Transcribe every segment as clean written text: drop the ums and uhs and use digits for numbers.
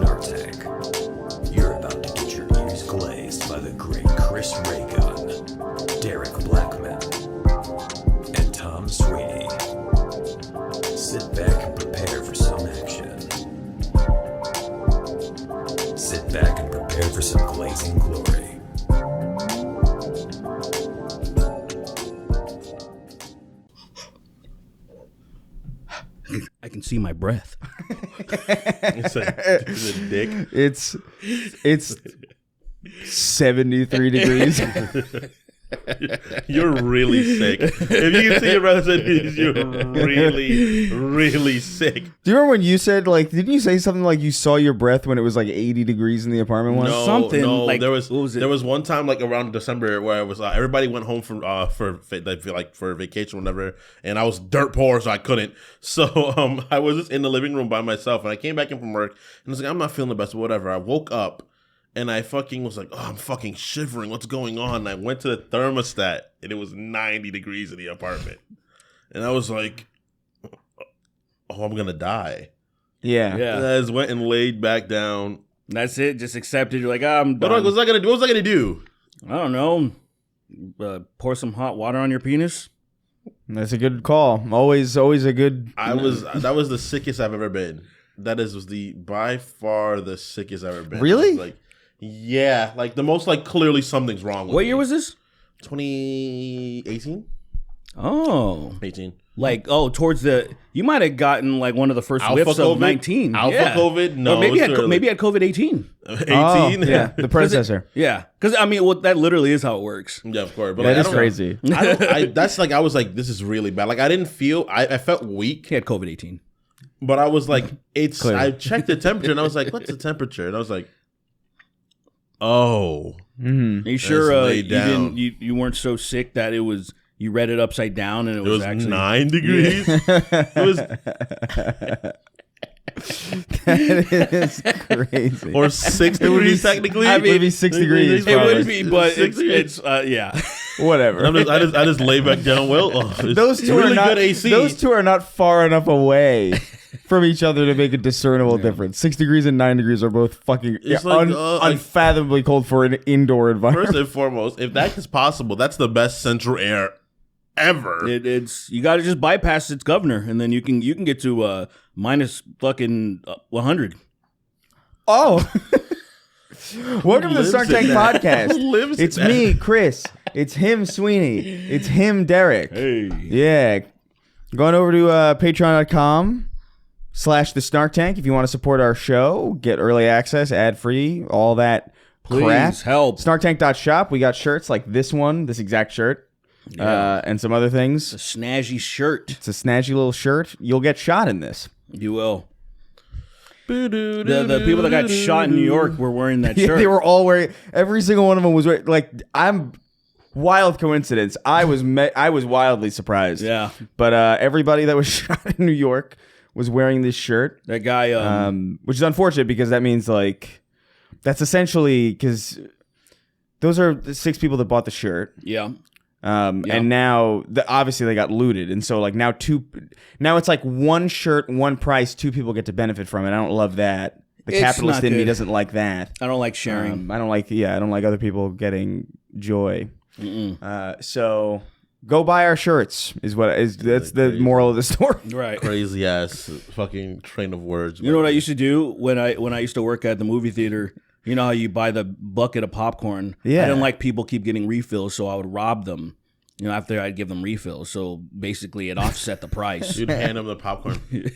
Snark Tank. You're about to get your ears glazed by the great Chris Raygun, Derek Blackman, and Tom Sweeney. Sit back and prepare for some action. Sit back and prepare for some glazing glory. I can see my breath. It's a dick. It's 73 degrees. You're really sick. If you can see your breath, you're really, really sick. Do you remember when you said, like, didn't you say something like you saw your breath when it was like 80 degrees in the apartment once? No, like, there was what was it? There was one time like around December where I was everybody went home for vacation or whatever, and I was dirt poor, so I couldn't. So I was just in the living room by myself, and I came back in from work, and I was like, I'm not feeling the best, but whatever. I woke up. And I fucking was like, oh, I'm fucking shivering. What's going on? And I went to the thermostat, and it was 90 degrees in the apartment. And I was like, oh, I'm going to die. Yeah. And I just went and laid back down. That's it. Just accept it. You're like, I'm done. What was I going to do? What was I going to do? I don't know. Pour some hot water on your penis. That's a good call. Always a good. That was the sickest I've ever been. That was by far the sickest I've ever been. Really? Like, yeah, like the most like clearly something's wrong with What me. year was this? 2018? Oh. 18. Like, towards you might have gotten like one of the first Alpha whiffs COVID? of 19. Alpha COVID? No, Or maybe it's early. maybe had COVID 18. 18? Oh, yeah, the predecessor. Yeah. Because, I mean, that literally is how it works. Yeah, of course. But That like, is crazy. That's like, I was like, this is really bad. Like, I didn't feel, I felt weak, He had COVID 18. but I was like, Clear. I checked the temperature and I was like, what's the temperature? And I was like, oh. Mm-hmm. Are you sure laid down. you weren't so sick that it was, you read it upside down and it It was actually 9 degrees. It was, That is crazy. or 6 degrees technically. I mean, maybe 6 degrees. It probably. would be, but 6 degrees. it's yeah. Whatever. I just lay back down. Well, Those two really are not. good AC. Those two are not far enough away from each other to make a discernible difference. 6 degrees and 9 degrees are both fucking It's like, unfathomably cold for an indoor environment. First and foremost, if that is possible, that's the best central air ever. It's you got to just bypass its governor, and then you can get to minus fucking 100. Oh. Welcome to the lives Snark in Tank that? podcast. Who lives in It's that? me, Chris. It's him, Sweeney. It's him, Derek. Hey. Yeah. Going over to patreon.com/the Snark Tank if you want to support our show, get early access, ad-free, all that Please crap. help. SnarkTank.shop. We got shirts like this one, this exact shirt, and some other things. A snazzy shirt. It's a snazzy little shirt. You'll get shot in this. You will. The people that got shot in New York were wearing that shirt. They were all wearing. Every single one of them was wearing. Like, wild coincidence. I was wildly surprised. Yeah. But everybody that was shot in New York was wearing this shirt. That guy. Which is unfortunate because that means like that's essentially because those are the 6 people that bought the shirt. Yeah. And now obviously they got looted, and so like now it's like one shirt, one price, 2 people get to benefit from it. I don't love that. The It's capitalist not in me good. doesn't like that. I don't like sharing. I don't like other people getting joy. So go buy our shirts that's the moral of the story. Right. Crazy ass fucking train of words. You know what I used to do when I used to work at the movie theater? You know how you buy the bucket of popcorn? Yeah. I didn't like people keep getting refills, so I would rob them. You know, after I'd give them refills. So basically it offset the price. You'd hand them the popcorn. Give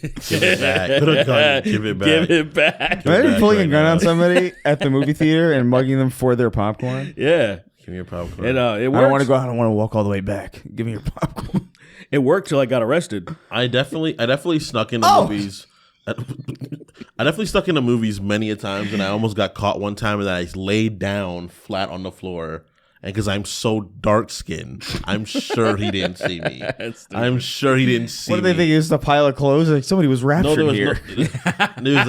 it back. Put a gun. Give it back. Give it back. Imagine back pulling right a gun now. on somebody at the movie theater and mugging them for their popcorn. Yeah. Give me your popcorn. It I worked. don't want to go. I don't want to walk all the way back. Give me your popcorn. It worked till I got arrested. I definitely snuck into movies. I definitely stuck into movies many a times, and I almost got caught one time and I laid down flat on the floor. And because I'm so dark skinned, I'm sure he didn't see me. I'm sure he didn't see me. What do they think? It's a pile of clothes? Like somebody was No, raptured there was here. no. It was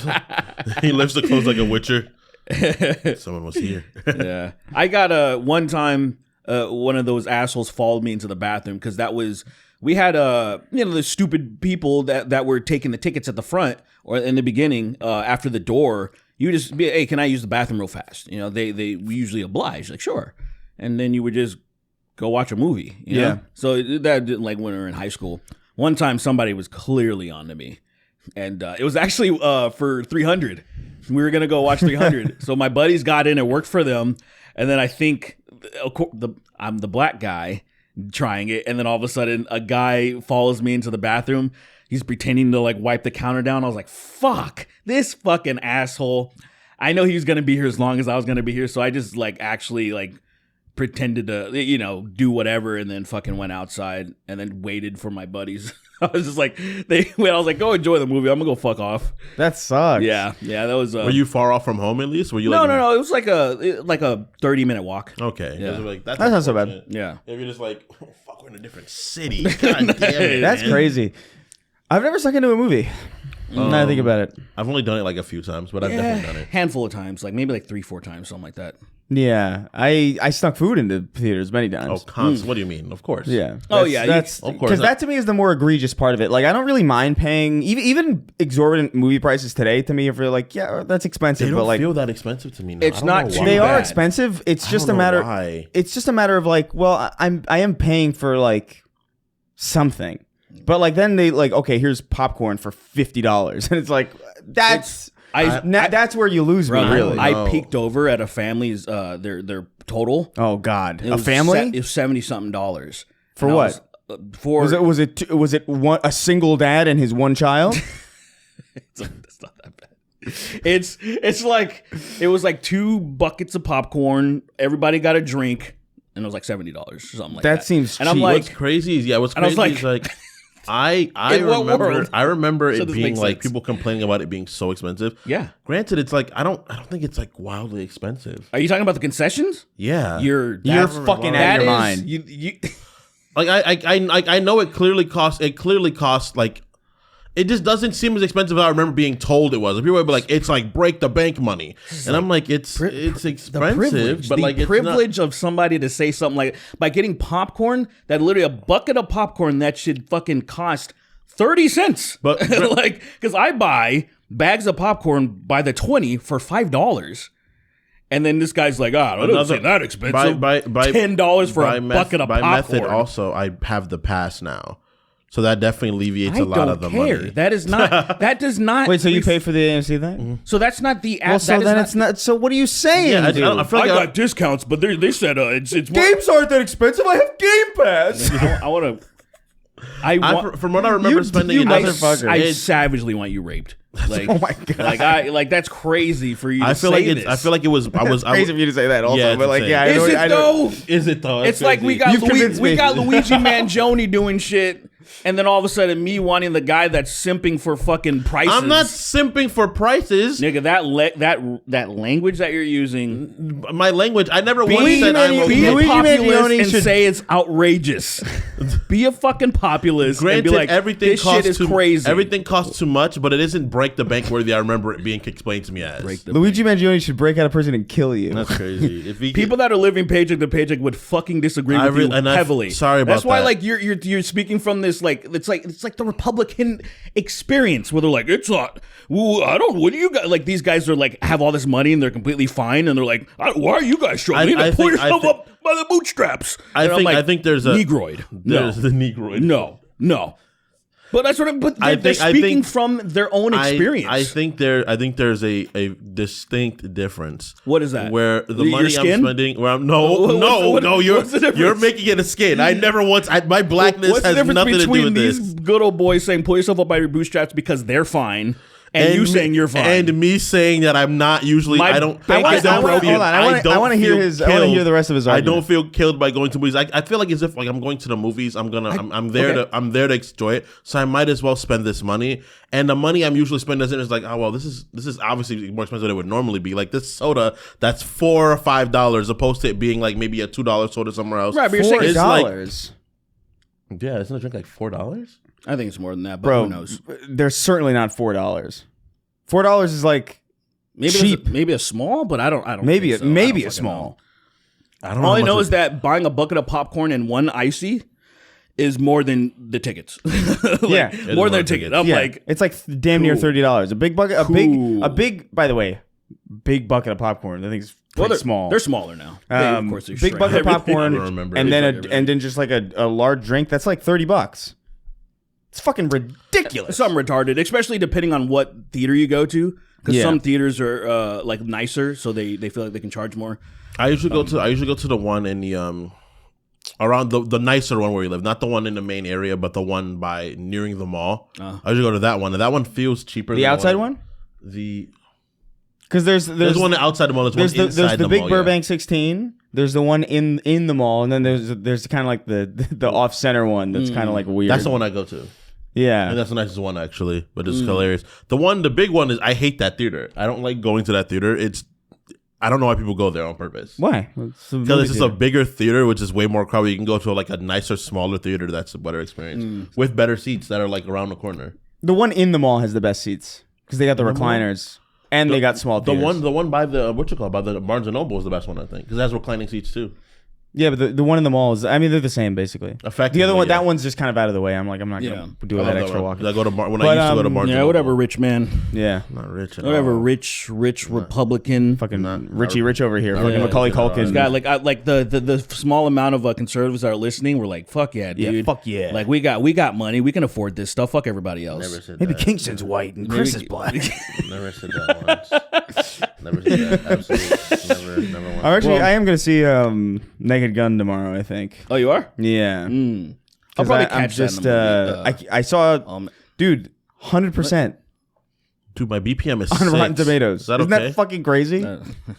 like he lifts the clothes like a witcher. Someone was here. Yeah. I got one time one of those assholes followed me into the bathroom because that was we had the stupid people that were taking the tickets at the front or in the beginning after the door. You just be, hey, can I use the bathroom real fast? They usually oblige, like sure, and then you would just go watch a movie. You know? So that didn't like when we were in high school. One time somebody was clearly on to me, and it was actually for 300. We were gonna go watch 300. So my buddies got in, it worked for them, and then I think I'm the black guy trying it, and then all of a sudden a guy follows me into the bathroom. He's pretending to like wipe the counter down. I was like, fuck, this fucking asshole. I know he was going to be here as long as I was going to be here. So I just like actually like pretended to, do whatever and then fucking went outside and then waited for my buddies. I was just like, I was like, go enjoy the movie. I'm going to go fuck off. That sucks. Yeah. That was. Were you far off from home at least? Were you No. It was like a 30-minute walk. Okay. Yeah. Like, that's not so bad. Yeah. If you're just like, oh, fuck, we're in a different city. God damn it. That's man. crazy. I've never snuck into a movie. Now I think about it. I've only done it like a few times, but I've definitely done it. Handful of times, like maybe like 3-4 times, something like that. Yeah, I snuck food into theaters many times. Oh, what do you mean? Of course. Yeah. of course. Because that to me is the more egregious part of it. Like, I don't really mind paying even exorbitant movie prices today. To me, if you're like, yeah, that's expensive, They but don't like, feel that expensive to me now. It's I don't not know too why. they are bad. expensive. It's just a don't know matter. why. It's just a matter of like, well, I am paying for like something, but like then they like, okay, here's popcorn for $50, and it's like that's that's where you lose me. Bro, Really. I peeked over at a family's their total. Oh God, It a was family it was $70-something for what? For Was it one a single dad and his one child? It's not that bad. It's like it was like 2 buckets of popcorn. Everybody got a drink, and it was like $70 or something like that. That seems And I'm cheap. like, What's crazy is what's and I was crazy like- is like I In what remember world? I remember So it this being makes like sense. people complaining about it being so expensive. Yeah. Granted, it's like I don't think it's like wildly expensive. Are you talking about the concessions? Yeah. You're fucking out of your mind. You Like I know it clearly costs like it just doesn't seem as expensive as I remember being told it was. People would be like, it's like break the bank money. And I'm like, it's expensive, but like the it's privilege of somebody to say something like by getting popcorn, that literally a bucket of popcorn that should fucking cost 30 cents. But- like, because I buy bags of popcorn by the 20 for $5. And then this guy's like, I don't say that expensive. By $10 for a bucket of by popcorn. method also, I have the pass now. So that definitely alleviates I a lot don't of the care. money. That is not. That does not. Wait, so you pay for the AMC thing? So that's not the. Well, so then it's not. So what are you saying? Yeah, dude? I feel like I got discounts, but they said it's more. games aren't that expensive. I have Game Pass. I want to. from what I remember spending, you it doesn't- motherfucker. I it- savagely want you raped. Like, Oh my God. like that's crazy for you. I to feel say like it's. this. I feel like it was. I was. Crazy of you to say that. Also, Yeah, it's but like, insane. yeah, I Is know. it I know. though? Is it though? That's It's like we crazy. got You've convinced me. Luigi Mangione doing shit, and then all of a sudden me wanting the guy that's simping for fucking prices. I'm not simping for prices. nigga. That language that you're using. My language. I never once Luigi said I'm Mangione- Be okay. a Luigi populist Mangione and should- say it's outrageous. Be a fucking populist and Granted, be like, everything this costs shit is too, crazy. Everything costs too much, but it isn't break the bank worthy. I remember it being explained to me as. Luigi Mangione should break out a person and kill you. That's crazy. If he, People that are living paycheck to paycheck would fucking disagree with you heavily. Sorry about That's why, that. like, you're speaking from this, like it's like the Republican experience where they're like, it's not. Well, I don't. What do you guys like? These guys are like have all this money and they're completely fine, and they're like, why are you guys struggling? You need to pull yourself up by the bootstraps. And I'm like, I think there's a Negroid. There's the Negroid. No. But that's what. But they're speaking from their own experience. I think there's a distinct difference. What is that? Where the Your money skin? I'm spending. Where I'm What's the difference? you're making it a skin. I never once. My blackness What's the has difference nothing to do between with these this. good old boys saying pull yourself up by your bootstraps because they're fine, and you saying you're fine? and me saying that I'm not usually. My I don't. bank I is don't not feel. broken. I want to hear his. I want to hear the rest of his I argument. don't feel killed by going to movies. I feel like as if like I'm going to the movies. I'm there okay. I'm there to enjoy it. So I might as well spend this money. And the money I'm usually spending is like, oh well, this is obviously more expensive than it would normally be. Like this soda that's $4 or $5 opposed to it being like maybe a $2 soda somewhere else. Right, but you're saying It's like- $4. Yeah, isn't a drink like $4? I think it's more than that, but Bro, who knows? they're certainly not $4. $4 is like Maybe cheap. maybe a small, but I don't. maybe think so. maybe I a don't fucking small. I don't All I how know much is that buying a bucket of popcorn and one icy is more than the tickets. Yeah. More than a ticket. I'm like, it's like damn near $30. A big bucket, a big. By the way, big bucket of popcorn. I think it's pretty small. They're smaller now. Of course, they're big bucket of popcorn, and then just like a large drink. That's like $30. It's fucking ridiculous. Something retarded, especially depending on what theater you go to. Because some theaters are like nicer, so they feel like they can charge more. I usually go to the one in the around the nicer one where you live, not the one in the main area, but the one by nearing the mall. I usually go to that one, and that one feels cheaper. The outside one? Because there's one outside the mall. There's the big Burbank 16. There's the one in the mall, and then there's kind of like the off center one that's kind of like weird. That's the one I go to. Yeah, and that's the nicest one actually, but it's hilarious. The big one is I hate that theater. I don't like going to that theater. I don't know why people go there on purpose. Why? Because it's just a bigger theater, which is way more crowded. You can go to like a nicer, smaller theater. That's a better experience with better seats that are like around the corner. The one in the mall has the best seats because they got the recliners and they got small theaters. The one by the by the Barnes and Noble is the best one, I think, because it has reclining seats too. Yeah, but the one in the mall is, I mean, they're the same basically. The other one, that one's just kind of out of the way. I'm not going to do that extra walk. I go to when I used to go to Barnes. Yeah, whatever, rich man. Yeah, not rich. Whatever, rich Republican. Fucking Richie Rich over here. Fucking Macaulay Culkin. This guy, like the small amount of conservatives that are listening, we're like, fuck yeah, dude. Yeah, fuck yeah. Like we got money, we can afford this stuff. Fuck everybody else. Never said Maybe that. Kingston's white and Chris is black. Never said that once. Never said that. Absolutely. Never once. Actually, I am going to see Naked Gun tomorrow, I think. Oh, you are? Yeah. I'll probably catch that in the movie. I saw, dude, 100%. Dude, my BPM is on Rotten Tomatoes. Isn't that fucking crazy?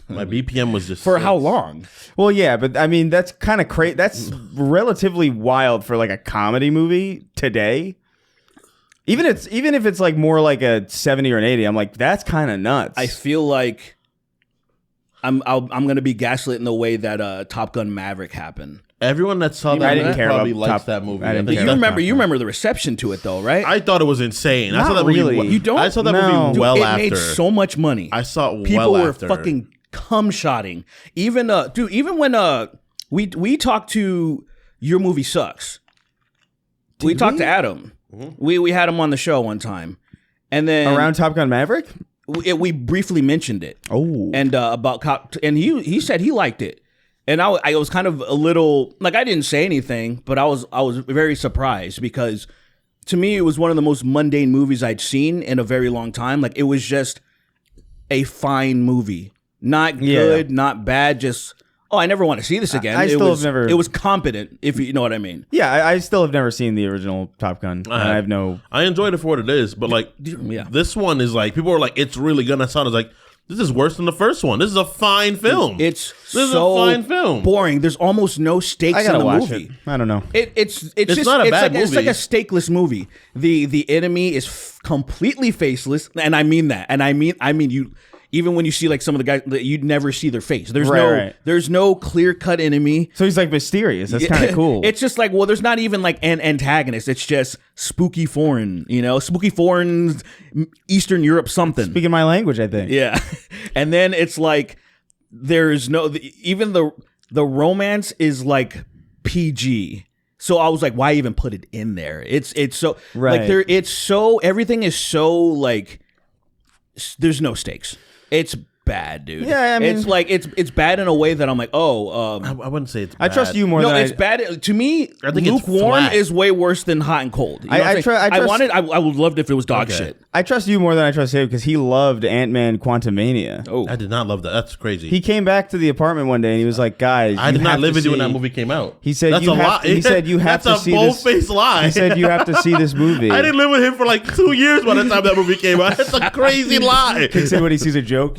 My BPM was just for 6. How long? Well, yeah, but I mean that's kind of crazy. That's relatively wild for like a comedy movie today. Even if it's like more like a 70 or an 80, I'm like that's kind of nuts. I feel like I'm gonna be gaslit in the way that Top Gun Maverick happened. Everyone that saw that probably likes that movie. You remember the reception to it though, right? I thought it was insane. Not I saw that really. movie. You don't? I saw that movie Dude, well it after. It made so much money. I saw it People well were after. fucking cum-shotting. Even when we talked to Your Movie Sucks. We talked to Adam. Mm-hmm. We had him on the show one time, and then around Top Gun Maverick. We briefly mentioned it. Oh, and about and he said he liked it. And I was kind of a little like I didn't say anything, but I was very surprised because to me it was one of the most mundane movies I'd seen in a very long time. Like it was just a fine movie, not good, not bad. Just I never want to see this again. It was competent, if you know what I mean. Yeah, I still have never seen the original Top Gun. I have no. I enjoyed it for what it is, but like this one is like people are like it's really gonna sound as like. This is worse than the first one. This is a fine film. This is a fine film. Boring. There's almost no stakes in the movie. I don't know. It's just not a bad movie. It's like a stakeless movie. The enemy is completely faceless, and I mean that. And I mean you. Even when you see like some of the guys, you'd never see their face. There's no clear cut enemy. So he's like mysterious. That's kind of cool. It's just like there's not even like an antagonist. It's just spooky foreign. Spooky foreign, Eastern Europe something. Speaking my language, I think. Yeah, and then it's like there's no even the romance is like PG. So I was like, why even put it in there? It's so like it's so everything is so like there's no stakes. It's bad, dude. Yeah, I mean, it's like it's bad in a way that I'm like, I wouldn't say it's bad. I trust you more than it's bad. To me, I think lukewarm is way worse than hot and cold. You know I would love it if it was dog shit. I trust you more than I trust him because he loved Ant-Man Quantumania. Oh, I did not love that. That's crazy. He came back to the apartment one day and he was like, guys, I did not live with you when that movie came out. He said that's you a have lie. He said you have to see this. That's a bold-faced lie. He said you have to see this movie. I didn't live with him for like 2 years by the time that movie came out. That's a crazy lie. Kicks in when he sees a joke.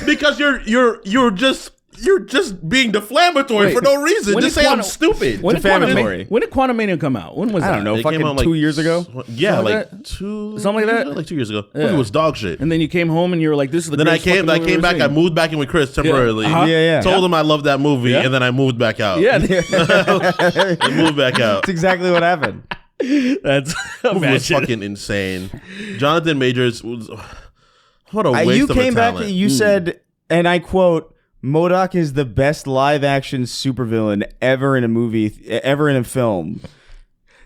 Because you're just being deflammatory for no reason. Just say I'm stupid. When did Quantumania come out? When was that? I don't know. It fucking came out like 2 years ago. Yeah, something like like two. Something like that. Like 2 years ago. It was dog shit. And then you came home and you were like, "This is the." Then I came back. I moved back in with Chris temporarily. Yeah. Told him I loved that movie, and then I moved back out. Yeah, I moved back out. That's exactly what happened. That's movie was fucking insane. Jonathan Majors was what a waste You of came a back talent. and you said, and I quote, MODOK is the best live action supervillain ever in a movie, ever in a film.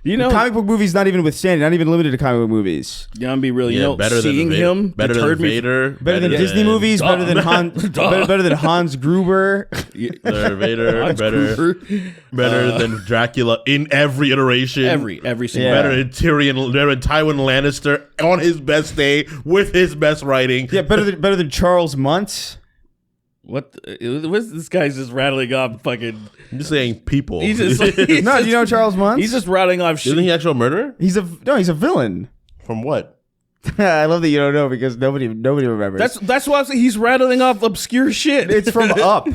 You know, comic book movies, not even withstanding, not even limited to comic book movies. Yeah, I'm be real. You know, better seeing than him better than Vader, better than Disney movies, better than better than Hans Gruber, Vader, better than Dracula in every iteration, every single. Better than Tyrion, better than Tywin Lannister on his best day with his best writing. Yeah, better than Charles Muntz. What's this guy's just rattling off fucking. I'm just saying people. Do you know Charles Muntz? He's just rattling off shit. Isn't he actual murderer? He's a villain. From what? I love that you don't know because nobody remembers. That's why I'm saying he's rattling off obscure shit. It's from Up.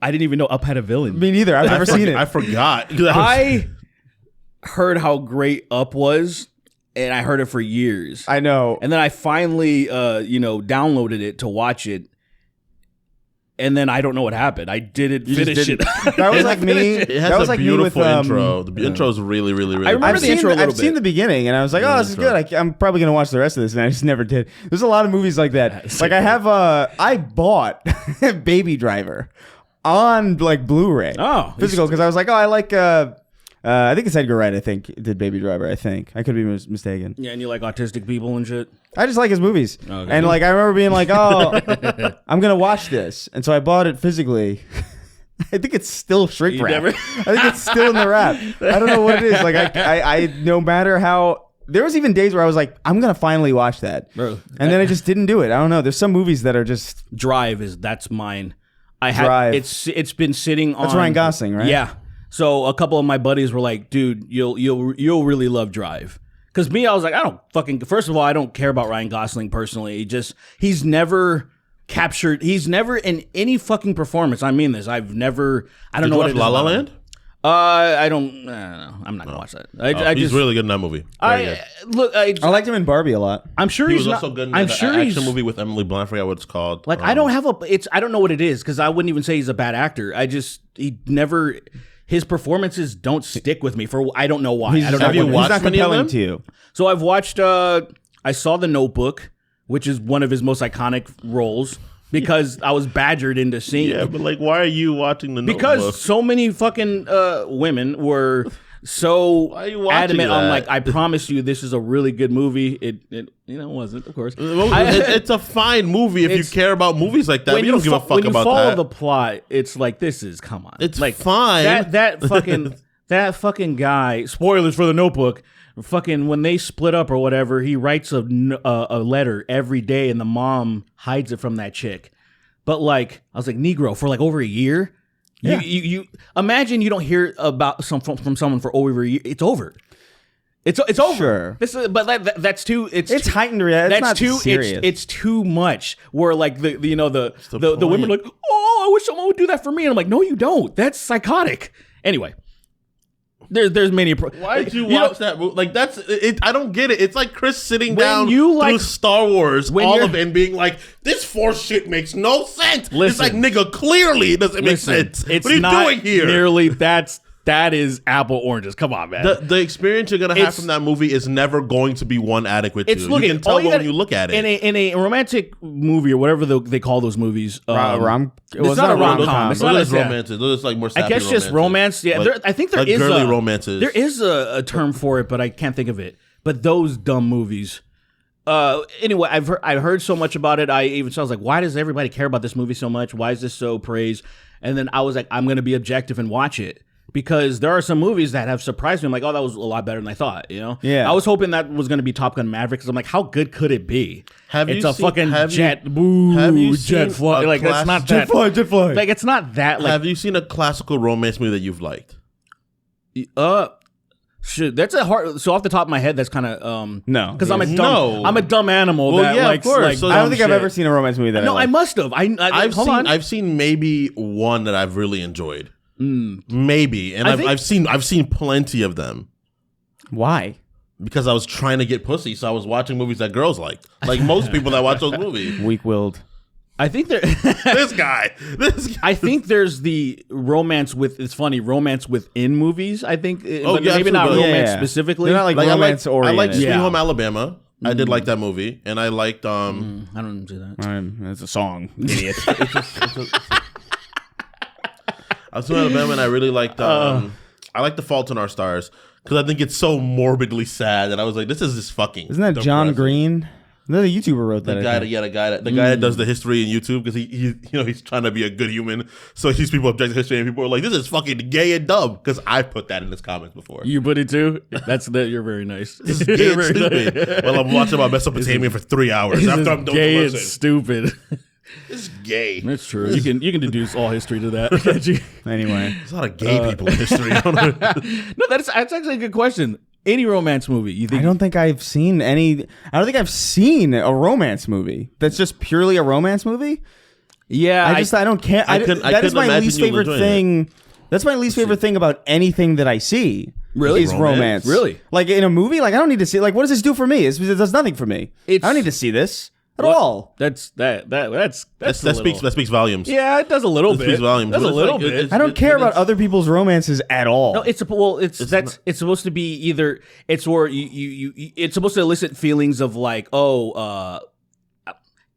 I didn't even know Up had a villain. Me neither. I've never seen it. I forgot. I heard how great Up was, and I heard it for years. I know. And then I finally, downloaded it to watch it. And then I don't know what happened. I didn't finish it. That was like me. It has that was a like beautiful me with, intro. The intro is really, really, really. I remember the intro a little I've seen the beginning, and I was like, "Oh, this is good. I'm probably gonna watch the rest of this," and I just never did. There's a lot of movies like that. Like I have, I bought Baby Driver on like Blu-ray, physical, because I was like, "Oh, I like." I think it's Edgar Wright. I think did Baby Driver. I think I could be mistaken. Yeah, and you like autistic people and shit. I just like his movies, okay. And like I remember being like, "Oh, I'm gonna watch this," and so I bought it physically. I think it's still shrink wrap. I think it's still in the wrap. I don't know what it is. Like I no matter how. There was even days where I was like, I'm gonna finally watch that, bro, and then I just didn't do it. I don't know. There's some movies that are just that's mine. Drive. It's been sitting on. That's Ryan Gosling, right? Yeah. So a couple of my buddies were like, "Dude, you'll really love Drive." Because me, I was like, I don't fucking. First of all, I don't care about Ryan Gosling personally. He's never captured. He's never in any fucking performance. I mean this. I've never. I don't know what it is. La La Land? I don't know. I'm not gonna watch that. He's really good in that movie. I liked him in Barbie a lot. I'm sure he he's was not, also good in I'm that sure action movie with Emily Blunt. I forgot what it's called. Like I don't have I don't know what it is because I wouldn't even say he's a bad actor. He never. His performances don't stick with me for I don't know why. I don't know. Have you watched he's not compelling to you? So I've watched. I saw The Notebook, which is one of his most iconic roles, because I was badgered into seeing. Yeah, but like, why are you watching The Notebook? Because so many fucking women were so adamant on like, I promise you, this is a really good movie. It wasn't, of course. It's a fine movie if you care about movies like that. But you don't give a fuck about that. When you follow the plot, it's like, come on. It's like fine. That fucking guy. Spoilers for The Notebook. Fucking when they split up or whatever, he writes a letter every day, and the mom hides it from that chick. But like, I was like, Negro, for like over a year. Yeah. You imagine you don't hear about from someone for over a year. It's over. It's over. Sure. But that's too. It's heightened reality. That's too serious. It's too much. Where like the women are like, oh, I wish someone would do that for me, and I'm like, no, you don't. That's psychotic. Anyway. There's many. Why did you watch that movie? Like that's it. I don't get it. It's like Chris sitting down through Star Wars, all of it, and being like, "This Force shit makes no sense." It's like, nigga, clearly it doesn't make sense. What are you doing here? Nearly that is apple oranges. Come on, man. The experience you're gonna have from that movie is never going to be one adequate. You can tell when you look at it. In a romantic movie or whatever they call those movies, it's not a rom-com. It's not romances. Those are like more. I guess just romance. Yeah, like, I think there like is girly romances. There is a term for it, but I can't think of it. But those dumb movies. Anyway, I've heard so much about it. I was like, why does everybody care about this movie so much? Why is this so praised? And then I was like, I'm gonna be objective and watch it. Because there are some movies that have surprised me. I'm like, oh, that was a lot better than I thought. Yeah. I was hoping that was going to be Top Gun Maverick because I'm like, how good could it be? It's a fucking jet. Have you jet fly? Like it's not jet fly. Like it's not that. Like, have you seen a classical romance movie that you've liked? Shit, that's a hard. So off the top of my head, that's kind of no. Because I'm a dumb animal. Well, that yeah, likes, of course. Like, So I don't think I've ever seen a romance movie that. No, I must have. I've seen maybe one that I've really enjoyed. Maybe, and I've seen plenty of them. Why? Because I was trying to get pussy, so I was watching movies that girls liked. Like most people that watch those movies. Weak-willed. I think there. This guy. I think there's the romance within movies. I think, but maybe not romance specifically. They're not like romance oriented. I like Sweet Home Alabama. I did like that movie, and I liked. I don't do that. It's a song, idiot. I was talking about and I really liked. I like The Fault in Our Stars because I think it's so morbidly sad that I was like, this is just fucking. Isn't that depressing. John Green? Another YouTuber wrote that. The guy that does the history in YouTube because he's trying to be a good human. So he's people object to history and people are like, this is fucking gay and dumb because I put that in his comments before. You put it too. You're very nice. This is gay and stupid. Well, I'm watching about Mesopotamia for 3 hours after I'm done gay with and stupid. It's gay. That's true. You can deduce all history to that. Can't you? Anyway, there's a lot of gay people in history. No, that's actually a good question. Any romance movie you think? I don't think I've seen any. I don't think I've seen a romance movie that's just purely a romance movie. Yeah, I don't care. That is my least favorite thing. That's my least favorite thing about anything that I see. Really? Is romance. Really? Like in a movie, like I don't need to see. Like, what does this do for me? It does nothing for me. I don't need to see this at all. That speaks volumes. Yeah, it does a little bit. Speaks volumes. Does a little bit. I don't care about other people's romances at all. No, it's supposed to be either it's where it's supposed to elicit feelings of like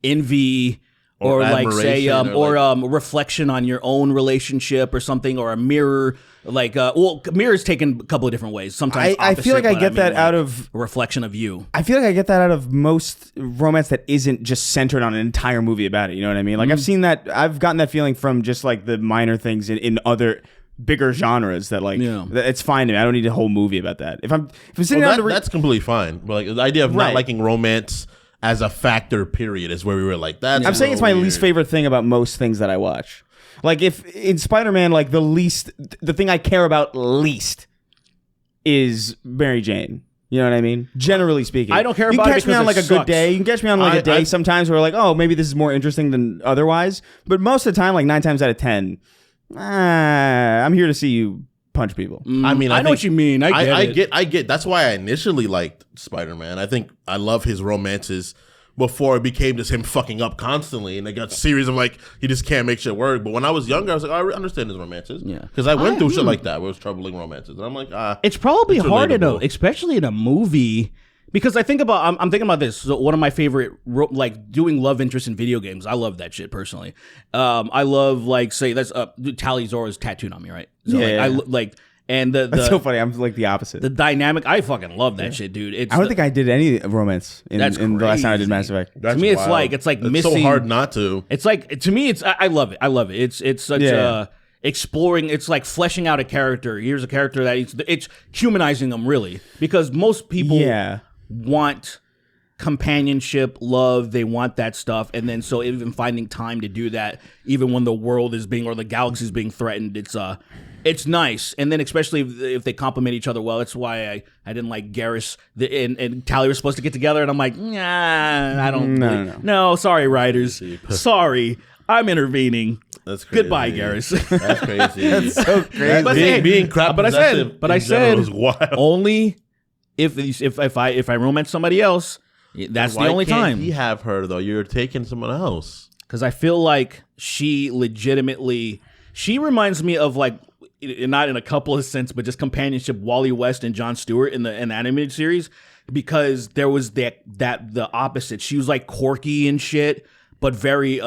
envy. Or like say, reflection on your own relationship or something, or a mirror. Like, mirrors taken a couple of different ways. Sometimes I feel like I get that out of a reflection of you. I feel like I get that out of most romance that isn't just centered on an entire movie about it. You know what I mean? Like I've seen that. I've gotten that feeling from just like the minor things in other bigger genres that like it's fine to me. I don't need a whole movie about that. If I'm sitting down that's completely fine. But like the idea of not liking romance as a factor, period, is where we were like, that's I'm saying it's my least favorite thing about most things that I watch. Like if in Spider-Man, like the thing I care about least is Mary Jane. You know what I mean? Generally speaking. I don't care about it. You can catch me on like a good sucks. day. You can catch me on like a day sometimes where like, oh, maybe this is more interesting than otherwise. But most of the time, like 9 times out of 10, I'm here to see you punch people. I mean, I know what you mean. I get. That's why I initially liked Spider-Man. I think I love his romances before it became just him fucking up constantly, and it got a series of like he just can't make shit work. But when I was younger, I was like, I understand his romances, because I went through shit like that where it was troubling romances, and I'm like, it's probably hard enough, especially in a movie. Because I'm thinking about this. So one of my favorite, like doing love interest in video games. I love that shit personally. I love like say that's Tali Zora's tattooed on me, right? So and that's so funny. I'm like the opposite. The dynamic, I fucking love that shit, dude. I don't think I did any romance in the last time I did Mass Effect. That's to me, wild. it's like missing. So hard not to. It's like to me, I love it. I love it. It's such exploring. It's like fleshing out a character. Here's a character that it's humanizing them really, because most people want companionship, love, they want that stuff, and then so even finding time to do that, even when the world is being or the galaxy is being threatened, it's nice. And then especially if they complement each other well. That's why I didn't like Garrus and Tali were supposed to get together, and I'm like, nah, I don't. No, sorry, writers, sorry, I'm intervening. That's crazy. Goodbye, Garrus. That's crazy. That's so crazy. Being crap. But I said only if I romance somebody else, that's the only time. Why can't he have her though? You're taking someone else. Because I feel like she reminds me of like, not in a couple of sense, but just companionship Wally West and Jon Stewart in the animated series. Because there was the opposite. She was like quirky and shit, but very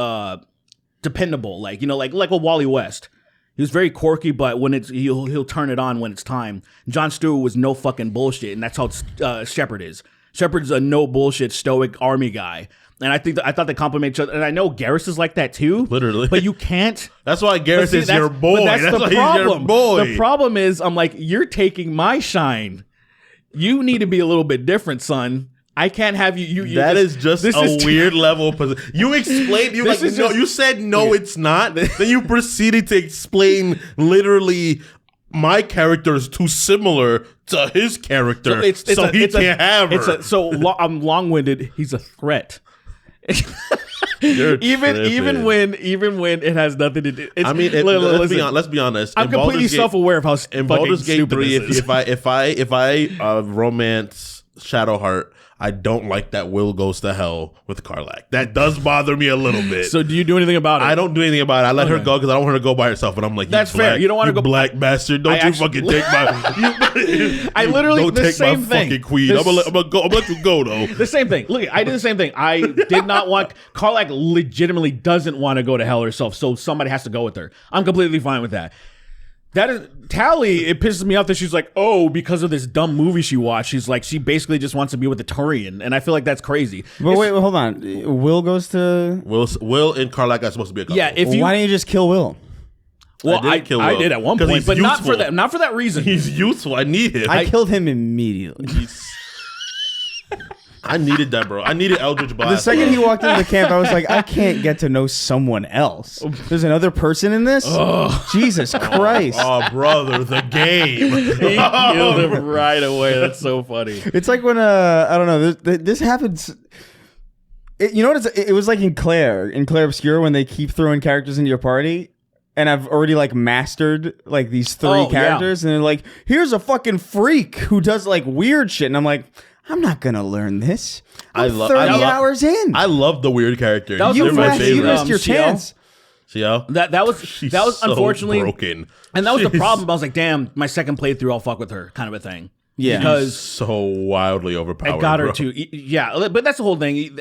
dependable. Like like a Wally West. He was very quirky, but when he'll turn it on when it's time. Jon Stewart was no fucking bullshit, and that's how Shepard is. Shepard's a no bullshit stoic army guy, and I thought they complement each other. And I know Garrus is like that too, literally. But you can't. That's why Garrus is your boy. That's the problem. He's your boy. The problem is, I'm like, you're taking my shine. You need to be a little bit different, son. I can't have you. That is just a weird level of position. You explained. You like no. You said no, it's not. Then you proceeded to explain literally. My character is too similar to his character, so he can't have her. I'm long-winded. He's a threat. even when it has nothing to do. I mean, let's be honest. I'm completely self-aware of how in Baldur's Gate 3. If If I romance Shadowheart, I don't like that Will goes to hell with Karlak. That does bother me a little bit. So do you do anything about it? I don't do anything about it. I let her go because I don't want her to go by herself. But I'm like, that's fair. You don't want to go, black bastard. Don't you fucking take my. I literally don't the take same my thing. Fucking queen. I'm gonna let you go though. The same thing. Look, I did the same thing. I did not want Karlak. Legitimately doesn't want to go to hell herself, so somebody has to go with her. I'm completely fine with that. That is Tally. It pisses me off that she's like, oh, because of this dumb movie she watched. She's like, she basically just wants to be with the Turian, and I feel like that's crazy. But wait, hold on. Will goes to Will and Karlak are supposed to be a couple. Yeah, if you why don't you just kill Will? Well, I did at one point, but not for that. Not for that reason. He's useful. I need him. I killed him immediately. I needed that, bro. I needed Eldritch Blast. The second he walked into the camp, I was like, I can't get to know someone else. There's another person in this? Jesus Christ. Oh, brother, the game. He killed him right away. That's so funny. It's like when, I don't know, this happens. You know what? It was like in Claire Obscure when they keep throwing characters into your party. And I've already like mastered like these three characters. And they're like, here's a fucking freak who does like weird shit. And I'm like, I'm not gonna learn this. I'm 30 hours in. I love the weird characters. You missed your chance. Ciel? That was so unfortunately broken, and that was the problem. I was like, damn, my second playthrough, I'll fuck with her, kind of a thing. Yeah, because so wildly overpowered. I got her to, yeah, but that's the whole thing.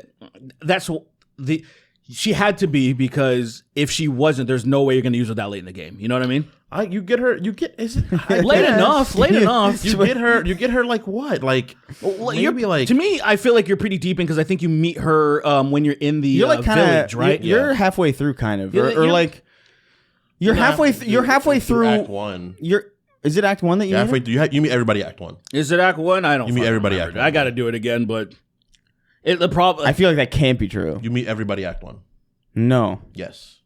She had to be, because if she wasn't, there's no way you're going to use her that late in the game. You know what I mean? Is it late enough? Late enough. You get her like what? Like maybe like, to me, I feel like you're pretty deep in, because I think you meet her when you're in the you're like village, right? You're halfway through, kind of, or like you're halfway. You're halfway through Act 1. Is it Act 1 that you halfway through? You meet everybody Act 1. Is it Act 1? I don't. You meet everybody remember. Act 1. I got to do it again, but the problem. I feel like that can't be true. You meet everybody Act 1. No. Yes.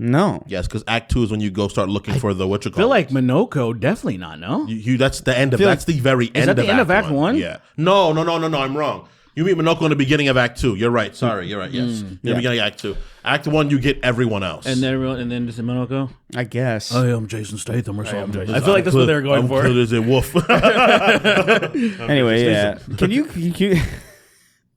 No. Yes, because Act 2 is when you go start looking for the what you call. I feel like Minoko definitely not. No. That's the end of. That's the very end. Is that the end of Act 1? Yeah. No. I'm wrong. You meet Minoko in the beginning of Act 2. You're right. Sorry. You're right. Yes. In the beginning of Act 2. Act 1, you get everyone else. And then just Minoko? I guess. I am Jason Statham or something. I feel like that's what they're going for. Is it Wolf? Anyway, yeah. Can you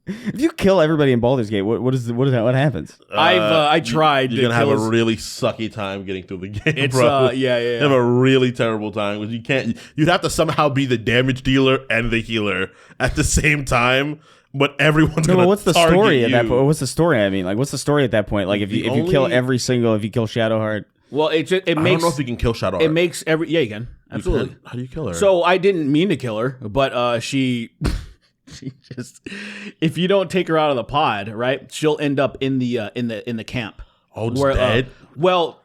if you kill everybody in Baldur's Gate, what happens? I tried. You're gonna have a really sucky time getting through the game, bro. Yeah. You have a really terrible time because you can't. You'd have to somehow be the damage dealer and the healer at the same time. But everyone's gonna. What's the story at that point? What's the story? I mean, like, what's the story at that point? Like, if you kill if you kill Shadowheart. Well, it makes. I don't know if you can kill Shadowheart. It makes every. Yeah, you can. Absolutely. How do you kill her? So I didn't mean to kill her, but she. She just, if you don't take her out of the pod, right, she'll end up in the camp. Oh, just dead. Well,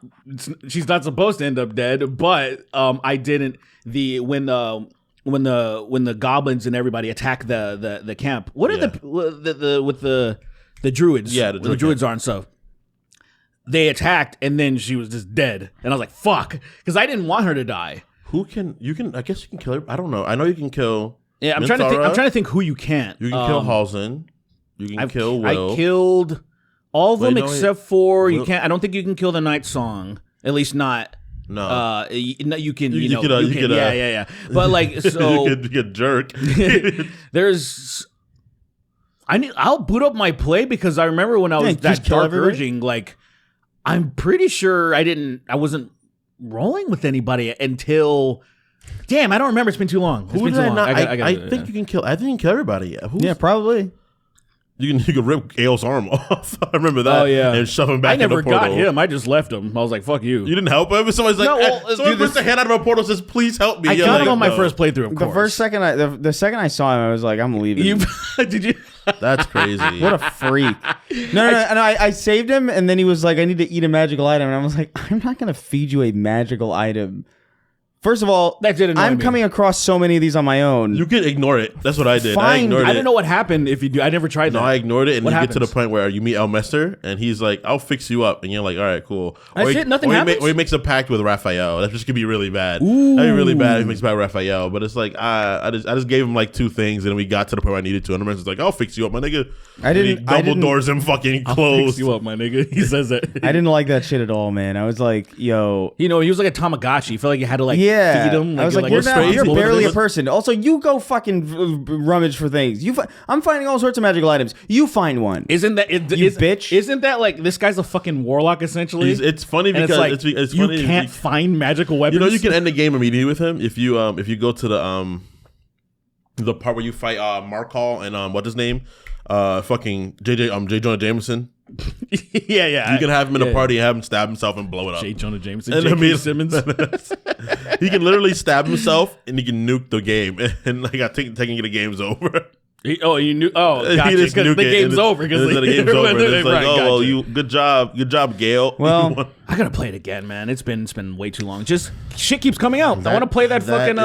she's not supposed to end up dead, but I didn't. When the goblins and everybody attack the camp, what are the druids? Yeah, the druids are and stuff. They attacked, and then she was just dead, and I was like, "Fuck," because I didn't want her to die. I guess you can kill her. I don't know. I know you can kill. Yeah, I'm trying to think who you can't. You can kill Halsin. You can kill Will. I killed all of them except for you can't. I don't think you can kill the Night Song. At least not. No. You can. Yeah. But like, so you could jerk. I'll boot up my play, because I remember when I was that dark urging. Like, I'm pretty sure I wasn't rolling with anybody until. Damn, I don't remember. It's been too long. I think you can kill. I think you can kill everybody. Yeah, probably. You can rip Gale's arm off. I remember that. Oh yeah, and shove him back. I never in the portal. got him. I just left him. I was like, "Fuck you." You didn't help him. Somebody's like, someone puts their hand out of a portal, says, "Please help me." I got him on my first playthrough. Of course. The second I saw him, I was like, "I'm leaving." Did you? That's crazy. What a freak. No. I saved him, and then he was like, "I need to eat a magical item," and I was like, "I'm not gonna feed you a magical item." First of all, I'm coming across so many of these on my own. You can ignore it. That's what I did. I don't know what happened if you do. I never tried that. No, I ignored it, and you get to the point where you meet Elmester, and he's like, "I'll fix you up," and you're like, "All right, cool." Nothing happens. Or he makes a pact with Raphael. That just could be really bad. That'd be really bad if he makes a pact with Raphael. But it's like I just gave him like 2 things, and we got to the point where I needed to. And Elmester's like, "I'll fix you up, my nigga." Dumbledore's him fucking clothes. I'll fix you up, my nigga. He says that. I didn't like that shit at all, man. I was like, yo, he was like a Tamagotchi. You felt like you had to like Yeah, feed them. I was like, you're barely a person. Also, you go fucking rummage for things. I'm finding all sorts of magical items. You find one. Isn't that bitch? Isn't that like this guy's a fucking warlock essentially? It's funny and because it's, like, it's funny. You can't find magical weapons. You know, you can end the game immediately with him if you go to the part where you fight Mark Hall and what's his name, fucking J. Jonah Jameson. yeah. You can have him in a party and have him stab himself and blow it up. J. Jonah Jameson, and J.K. Simmons. He can literally stab himself and he can nuke the game, and like I think taking the game's over. You knew? Oh, gotcha. Because the game's over. Because the game's over. And it's like, well, good job, Gale. Well, I gotta play it again, man. It's been way too long. Just shit keeps coming out. I want to play that fucking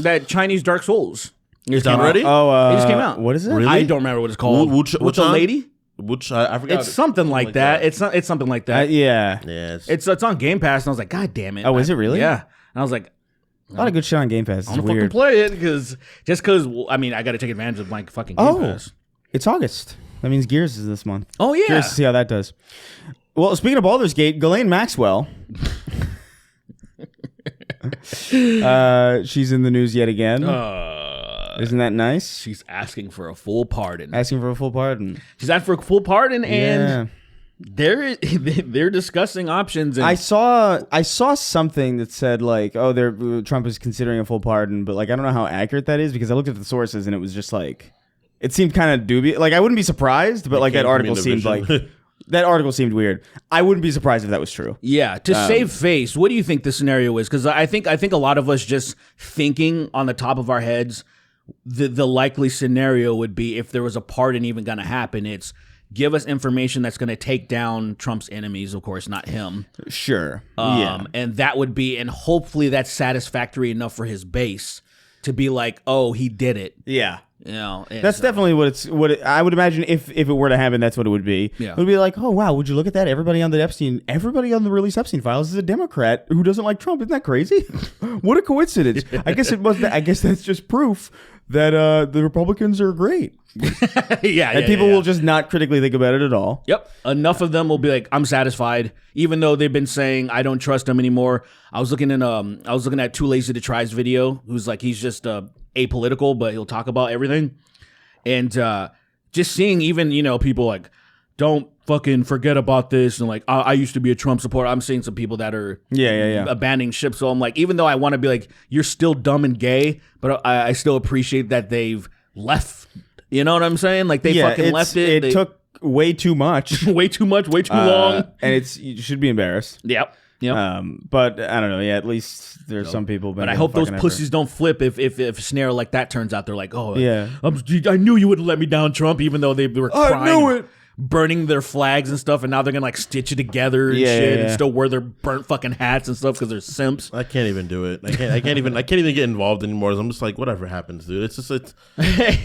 that Chinese Dark Souls. It's done already? Oh, it just came out. What is it? Really? I don't remember what it's called. Which a lady? Which I forgot. It's something like that. It's something like that. Yeah. It's on Game Pass, and I was like, God damn it. Oh, is it really? Yeah. And I was like, a lot of good shit on Game Pass. It's I'm gonna weird. fucking play it because I mean, I got to take advantage of my fucking Game Pass. It's August. That means Gears is this month. Oh yeah. Curious to see how that does. Well, speaking of Baldur's Gate, Ghislaine Maxwell. She's in the news yet again. Isn't that nice? She's asking for a full pardon. She's asking for a full pardon, and they're discussing options. And I saw something that said like, oh, Trump is considering a full pardon, but like I don't know how accurate that is because I looked at the sources and it was just like it seemed kind of dubious. Like I wouldn't be surprised, but like that article seemed like that article seemed weird. I wouldn't be surprised if that was true. Yeah, to save face, what do you think the scenario is? Because I think a lot of us just thinking on the top of our heads. The likely scenario would be if there was a pardon even going to happen, it's give us information that's going to take down Trump's enemies, of course, not him. Sure. And that would be, and hopefully that's satisfactory enough for his base to be like, oh, he did it. Yeah. You know, that's definitely what I would imagine if it were to happen, that's what it would be. Yeah. It would be like, oh wow, would you look at that? Everybody on the released Epstein files is a Democrat who doesn't like Trump. Isn't that crazy? What a coincidence. I guess that's just proof that the Republicans are great. And people will just not critically think about it at all. Yep. Enough of them will be like, I'm satisfied, even though they've been saying I don't trust him anymore. I was looking at Too Lazy to Try's video, who's like he's just apolitical, but he'll talk about everything. And just seeing even, people like, don't fucking forget about this. And like, I used to be a Trump supporter. I'm seeing some people that are abandoning ship. So I'm like, even though I want to be like, you're still dumb and gay, but I still appreciate that they've left. You know what I'm saying? Like they fucking left it. It took way too much. way too long. And you should be embarrassed. Yep. But I don't know. Yeah, at least there's some people. But I hope those pussies don't flip if a scenario like that turns out. They're like, oh yeah, I knew you wouldn't let me down, Trump, even though they were crying. I knew it. Burning their flags and stuff, and now they're gonna like stitch it together and shit, and still wear their burnt fucking hats and stuff because they're simps. I can't even do it. I can't even get involved anymore. I'm just like, whatever happens, dude. It's just it's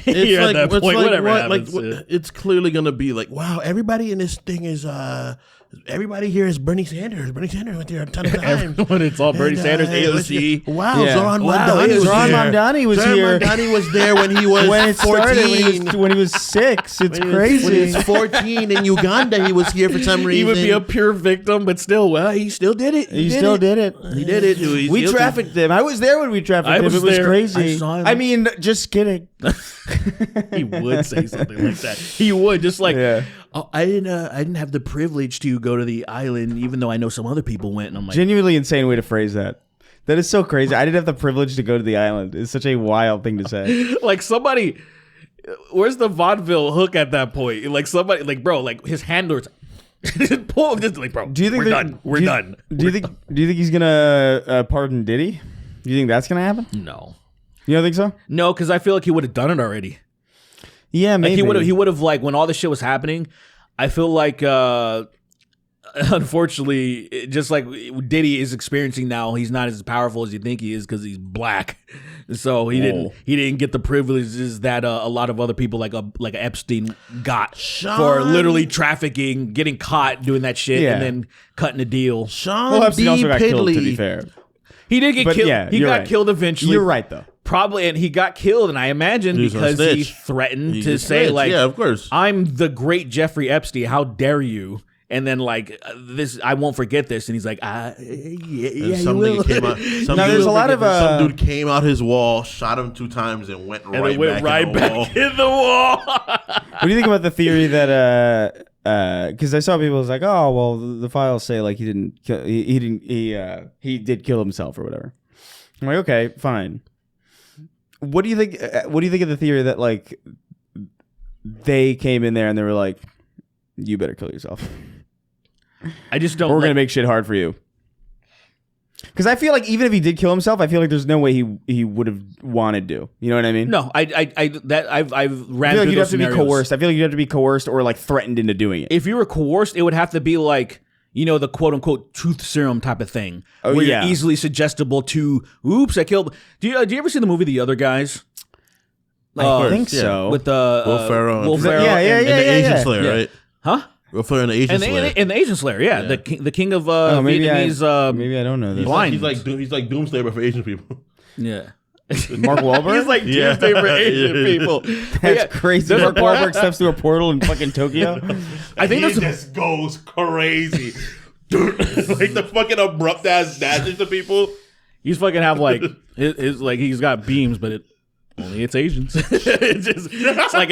You're like at that point, like, whatever happens. It's clearly gonna be like, wow, everybody in this thing is everybody here is Bernie Sanders. Bernie Sanders went there a ton of times. It's all Bernie Sanders, AOC. Wow, Zoran Mamdani was here. Mamdani was there when he was when it 14. Started, when he was 6. It's crazy. When he was 14 in Uganda, he was here for some reason. He would be a pure victim, but still, well, he still did it. He still did it. He did it. We trafficked him. I was there when we trafficked him. It was crazy. I mean, just kidding. He would say something like that. He would just like, oh, I didn't have the privilege to go to the island, even though I know some other people went. And I'm like, genuinely insane way to phrase that. That is so crazy. I didn't have the privilege to go to the island. It's such a wild thing to say. Like somebody, where's the vaudeville hook at that point? Like somebody, like bro, like his handlers. Pull just like bro. Do you think we're done? We're done. Do you think he's gonna pardon Diddy? Do you think that's gonna happen? No. You don't think so? No, because I feel like he would have done it already. Yeah, maybe like he would have like when all this shit was happening. I feel like unfortunately, just like Diddy is experiencing now, he's not as powerful as you think he is because he's black. So he didn't get the privileges that a lot of other people like Epstein got for literally trafficking, getting caught doing that shit, and then cutting a deal. Epstein also got killed, to be fair. He did get killed. Yeah, he got killed eventually. You're right though. Probably, and he got killed, and I imagine because he threatened to say, like, yeah, of course, I'm the great Jeffrey Epstein. How dare you? And then like this, I won't forget this. And he's like, yeah, some you will. nigga came out. there's a lot of some dude came out his wall, shot him 2 times, and went And it went right back in the wall. What do you think about the theory that because I saw people was like, oh well, the files say like he did kill himself or whatever. I'm like, okay, fine. What do you think? What do you think of the theory that like they came in there and they were like, you better kill yourself? I just don't. We're gonna make shit hard for you. Because I feel like even if he did kill himself, I feel like there's no way he would have wanted to. You know what I mean? No, I've ran I feel like through you'd those have to be scenarios. coerced. I feel like you'd have to be coerced or like threatened into doing it. If you were coerced, it would have to be like, you know, the quote unquote truth serum type of thing, where you're easily suggestible to, oops, I killed. Do you ever see the movie The Other Guys? I think so. With Will Ferrell, Will Ferrell, and the Asian Slayer, right? Huh? Will Ferrell and the Asian Slayer, and the Asian Slayer, yeah. The king of maybe Vietnamese. Maybe I don't know this. blind. He's like Doomslayer but for Asian people. Yeah. Mark Wahlberg? He's like Tuesday for Asian people. That's crazy. Mark Wahlberg steps through a portal in fucking Tokyo. I think he just goes crazy. Dude, like the fucking abrupt ass dashes to people. He's fucking have like his like he's got beams, but only it's Asians. it's like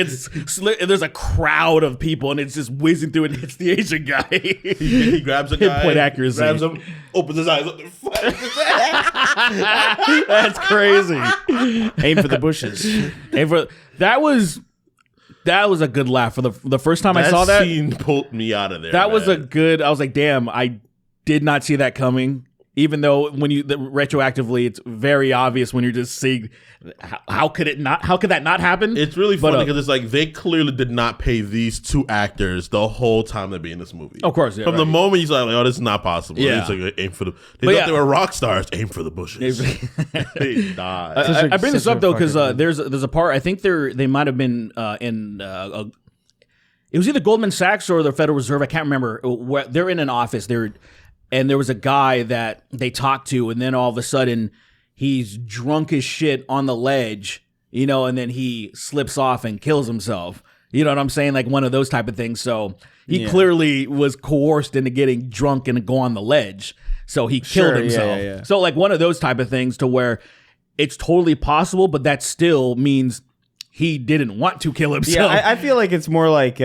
there's a crowd of people and it's just whizzing through and hits the Asian guy. He grabs a guy, pinpoint accuracy, grabs him, opens his eyes up, That's crazy. Aim for the bushes. That was a good laugh for the first time I saw that that. scene pulled me out of there. That was a good. I was like, damn, I did not see that coming. Even though retroactively, it's very obvious when you're just seeing how could that not happen? It's really funny because it's like they clearly did not pay these 2 actors the whole time they'd be in this movie. Of course, yeah, from the moment you saw, like, oh, this is not possible. Yeah. It's like aim for the. They thought they were rock stars. Aim for the bushes. They died. I bring this up though because there's a part I think they might have been in. It was either Goldman Sachs or the Federal Reserve. I can't remember. Where they're in an office. And there was a guy that they talked to, and then all of a sudden he's drunk as shit on the ledge, you know, and then he slips off and kills himself. You know what I'm saying? Like one of those type of things. So he clearly was coerced into getting drunk and go on the ledge. So he killed himself. Yeah. So like one of those type of things to where it's totally possible, but that still means he didn't want to kill himself. Yeah, I feel like it's more like...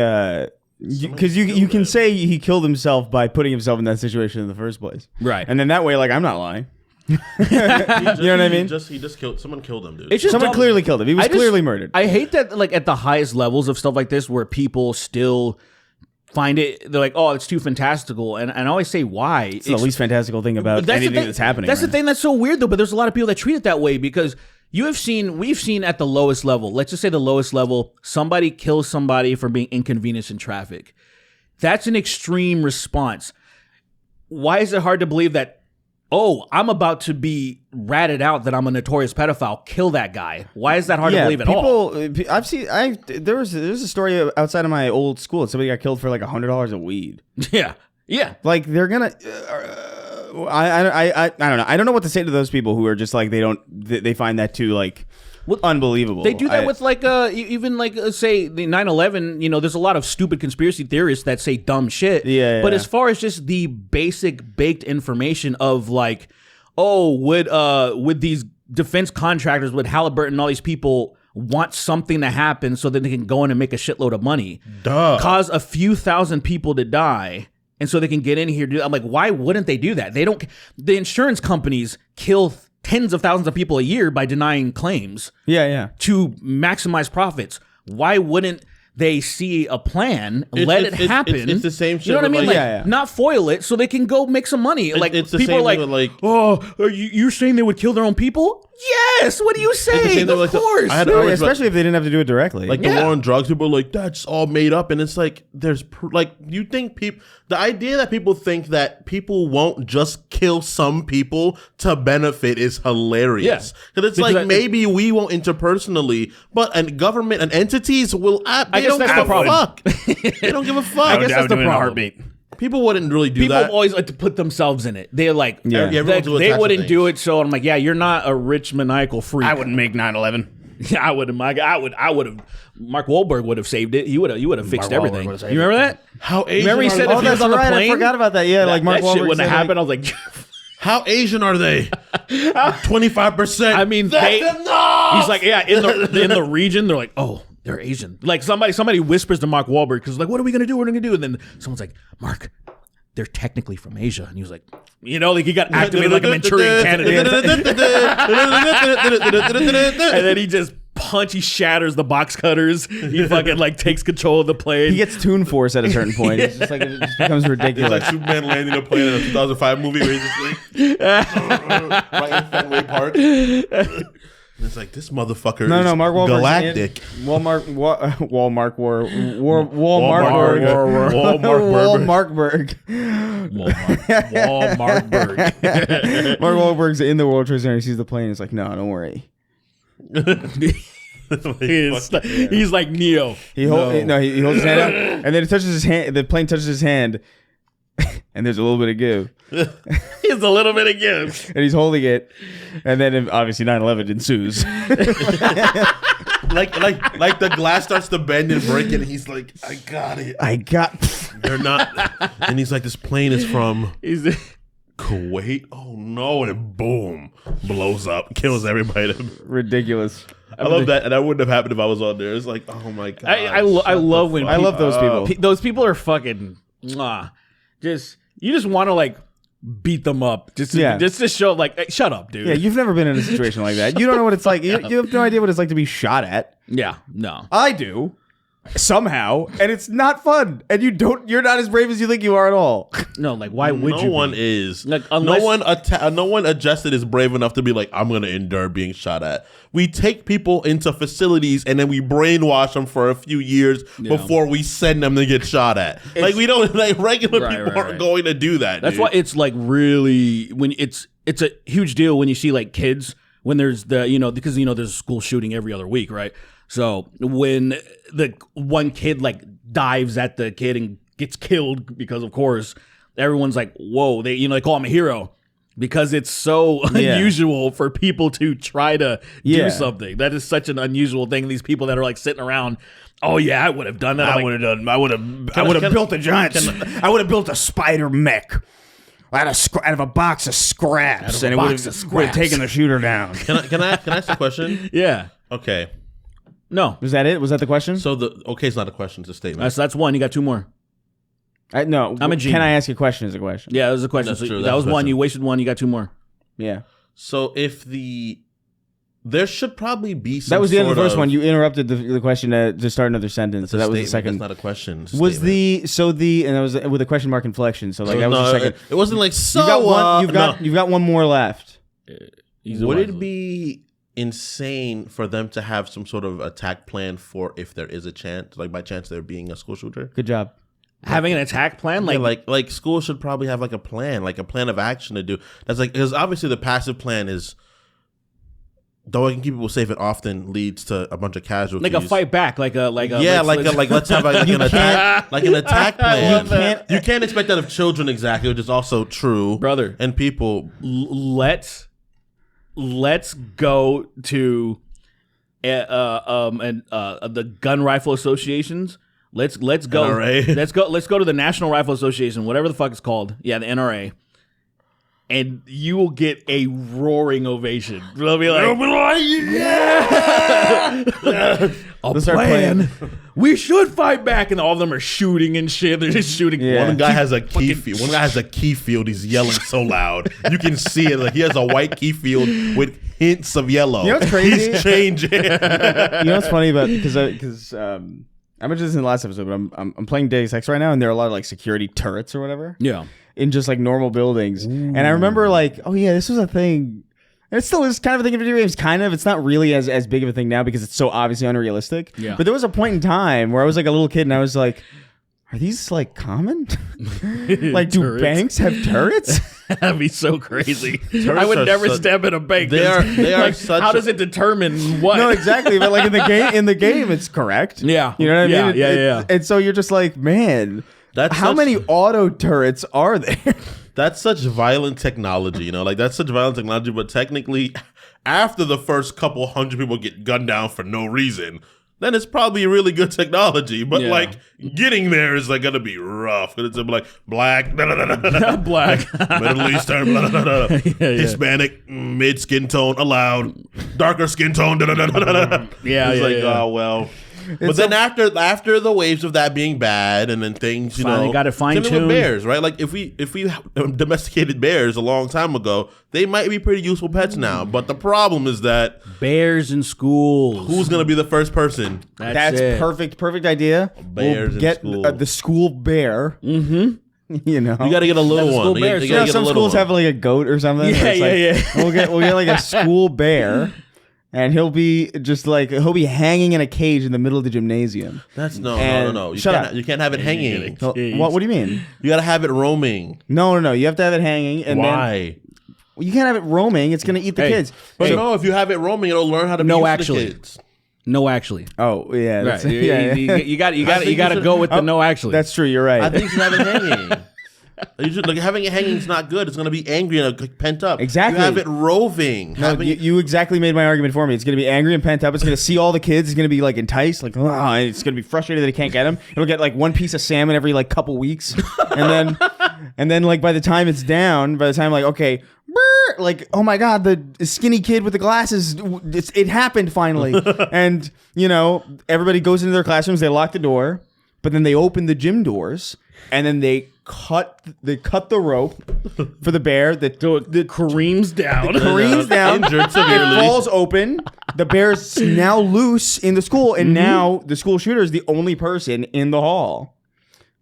because you can say he killed himself by putting himself in that situation in the first place, right? And then that way, like, I'm not lying. You know what I mean? He just killed someone. Killed him, dude. It's just someone clearly killed him. He was clearly murdered. I hate that, like at the highest levels of stuff like this, where people still find it. They're like, "Oh, it's too fantastical," and I always say, "Why?" It's the least fantastical thing about anything that's happening. That's the thing that's so weird, though. But there's a lot of people that treat it that way because. We've seen at the lowest level, let's just say the lowest level, somebody kills somebody for being inconvenienced in traffic. That's an extreme response. Why is it hard to believe that, oh, I'm about to be ratted out that I'm a notorious pedophile, kill that guy? Why is that hard to believe at all? There's a story outside of my old school that somebody got killed for like $100 of weed. Yeah. Like they're gonna... I don't know. I don't know what to say to those people who are just like they find that too like unbelievable. They do that with like even like say the 9/11. You know, there's a lot of stupid conspiracy theorists that say dumb shit. Yeah. But as far as just the basic baked information of like, oh, would these defense contractors, would Halliburton and all these people want something to happen so that they can go in and make a shitload of money, cause a few thousand people to die. And so they can get in here. I'm like, why wouldn't they do that? They don't. The insurance companies kill tens of thousands of people a year by denying claims. Yeah. To maximize profits. Why wouldn't they see a plan, let it happen? It's the same shit. You know what I mean? Like, not foil it so they can go make some money. Like it's the people same are like, oh, you're saying they would kill their own people? Yes. What are you saying? Of course. Especially if they didn't have to do it directly. Like the war on drugs, people are like, that's all made up, and it's like you think people. The idea that people think that people won't just kill some people to benefit is hilarious. Because it's like maybe we won't interpersonally, but government and entities will. They don't give a fuck. They don't give a fuck. I guess that's the problem. People wouldn't really do that. People always like to put themselves in it. They're like, they wouldn't do it. So I'm like, yeah, you're not a rich maniacal freak. I wouldn't make 9/11. Yeah, I would have. Mark Wahlberg would have saved it. You would have fixed everything. You remember that? How Asian? Remember he said are if he was on the plane, I forgot about that. Yeah, like Mark that shit Wahlberg wouldn't have said, happened. I was like, how Asian are they? 25%. I mean, he's like, yeah, in the region, they're like, oh, they're Asian. Like somebody whispers to Mark Wahlberg because like, what are we gonna do? What are we gonna do? And then someone's like, Mark, they're technically from Asia, and he was like, like he got activated like a Manchurian candidate, and then he shatters the box cutters. He fucking like takes control of the plane. He gets Toon Force at a certain point. It's just like it just becomes ridiculous. It's like Superman landing a plane in a 2005 movie where he's just like, right in Fenway Park. And it's like, this motherfucker no, is Mark Wahlberg galactic. Walmart Mark Wahlberg's in the World Trade Center. He sees the plane. He's like, no, don't worry. He's like Neo. He holds his hand out, and then it touches his hand. The plane touches his hand, and there's a little bit of give. He's a little bit of give, and he's holding it, and then obviously 9/11 ensues. like the glass starts to bend and break, and he's like, I got it. They're not, and he's like, this plane is from Kuwait. Oh no! And it boom blows up, kills everybody. Ridiculous. I love that, and that wouldn't have happened if I was on there. It's like, oh my god! I love when I love those people. Those people are fucking you just want to like beat them up just to show like, hey, shut up, dude. Yeah, you've never been in a situation like that. You don't know what it's like. You have no idea what it's like to be shot at. Yeah, no, I do. Somehow, and it's not fun, and you're not as brave as you think you are at all. No, like why would you? No one is. Like, unless, no one adjusted is brave enough to be like, I'm gonna endure being shot at. We take people into facilities and then we brainwash them for a few years before we send them to get shot at. Like we don't like regular people aren't going to do that. That's why it's like really when it's a huge deal when you see like kids when there's because there's a school shooting every other week, right? So when the one kid like dives at the kid and gets killed because of course everyone's like, whoa, they call him a hero because it's so unusual for people to try to do something. That is such an unusual thing. These people that are like sitting around, oh yeah, I would have done that. I would have built a giant. I would have built a spider mech. Out of a box of scraps, and it would have taken the shooter down. Can I ask a question? Yeah. Okay. No. Was that it? Was that the question? So it's not a question, it's a statement. That's one. You got two more. No. I'm a genius. Can I ask you a question as a question? Yeah, that was a question. That's true. That was one. You wasted one. You got two more. Yeah. So there should probably be some. That was the end of the first one. You interrupted the question to start another sentence. So that was the second. That's not a question. And that was with a question mark inflection. So like that was the second. It wasn't like so. You've got one more left. Would it be insane for them to have some sort of attack plan for if there is a chance, like by chance there being a school shooter? Good job. Having an attack plan, like schools should probably have like a plan of action to do. That's like, because obviously the passive plan is, though it can keep people safe, it often leads to a bunch of casualties. Like a fight back, let's have an attack plan. You can't expect that of children exactly, which is also true, brother. And people, let's go to the gun rifle associations. Let's go. NRA. Let's go to the National Rifle Association, whatever the fuck it's called. Yeah, the NRA. And you will get a roaring ovation. They'll be like, yeah! A plan. We should fight back. And all of them are shooting and shit. They're just shooting. Yeah. One guy has a key field. One guy has a key field. He's yelling so loud. You can see it. Like he has a white key field with hints of yellow. You know what's crazy? He's changing. You know what's funny about, because I mentioned this in the last episode, but I'm playing Deus Ex right now, and there are a lot of like security turrets or whatever. Yeah. In just like normal buildings. Ooh. And I remember like, oh yeah, this was a thing. And it still is kind of a thing in video games, kind of. It's not really as big of a thing now because it's so obviously unrealistic. Yeah. But there was a point in time where I was like a little kid and I was like, are these like common? Like, do turrets? Banks have turrets? That'd be so crazy. I would never step in a bank. They are like, such. How does it determine what? No, exactly. But like in the game, it's correct. Yeah. You know what I mean? Yeah. And so you're just like, man, how many auto turrets are there? That's such violent technology, you know, like that's such violent technology. But technically, after the first couple hundred people get gunned down for no reason, then it's probably really good technology. But like getting there is like gonna be rough. It's like black, Black, Middle Eastern, Hispanic, mid skin tone allowed, darker skin tone. It's like, oh well. But then after the waves of that being bad, and then things, you Finally know, got it fine-tuned. with bears, right? Like if we domesticated bears a long time ago, they might be pretty useful pets now. But the problem is that bears in schools. who's gonna be the first person? That's it. perfect idea. Bears in get school. The school bear. Mm-hmm. You know, You got to get a little School one. bears. You gotta get a some little schools one. have like a goat or something. Yeah, It's like, yeah. We'll get like a school bear. And he'll be hanging in a cage in the middle of the gymnasium. That's no. Shut up. You can't have it hanging. What do you mean? You got to have it roaming. No. You have to have it hanging. And Why? Then you can't have it roaming. It's going to eat the kids. But no, if you have it roaming, it'll learn how to be used to the kids. No, actually. Oh yeah, Right. that's, yeah. You got to go with the no actually. That's true. You're right. I think you should have it hanging. Like having it hanging is not good. It's going to be angry and pent up. Exactly. You have it roving. No, you exactly made my argument for me. It's going to be angry and pent up. It's going to see all the kids. It's going to be like enticed. Like, and it's going to be frustrated that it can't get them. It'll get like one piece of salmon every like couple weeks, and then like by the time it's down, like okay, like oh my god, the skinny kid with the glasses, it happened finally, and you know everybody goes into their classrooms. They lock the door, but then they open the gym doors, and then they cut the rope for the bear that careens down. careens down. Injured severely. It falls open. The bear's now loose in the school, and now the school shooter is the only person in the hall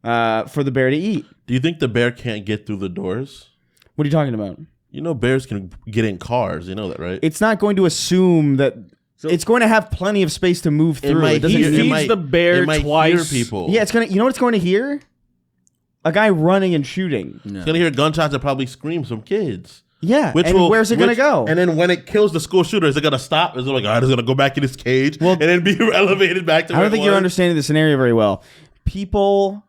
for the bear to eat. Do you think the bear can't get through the doors? What are you talking about? You know, bears can get in cars. You know that, right? It's not going to assume that. It's going to have plenty of space to move through. He feeds the bear twice. People. Yeah, it's gonna. You know what it's going to hear? A guy running and shooting. It's going to hear gunshots and probably screams from kids. Yeah, where's it going to go? And then when it kills the school shooter, is it going to stop? Is it like, all right, it's going to go back in his cage and then be elevated back to I don't think you're understanding the scenario very well. People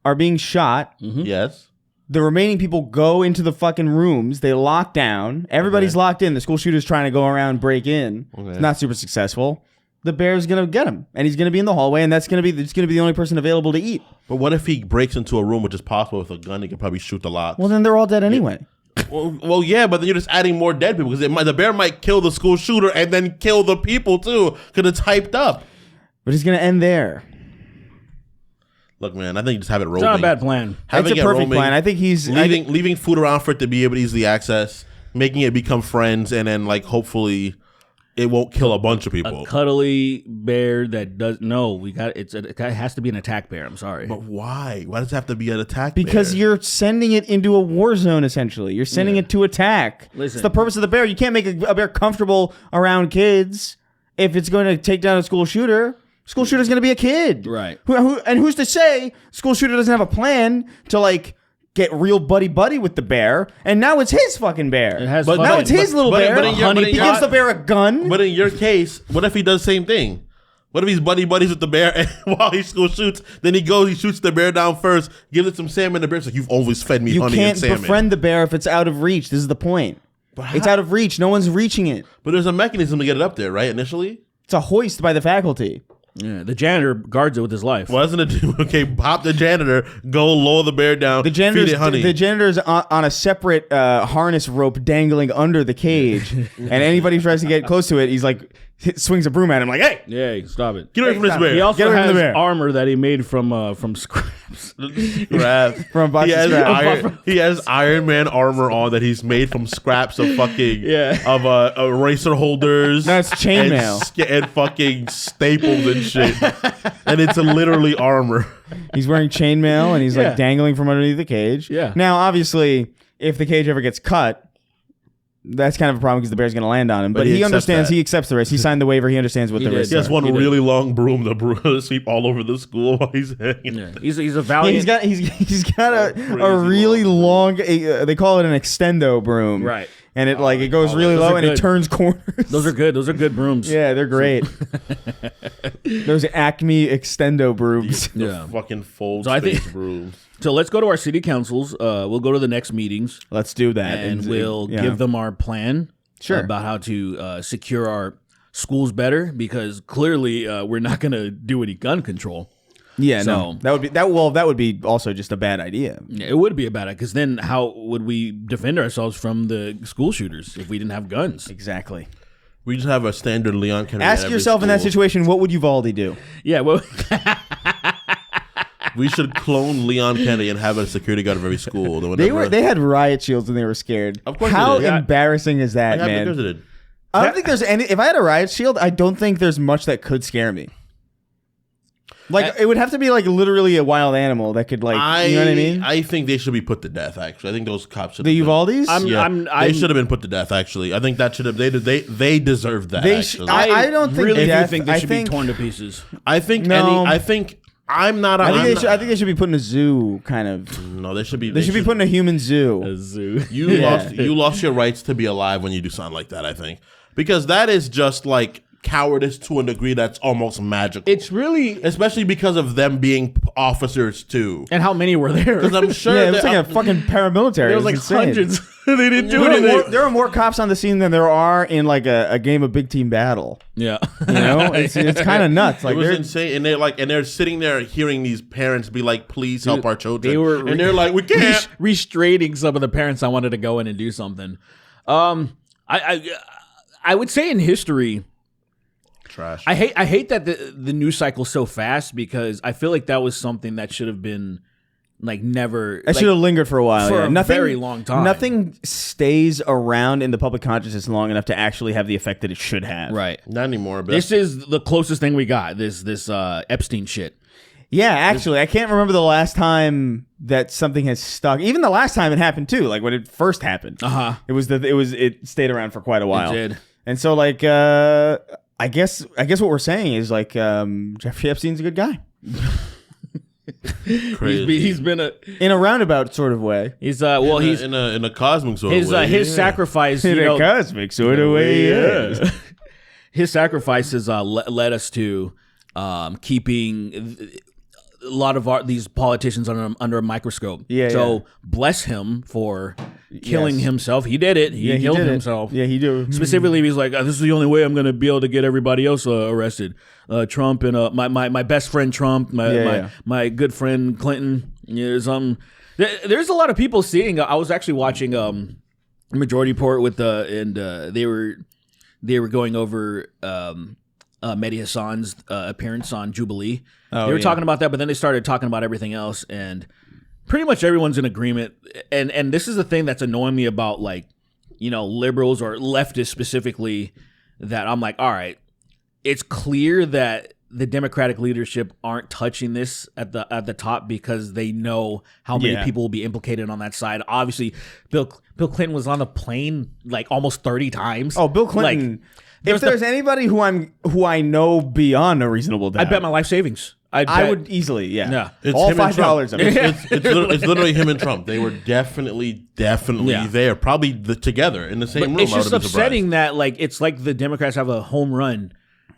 are being shot. Mm-hmm. Yes. The remaining people go into the fucking rooms. They lock down. Everybody's locked in. The school shooter's trying to go around, break in. Okay. It's not super successful. The bear's gonna get him, and he's gonna be in the hallway, and it's gonna be the only person available to eat. But what if he breaks into a room, which is possible with a gun? He could probably shoot the locks. Well, then they're all dead anyway. Well, yeah, but then you're just adding more dead people because the bear might kill the school shooter and then kill the people too because it's hyped up. But he's gonna end there. Look, man, I think you just have it rolling. It's not a bad plan. It's a perfect plan. I think he's leaving food around for it to be able to easily access, making it become friends, and then like hopefully it won't kill a bunch of people. A cuddly bear that does it has to be an attack bear. I'm sorry. But why? Why does it have to be an attack because bear? you're sending it into a war zone, essentially. You're sending it to attack. Listen. It's the purpose of the bear. You can't make a bear comfortable around kids if it's going to take down a school shooter. School shooter's going to be a kid. Right. And who's to say school shooter doesn't have a plan to like get real buddy with the bear, and now it's his fucking bear. Now it's his little bear. He gives the bear a gun. But in your case, what if he does the same thing? What if he's buddies with the bear, and while he school shoots, then he shoots the bear down first, gives it some salmon, and the bear's like, you've always fed me honey and salmon. You can't befriend the bear if it's out of reach. This is the point. It's out of reach. No one's reaching it. But there's a mechanism to get it up there, right, initially? It's a hoist by the faculty. Yeah, the janitor guards it with his life. Wasn't it? Okay, pop the janitor, go lower the bear down, feed it honey. The janitor's on a separate harness rope dangling under the cage, and anybody who tries to get close to it, he's like, swings a broom at him like, hey! Yeah, stop it. Get away from this bear. He also has armor that he made from scraps. From box of scraps. He has Iron Man armor on that he's made from scraps of fucking eraser holders. No, it's chainmail and fucking staples and shit. And it's literally armor. He's wearing chainmail and he's like dangling from underneath the cage. Yeah. Now, obviously, if the cage ever gets cut, that's kind of a problem because the bear's going to land on him. But he understands. He accepts the risk. He signed the waiver. He understands what the risk is. He has one really long broom to sweep all over the school while he's hanging. Yeah. He's a valiant. He's got a really long. They call it an extendo broom. Right. and it it goes really low and it turns corners. Those are good. Those are good brooms. Yeah, they're great. Those Acme Extendo brooms. The fucking fold space brooms. So let's go to our city councils. We'll go to the next meetings. Let's do that, and we'll give them our plan. Sure. About how to secure our schools better, because clearly we're not going to do any gun control. Yeah, so, no, that would be also just a bad idea. Yeah, it would be a bad idea, because then how would we defend ourselves from the school shooters if we didn't have guns? Exactly. We just have a standard Leon Kennedy. Ask yourself in that situation, what would Uvalde do? Yeah, well, we should clone Leon Kennedy and have a security guard of every school. They had riot shields and they were scared. Of course, how embarrassing is that, man? I don't think there's any. If I had a riot shield, I don't think there's much that could scare me. It would have to be literally a wild animal that could you know what I mean? I think they should be put to death. Actually, I think those cops should. The Uvaldes? They should have been put to death. Actually, I think that should have. They deserved that. I don't think really death, think they should be torn to pieces. I think I'm not. I think they should be put in a zoo, kind of. No, they should be. They should be put in a human zoo. A zoo. You lost your rights to be alive when you do something like that. I think because that is just cowardice to a degree that's almost magical. It's really, especially because of them being officers too. And how many were there? Because I'm sure it was a fucking paramilitary. There was hundreds. They didn't do anything. There are more cops on the scene than there are in a game of big team battle. Yeah, it's kind of nuts. It was insane, and they're sitting there hearing these parents be like, "Please help our children." They're like, "We can't." Restraining some of the parents. I wanted to go in and do something. I would say in history. Trash. I hate that the news cycle's so fast, because I feel like that was something that should have been never. That should have lingered for a while. For a very long time. Nothing stays around in the public consciousness long enough to actually have the effect that it should have. Right. Not anymore. But this is the closest thing we got. This Epstein shit. Yeah, actually, I can't remember the last time that something has stuck. Even the last time it happened too, when it first happened. It stayed around for quite a while. It did. And so I guess what we're saying is Jeffrey Epstein's a good guy. He's been in a roundabout sort of way. He's he's in a cosmic sort of way. His sacrifice in a cosmic sort of way. Yeah. His sacrifices led us to keeping a lot of these politicians under a microscope. Bless him for killing himself. He did it. He killed himself. Yeah, he did. Specifically, he's like, this is the only way I'm going to be able to get everybody else arrested. Trump and my best friend Trump, my good friend Clinton. There's a lot of people seeing. I was actually watching Majority Report with they were going over Mehdi Hassan's appearance on Jubilee. They were talking about that, but then they started talking about everything else, and pretty much everyone's in agreement. And this is the thing that's annoying me about liberals or leftists specifically, that I'm like, all right, it's clear that the Democratic leadership aren't touching this at the top, because they know how many people will be implicated on that side. Obviously, Bill Clinton was on the plane almost 30 times. Oh, Bill Clinton. If there's anybody who I know beyond a reasonable doubt, I bet my life savings. I would easily, yeah. It's all $5 of it. It's literally him and Trump. They were definitely there, probably together in the same room. It's just upsetting that it's like the Democrats have a home run,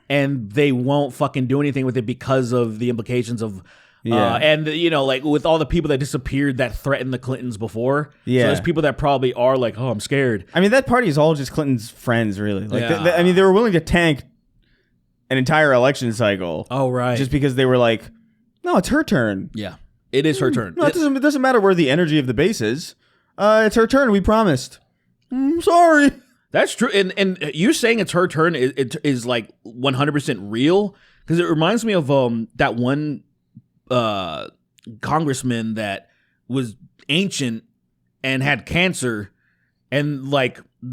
and they won't fucking do anything with it because of the implications of. And with all the people that disappeared that threatened the Clintons before. Yeah. So there's people that probably are like, oh, I'm scared. I mean, that party is all just Clinton's friends, really. They were willing to tank an entire election cycle. Oh, right. Just because they were like, no, it's her turn. Yeah. It is her turn. No, it doesn't matter where the energy of the base is. It's her turn. We promised. Sorry. That's true. And you saying it's her turn it is 100% real, because it reminds me of that one congressman that was ancient and had cancer, and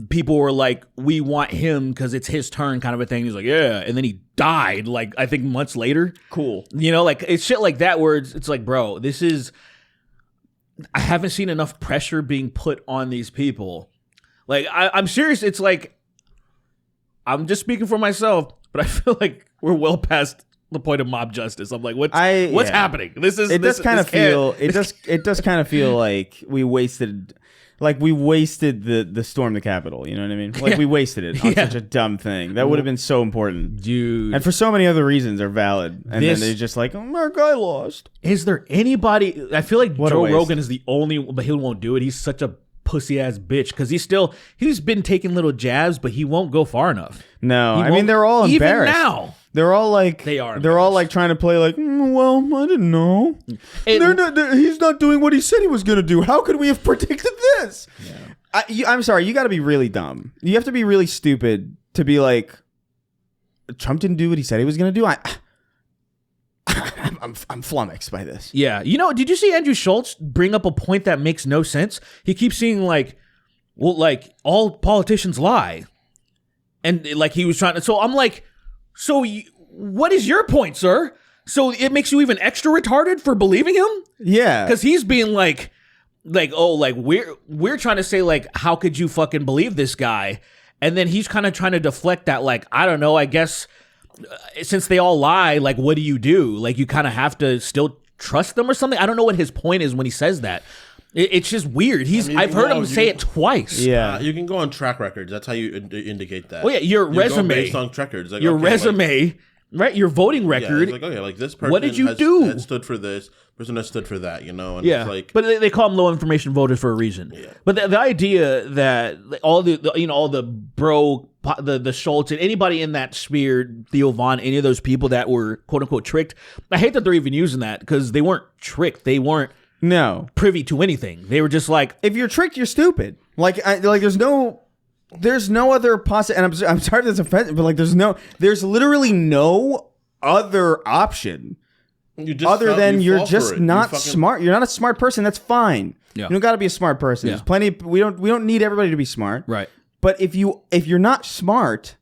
people were like, we want him because it's his turn, kind of a thing. He's like, yeah, and then he died I think months later. Cool. It's shit like that where it's like, bro, this is, I haven't seen enough pressure being put on these people. I'm serious. It's I'm just speaking for myself, but I feel like we're well past the point of mob justice. I'm like, what's happening? It does kind of feel like we wasted. like we wasted the storm the Capitol. You know what I mean? Like we wasted it on such a dumb thing that would have been so important, dude. And for so many other reasons are valid. And then they're just like, oh, our guy lost. Is there anybody? I feel like Joe Rogan is the only, but he won't do it. He's such a pussy ass bitch because he's been taking little jabs, but he won't go far enough. No, I mean they're all embarrassed even now. They're all like they're all like trying to play like, well, I didn't know. He's not doing what he said he was going to do. How could we have predicted this? Yeah. I'm sorry, you got to be really dumb. You have to be really stupid to be like, Trump didn't do what he said he was going to do. I'm flummoxed by this. Yeah, did you see Andrew Schultz bring up a point that makes no sense? He keeps saying like all politicians lie, and like he was trying to. So I'm like. So what is your point, sir? So it makes you even extra retarded for believing him? Yeah. Because he's being like, we're trying to say like, how could you fucking believe this guy? And then he's kind of trying to deflect that like, I don't know, I guess since they all lie, like what do? Like you kind of have to still trust them or something? I don't know what his point is when he says that. It's just weird. I've heard him say it twice. Yeah, you can go on track records. That's how you indicate that. Oh yeah, your resume based on track records. Like, your resume, right? Your voting record. Yeah, it's like like this person. What did you do? Has stood for this. Person has stood for that. And yeah. It's like, but they call them low information voters for a reason. Yeah. But the idea that all the bro, the Schultz and anybody in that sphere, Theo Von, any of those people that were quote unquote tricked. I hate that they're even using that because they weren't tricked. They weren't. No, privy to anything. They were just like, if you're tricked, you're stupid. Like there's no other possible. And I'm sorry if that's offensive, but like there's literally no other option other than you're just not smart. You're not a smart person. That's fine. Yeah. You don't got to be a smart person. Yeah. There's plenty. We don't need everybody to be smart. Right. But if you're not smart,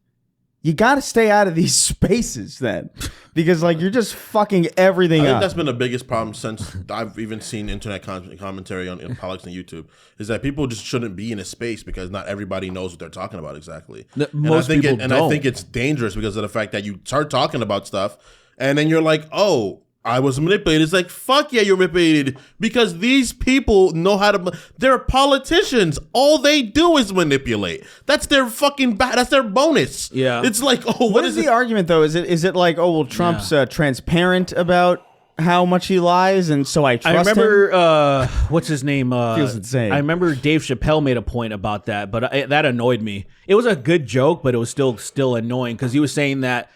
you got to stay out of these spaces then. Because like you're just fucking everything up. I think that's been the biggest problem since I've even seen internet commentary on politics on YouTube, is that people just shouldn't be in a space because not everybody knows what they're talking about exactly. Most people don't. I think it's dangerous because of the fact that you start talking about stuff and then you're like, oh, I was manipulated. It's like, fuck yeah, you're manipulated because these people know how to. They're politicians. All they do is manipulate. That's their fucking. That's their bonus. Yeah. It's like, oh, what is the argument though? Is it like, oh well, Trump's transparent about how much he lies, and so I trust him? I remember what's his name? Feels insane. I remember Dave Chappelle made a point about that, but that annoyed me. It was a good joke, but it was still annoying because he was saying that.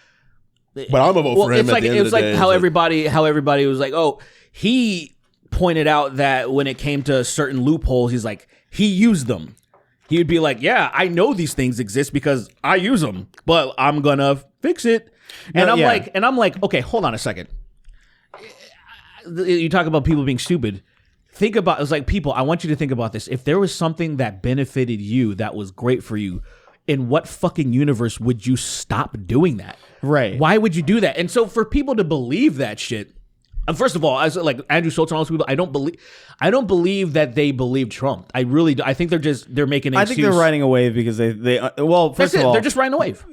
But I'm a vote for him. It's like how everybody was like, oh, he pointed out that when it came to certain loopholes, he's like, he used them. He would be like, yeah, I know these things exist because I use them, but I'm gonna fix it. And I'm like, okay, hold on a second. You talk about people being stupid. Think about it's like people. I want you to think about this. If there was something that benefited you that was great for you, in what fucking universe would you stop doing that? Right. Why would you do that? And so for people to believe that shit, first of all, as like Andrew Schultz and all those people, I don't believe that they believe Trump. I really do. I think they're making an excuse. I think they're riding a wave because they first of all, they're just riding a wave.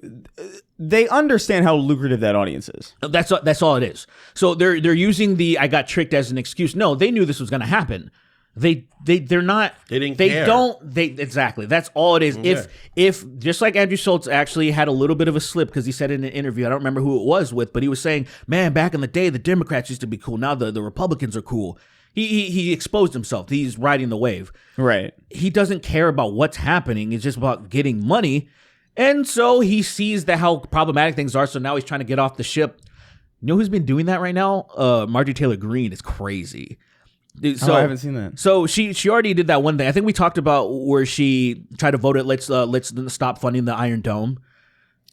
They understand how lucrative that audience is. That's all it is. So they're using the I got tricked as an excuse. No, they knew this was going to happen. They're not. They didn't care. Exactly. That's all it is. If just like Andrew Schultz actually had a little bit of a slip because he said in an interview, I don't remember who it was with, but he was saying, man, back in the day, the Democrats used to be cool. Now the Republicans are cool. He exposed himself. He's riding the wave. Right. He doesn't care about what's happening. It's just about getting money. And so he sees how problematic things are. So now he's trying to get off the ship. You know who's been doing that right now? Marjorie Taylor Greene is crazy. Dude, so I haven't seen that. So she already did that one thing. I think we talked about where she tried to vote it. Let's stop funding the Iron Dome.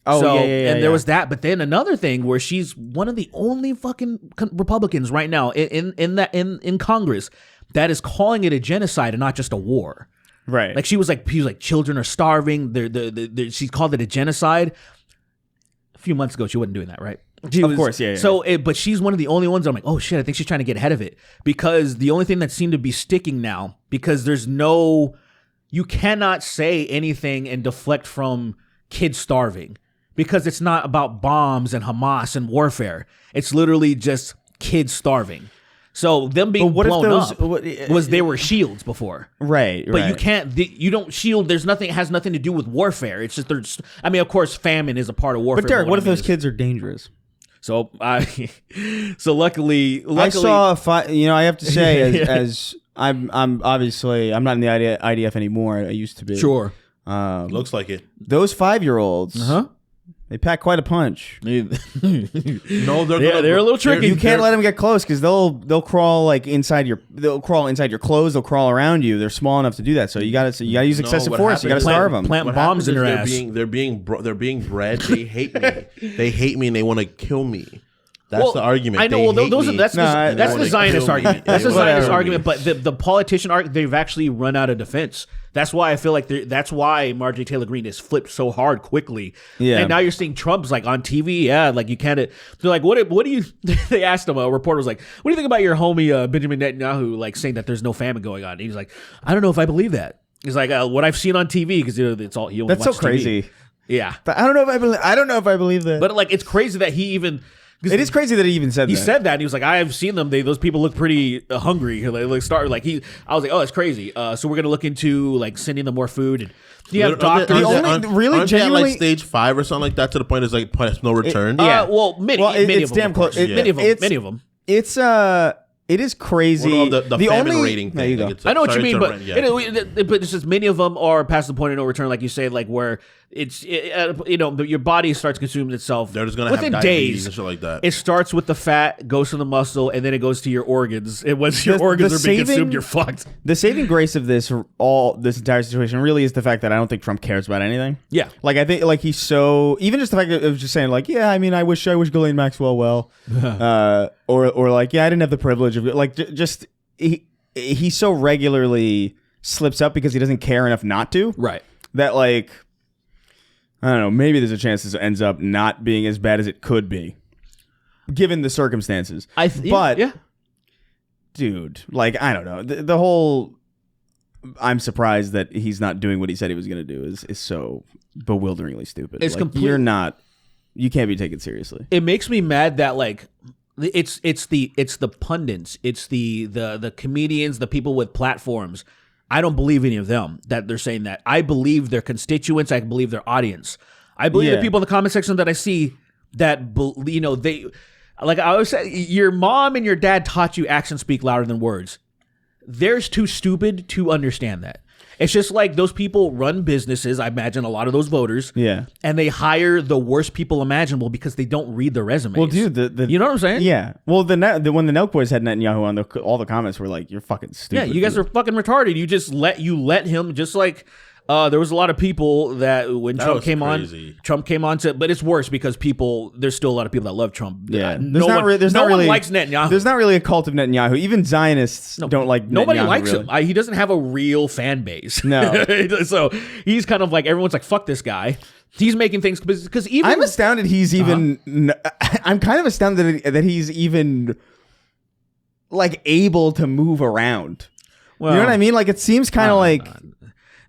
Oh, so, yeah. And there was that, but then another thing where she's one of the only fucking Republicans right now in Congress that is calling it a genocide and not just a war. Right. Like she was like children are starving. She called it a genocide. A few months ago, she wasn't doing that, right? Of course, yeah. So, but she's one of the only ones that I'm like, oh shit, I think she's trying to get ahead of it because the only thing that seemed to be sticking now, because you cannot say anything and deflect from kids starving because it's not about bombs and Hamas and warfare. It's literally just kids starving. So them being what if blown those- up what- was they were shields before. Right. But you can't. You don't shield. There's nothing. It has nothing to do with warfare. It's just there's. I mean, of course, famine is a part of warfare. But Derek, what if I mean those kids are dangerous? So luckily, I saw I have to say, as I'm obviously I'm not in the IDF anymore. I used to be. sure. Looks like it. Those 5-year-olds, Huh? they pack quite a punch. No, They're a little tricky. You can't let them get close because they'll crawl like inside your clothes. They'll crawl around you. They're small enough to do that. So you got to use excessive what force. You got to happens- starve them. plant What bombs in happens their is ass. They're being bred. They hate me. They hate me and they want to kill me. That's the argument. I know. They hate Those me. that's No, that's wanna the Zionist kill me. argument. That's the They wanna Zionist kill me. argument. But the politician they've actually run out of defense. That's why I feel like that's why Marjorie Taylor Greene has flipped so hard quickly. Yeah. And now you're seeing Trump's like on TV. Yeah, like you can't. They're like, what do you? They asked him. A reporter was like, what do you think about your homie Benjamin Netanyahu like saying that there's no famine going on? And he's like, I don't know if I believe that. He's like, what I've seen on TV because it's all he only That's so watches TV. crazy. Yeah, But I don't know if I believe that. but like it's crazy that he even. it is crazy that he even said He that. said that and he was like, "I have seen them. Those people look pretty hungry." I was like, "Oh, that's crazy." So we're gonna look into like sending them more food. And you have doctors. Aren't they at genuinely- like stage 5 or something like that to the point it's like no return. yeah. Many it's of them. damn of course. close. Many of them. It is crazy. Well, no, the famine only rating There thing. you go. like, it's I know what you sorry mean, to but rant, yeah. but it's just many of them are past the point of no return, like you say, like where your body starts consuming itself. They're just gonna within have diabetes days and shit like that. It starts with the fat, goes to the muscle, and then it goes to your organs. And once your organs are being consumed, you're fucked. The saving grace of this entire situation really is the fact that I don't think Trump cares about anything. Yeah. Like I think like he's so even just the fact that it was just saying like, yeah, I mean, I wish Ghislaine Maxwell well, or like, yeah, I didn't have the privilege of like just he so regularly slips up because he doesn't care enough not to. Right. That like, I don't know, maybe there's a chance this ends up not being as bad as it could be, given the circumstances. But yeah. dude, like I don't know, the whole. I'm surprised that he's not doing what he said he was going to do is so bewilderingly stupid. It's like, complete- you can't be taken seriously. It makes me mad that like it's the pundits, it's the comedians, the people with platforms. I don't believe any of them that they're saying that. I believe their constituents. I believe their audience. I believe the people in the comment section that I see that they like I always say, your mom and your dad taught you actions speak louder than words. They're too stupid to understand that. It's just like those people run businesses, I imagine a lot of those voters. Yeah. And they hire the worst people imaginable because they don't read the resumes. Well, dude, you know what I'm saying? Yeah. Well, when the Nelk boys had Netanyahu on, all the comments were like, "You're fucking stupid." Yeah, you guys are fucking retarded. You just let him just like there was a lot of people that when Trump came on to, but it's worse because there's still a lot of people that love Trump. Yeah, no one likes Netanyahu. There's not really a cult of Netanyahu. Even Zionists don't like. Nobody Netanyahu, likes really. him. He doesn't have a real fan base. No. So he's kind of like everyone's like, fuck this guy. He's making things because even I'm astounded he's even. I'm kind of astounded that he's even like able to move around. Well, you know what I mean? Like it seems kind of like.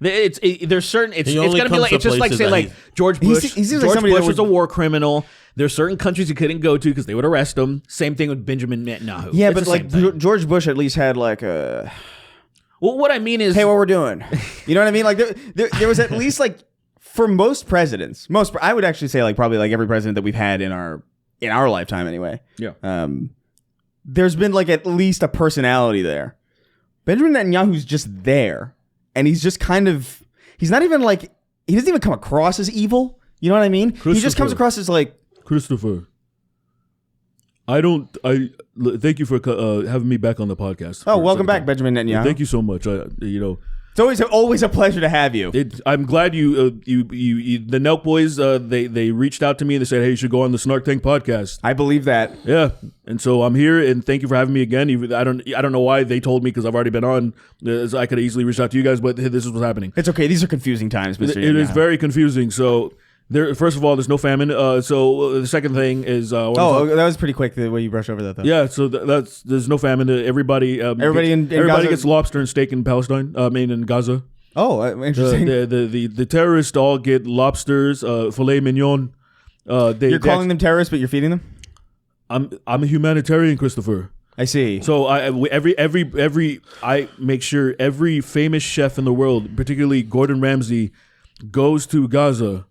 There's certain it's only gonna be comes like to it's just like places say that like George He Bush. seems like George somebody that Bush was would- a war criminal. There's certain countries he couldn't go to because they would arrest him. Same thing with Benjamin Netanyahu. Yeah, It's but the like same thing. George Bush at least had like a. Well, what I mean is, Hey, what we're doing? You know what I mean? Like there was at least like for most presidents, I would actually say like probably like every president that we've had in our lifetime anyway. Yeah. There's been like at least a personality there. Benjamin Netanyahu's just there, and he's just kind of. He's not even like he doesn't even come across as evil. You know what I mean? He just comes across as like Christopher. Thank you for having me back on the podcast. oh, welcome back, Benjamin Netanyahu. Thank you so much. It's always a pleasure to have you. I'm glad you the Nelk boys they reached out to me and they said, hey, you should go on the Snark Tank podcast. I believe that. Yeah, and so I'm here and thank you for having me again. I don't know why they told me because I've already been on. I could have easily reached out to you guys, but this is what's happening. It's okay. These are confusing times, Mr. It is Netanyahu. very confusing. So. First of all, there's no famine. So the second thing is, that was pretty quick the way you brush over that though. yeah. So there's no famine. Everybody in Gaza- gets lobster and steak in Palestine. In Gaza. Oh, interesting. The terrorists all get lobsters, filet mignon. You're calling them terrorists, but you're feeding them. I'm a humanitarian, Christopher. I see. So I make sure every famous chef in the world, particularly Gordon Ramsay, goes to Gaza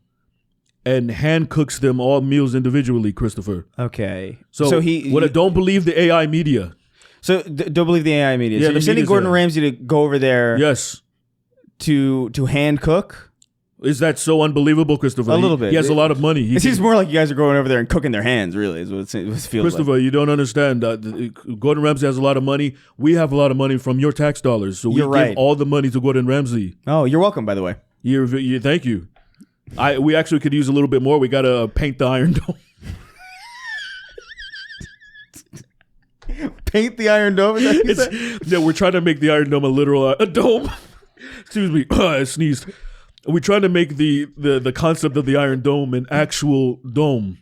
and hand cooks them all meals individually, Christopher. Okay. So don't believe the AI media. So don't believe the AI media. Yeah, so you're sending Gordon Ramsay to go over there Yes. to hand cook? Is that so unbelievable, Christopher? A little bit. He has a lot of money. It seems more like you guys are going over there and cooking their hands, really, is what it feels Christopher, like. you don't understand. Gordon Ramsay has a lot of money. We have a lot of money from your tax dollars. So we give all the money to Gordon Ramsay. Oh, you're welcome, by the way. Thank you. We actually could use a little bit more. We got to paint the Iron Dome. Paint the Iron Dome? Is that what you said? Yeah, we're trying to make the Iron Dome a literal a dome. Excuse me, I sneezed. We're trying to make the concept of the Iron Dome an actual dome.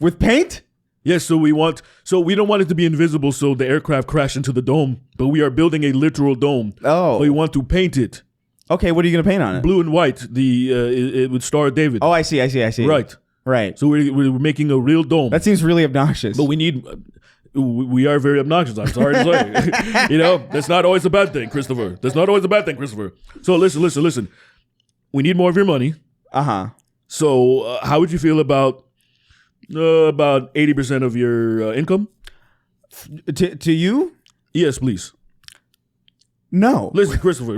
With paint? Yes, so we don't want it to be invisible so the aircraft crash into the dome, but we are building a literal dome. Oh. We want to paint it. Okay, what are you going to paint on it? Blue and white. It would star David. Oh, I see. Right. Right. So we're making a real dome. That seems really obnoxious. But we are very obnoxious. I'm sorry to say. That's not always a bad thing, Christopher. That's not always a bad thing, Christopher. So listen. We need more of your money. Uh-huh. So how would you feel about 80% of your income? To you? Yes, please. No. Listen, Christopher,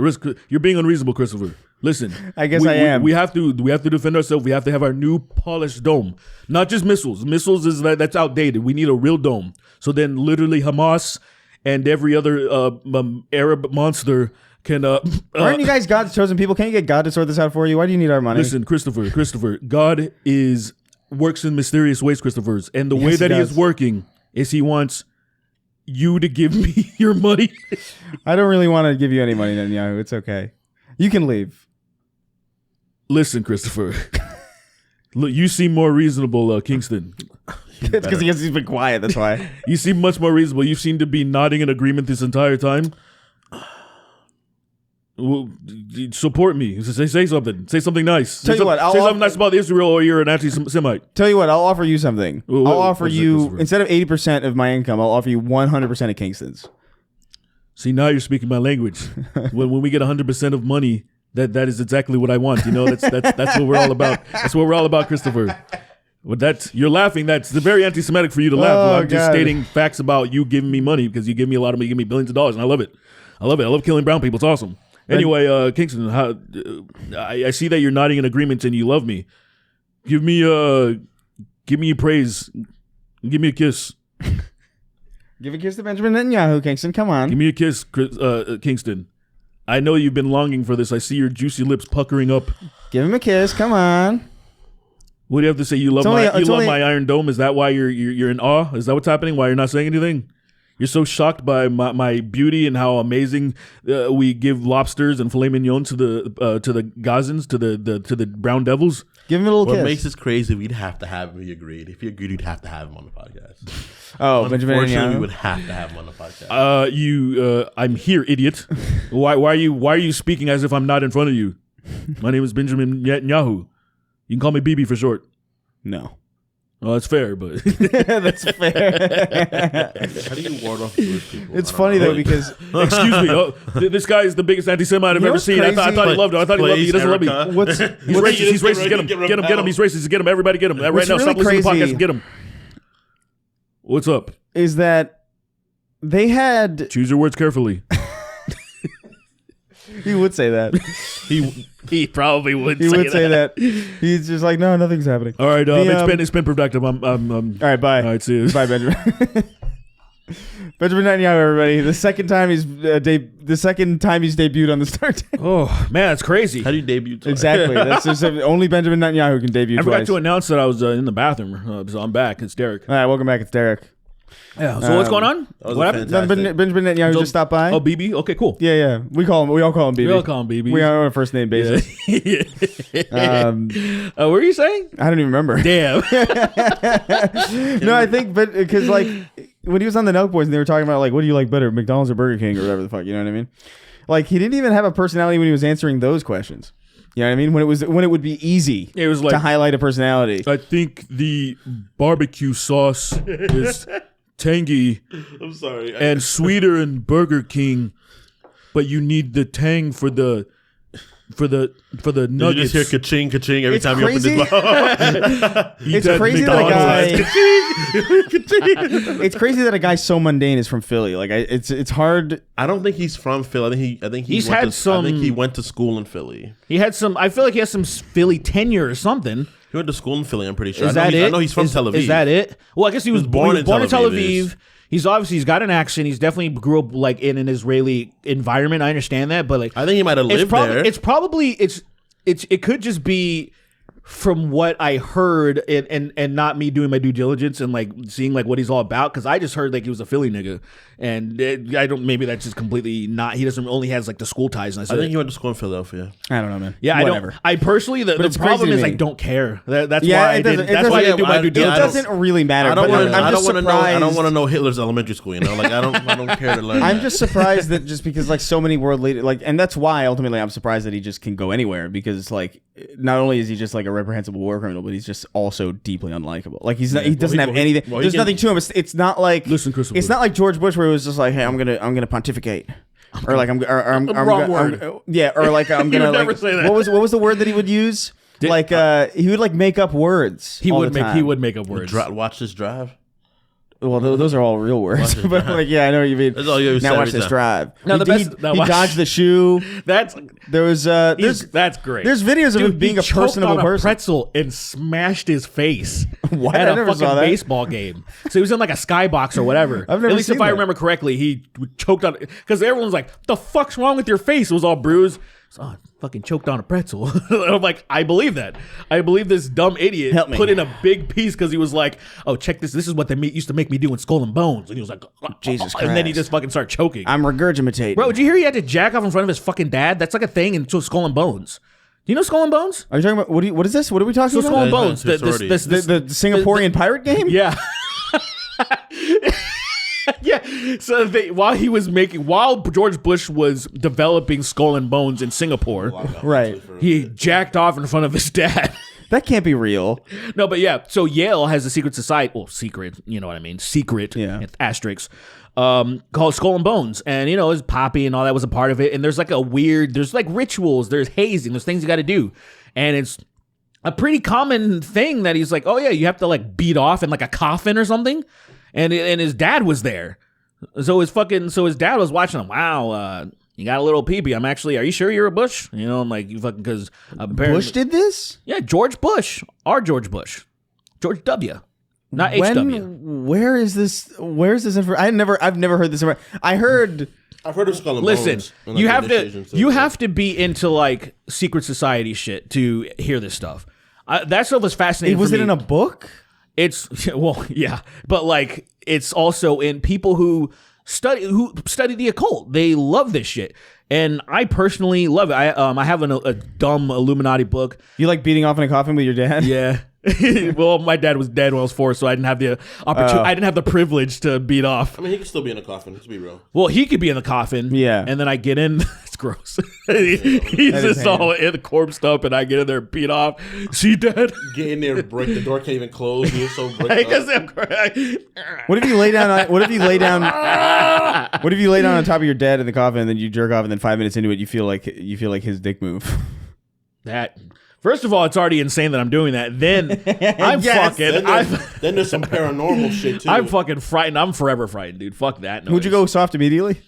you're being unreasonable, Christopher. Listen. I guess I am. We have to defend ourselves. We have to have our new polished dome. Not just missiles. Missiles that's outdated. We need a real dome. So then literally Hamas and every other Arab monster can aren't you guys God's chosen people? Can't you get God to sort this out for you? Why do you need our money? Listen, Christopher, God works in mysterious ways, Christopher. And the way that he is working is he wants you to give me your money. I don't really want to give you any money, Netanyahu. It's okay. You can leave. Listen, Christopher. Look, you seem more reasonable, Kingston. It's because he's been quiet. That's why. You seem much more reasonable. You seem to be nodding in agreement this entire time. Well, support me. Say something. Say something nice. Tell you what, say something nice about Israel, or you're an anti-Semite. Tell you what, I'll offer you something. I'll offer you, instead of 80% of my income, I'll offer you 100% of Kingston's. See, now you're speaking my language. when we get 100% of money, that is exactly what I want. That's what we're all about. That's what we're all about, Christopher. Well, you're laughing. That's very anti-Semitic for you to laugh. I'm just stating facts about you giving me money because you give me a lot of money. You give me billions of dollars, and I love it. I love killing brown people. It's awesome. Anyway, Kingston, I see that you're nodding in agreement and you love me. Give me praise. Give me a kiss. Give a kiss to Benjamin Netanyahu, Kingston. Come on. Give me a kiss, Kingston. I know you've been longing for this. I see your juicy lips puckering up. Give him a kiss. Come on. What do you have to say? You love my Iron Dome? Is that why you're in awe? Is that what's happening? Why you're not saying anything? You're so shocked by my beauty and how amazing we give lobsters and filet mignon to the Gazans, to the Brown Devils. Give him a little kiss. What makes this crazy? We'd have to have him. He agreed. If he agreed, we'd have to have him on the podcast. Oh, Benjamin Netanyahu. We would have to have him on the podcast. I'm here, idiot. Why are you speaking as if I'm not in front of you? My name is Benjamin Netanyahu. You can call me BB for short. No. Oh, that's fair, but that's fair. How do you ward off Jewish people? It's funny though because excuse me, this guy is the biggest anti-Semite I've ever seen. I thought he loved it. I thought he loved it. He doesn't love me. He's racist. He's racist. Get him. He's racist. Get him. Everybody get him right now. Stop listening to the podcast and get him. What's up? Is that they had choose your words carefully. He would say that. He probably would. He would say that. He's just like, no, nothing's happening. All right, it's been productive. All right, bye. All right, see you. Bye, Benjamin. Benjamin Netanyahu, everybody. The second time he's debuted on the start. Oh man, that's crazy. How do you debut? Twice? Exactly. That's just, only Benjamin Netanyahu can debut. I twice. forgot to announce that I was in the bathroom, so I'm back. It's Derek. All right, welcome back. It's Derek. Yeah. So what's going on? What happened? Benjamin Netanyahu just stopped by. Oh, BB. Okay, cool. Yeah. We all call him BB. We all call him BB. We are on a first name basis. Yeah. What were you saying? I don't even remember. Damn. No, I think, but because like when he was on the Nelk Boys and they were talking about like, what do you like better, McDonald's or Burger King or whatever the fuck, you know what I mean? Like he didn't even have a personality when he was answering those questions. You know what I mean? When it would be easy it was like, to highlight a personality. I think the barbecue sauce is tangy I'm sorry. and sweeter in Burger King, but you need the tang for the You nuggets. just hear ka-ching, ka-ching every It's time crazy. you open this mouth. It's that crazy that a McDonald's guy. It's crazy that a guy so mundane is from Philly. Like, it's hard. I don't think he's from Philly. I think He's went had to, some- I think he went to school in Philly. He had some. I feel like he has some Philly tenure or something. He went to school in Philly. I'm pretty sure. Is that it? I know he's from Tel Aviv. Is that it? Well, I guess he was born in Tel Aviv. He's got an accent. He's definitely grew up like in an Israeli environment. I understand that, but like I think he might have lived there. It could just be from what I heard and not me doing my due diligence and like seeing like what he's all about, because I just heard like he was a Philly nigga, and maybe that's just completely not. He doesn't only has like the school ties. And I think he went to school in Philadelphia. I don't know, man. Yeah, Whatever. I personally the it's problem crazy to is I me. don't care. That's Yeah, why I it doesn't- didn't. it That's why I didn't do my doesn't- due It diligence. doesn't really matter. I don't but want I'm just to know. I don't surprised. want to know Hitler's elementary school. You know, like I don't care to learn. I'm that. just surprised that just because like so many world leaders, like, and that's why ultimately I'm surprised that he just can go anywhere, because like not only is he just like a reprehensible war criminal, but he's just also deeply unlikable. Like he doesn't have anything. well, he There's can- nothing to him. It's not like Listen, Christopher. It's not like George Bush where it was just like, hey, I'm gonna pontificate. Or like I'm Wrong word. or like I'm gonna would never like say that. what was the word that he would use? He would like make up words. He all would the make time. make up words. Watch this drive. Well, those are all real words, Watch this but drive. like, yeah, I know what you mean. That's all you ever Now say watch every this time. drive. Now, the best- now he watch- dodged the shoe. That's There was that's great. There's videos of him being he a choked personable on a person. pretzel and smashed his face What? at I a never fucking saw that. baseball game. So he was in like a skybox or whatever. I've never At least seen if I that. remember correctly, he choked on because everyone's like, "The fuck's wrong with your face?" It was all bruised. So, I fucking choked on a pretzel. I'm like, I believe that. I believe this dumb idiot Help me. put in a big piece because he was like, "Oh, check this. This is what they used to make me do in Skull and Bones." And he was like, Jesus and then he Christ. just fucking started choking. I'm regurgitating. Bro, did you hear he had to jack off in front of his fucking dad? That's like a thing in Skull and Bones. Do you know Skull and Bones? Are you talking about what is this? What are we talking So Skull about? and Bones. It's The Singaporean pirate game? Yeah. Yeah. So while George Bush was developing Skull and Bones in Singapore, Right. he jacked off in front of his dad. That can't be real. No, but yeah. So Yale has a secret society. Well, secret. You know what I mean? Secret. Yeah. Asterisks. Called Skull and Bones, and you know, his Poppy and all that was a part of it. And there's like there's like rituals, there's hazing, there's things you got to do, and it's a pretty common thing that he's like, oh yeah, you have to like beat off in like a coffin or something, and his dad was there, so his dad was watching him. Wow, you got a little peepee. Are you sure you're a Bush? You know, I'm like, you fucking, because Bush did this? yeah, George Bush, George Bush, George W. Not HW. Where is this information? I've never heard this. I've heard of Skull and Listen, Bones. and, like, you the have initiations to of it. be into like secret society shit to hear this stuff. That stuff was fascinating. was for it me. in a book? It's well, yeah, but like it's also in people who study the occult. They love this shit, and I personally love it. I have a dumb Illuminati book. You like beating off in a coffin with your dad? Yeah. Well, my dad was dead when I was 4, so I didn't have the opportunity. I didn't have the privilege to beat off. I mean, he could still be in a coffin. Let's be real. Well, he could be in the coffin. Yeah. And then I get in. It's gross. He's just all in the corpse up, and I get in there and beat off. See, Dad? Get in there, break the door, can't even close. You're so I break guess up. I'm crying. What if you lay down? What if you lay down? What if you lay down on top of your dad in the coffin, and then you jerk off, and then 5 minutes into it, you feel like his dick move? That. First of all, it's already insane that I'm doing that. Then I'm Then there's some paranormal shit too. I'm fucking frightened. I'm forever frightened, dude. Fuck that. Would you go soft immediately?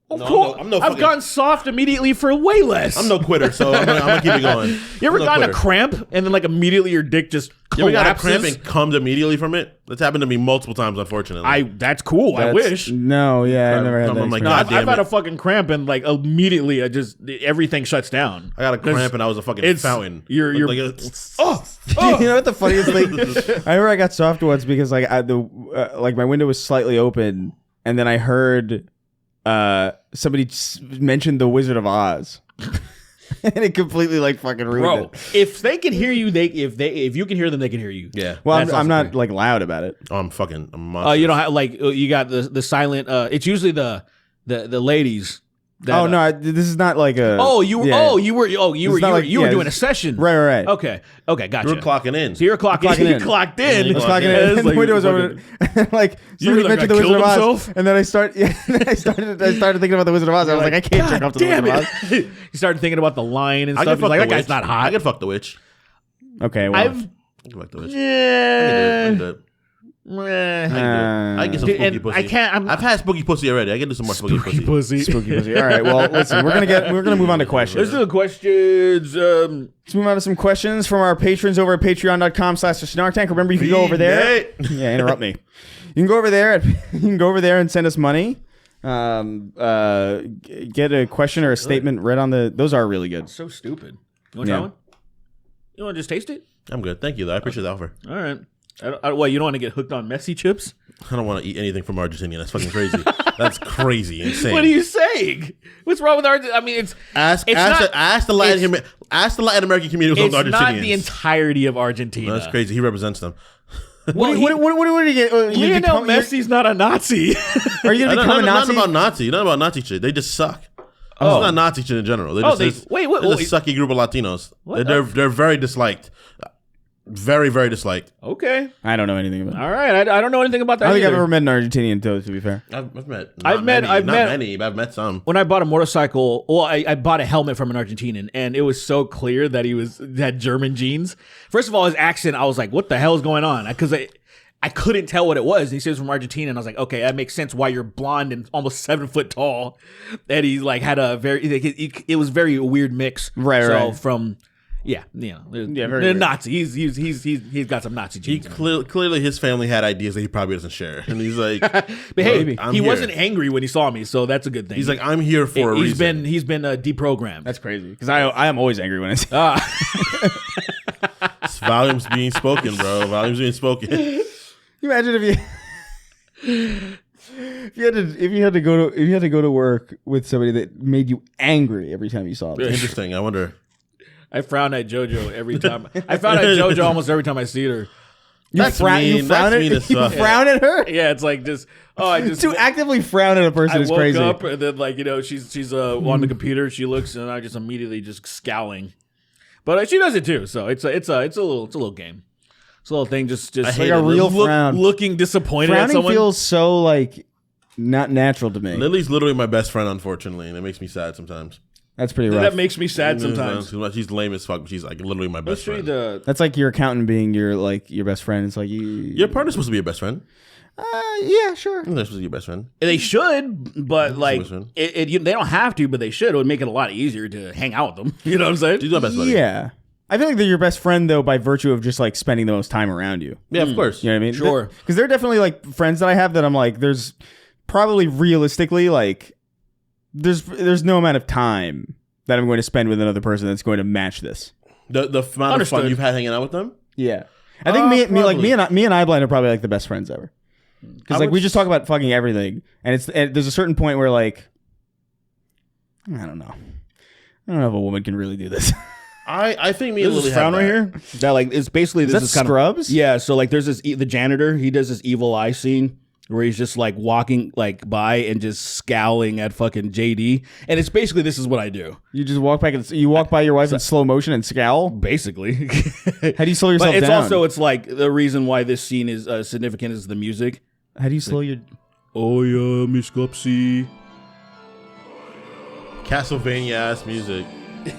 Of No, course. I'm no I've fucking- gone soft immediately for way less. I'm no quitter, so I'm gonna keep it going. You ever I'm no gotten a quitter. cramp and then like immediately your dick just You ever got a collapses? cramp and comes immediately from it? That's happened to me multiple times, unfortunately. That's cool. I wish. No, yeah, I've never had that. I'm like, experience. No, God I've damn had it. a fucking cramp and like immediately everything shuts down. I got a cramp and I was a fucking it's- fountain. you're- Like Oh, You know what the funniest thing? I remember I got soft once because like my window was slightly open, and then I heard somebody mention the Wizard of Oz, and it completely like fucking ruined bro! it. If they can hear you, if you can hear them, they can hear you. yeah. Well, That's I'm also not great. like loud about it. I'm fucking. I'm monstrous. You don't have like you got the silent. It's usually the ladies Oh no, this is not like a. You were doing a session. Right. Okay, gotcha. You were clocking in. So you're clocking in. Clocked in. I was clocking in. And the window was over. Like somebody mentioned the Wizard of Oz, and then I started thinking about the Wizard of Oz. I was like, I can't jerk off to the Wizard of Oz. You started thinking about the lion and stuff. He's like, that guy's not hot. I could fuck the witch. Okay, well, I can fuck the witch. I can do it. I get some spooky pussy. I've had spooky pussy already. I can do some more spooky pussy. Spooky pussy. All right. Well, listen. We're gonna move on to questions. Let's do the questions. Let's move on to some questions from our patrons over at patreon.com/snarktank. Remember, you can go over there. Yeah, interrupt me. You can go over there. You can go over there and send us money. Get a question or a statement read on the. Those are really good. So stupid. You want to try one? You want to just taste it? I'm good. Thank you, though. I appreciate the offer. All right. What, you don't want to get hooked on Messi chips? I don't want to eat anything from Argentina. That's fucking crazy. That's crazy, insane. What are you saying? What's wrong with Argentina? I mean, ask the Latin American community who's Argentinians. It's not the entirety of Argentina. No, that's crazy. He represents them. What do you get? Lionel Messi's not a Nazi. Are you going to become a Nazi? Not about Nazi shit. They just suck. It's not Nazi shit in general. They're just a sucky group of Latinos. They're very disliked. Very, very disliked. Okay. I don't know anything about it. All right. I don't know anything about that. I don't think I've ever met an Argentinian, to be fair. I've met many, but I've met some. When I bought a motorcycle, I bought a helmet from an Argentinian, and it was so clear that he had German genes. First of all, his accent, I was like, what the hell is going on? Because I couldn't tell what it was. And he says from Argentina, and I was like, okay, that makes sense why you're blonde and almost 7 foot tall. And he like had a very, it was very weird mix. Right. From... Yeah, they're Nazi. He's got some Nazi genes. Clearly his family had ideas that he probably doesn't share, and he's like, but hey, he wasn't angry when he saw me, so that's a good thing. He's like, I'm here for a reason. He's been deprogrammed. That's crazy because I am always angry when I see. It's volumes being spoken, bro. Volumes being spoken. Can you imagine if you had to go to work with somebody that made you angry every time you saw them? Interesting. I wonder. I frown at JoJo every time. I frown at JoJo almost every time I see her. You frown at her? Yeah, it's like just to actively frown at a person is crazy. I woke up and then like she's on the computer. She looks and I just immediately just scowling. But she does it too, so it's a little game. It's a little thing. Just like a real frown. Looking disappointed Frowning at someone feels so like not natural to me. Lily's literally my best friend, unfortunately, and it makes me sad sometimes. That's pretty rough. That makes me sad sometimes. She's lame as fuck, but she's like literally my best friend. That's like your accountant being your best friend. It's like your partner's supposed to be your best friend. Yeah, sure. They're supposed to be your best friend. They should, but like they don't have to, but they should. It would make it a lot easier to hang out with them. You know what I'm saying? She's my best buddy. Yeah. I feel like they're your best friend though by virtue of just like spending the most time around you. Yeah, of course. You know what I mean? Sure. Because they're definitely like friends that I have that I'm like, there's probably realistically like there's no amount of time that I'm going to spend with another person that's going to match this. The amount of fun you've had hanging out with them? Yeah. I think me and Eyeblind are probably like the best friends ever. Because like we just talk about fucking everything, and there's a certain point where like I don't know if a woman can really do this. I think me and Lily frown right here. That like it's basically this is kind Scrubs. Yeah, so like there's the janitor. He does this evil eye scene where he's just like walking like by and just scowling at fucking JD, and it's basically this is what I do. You just walk back and you walk by your wife in slow motion and scowl. Basically, how do you slow yourself down? But it's also it's like the reason why this scene is significant is the music. How do you slow your? Oh yeah, Miss Gupsy. Castlevania ass music.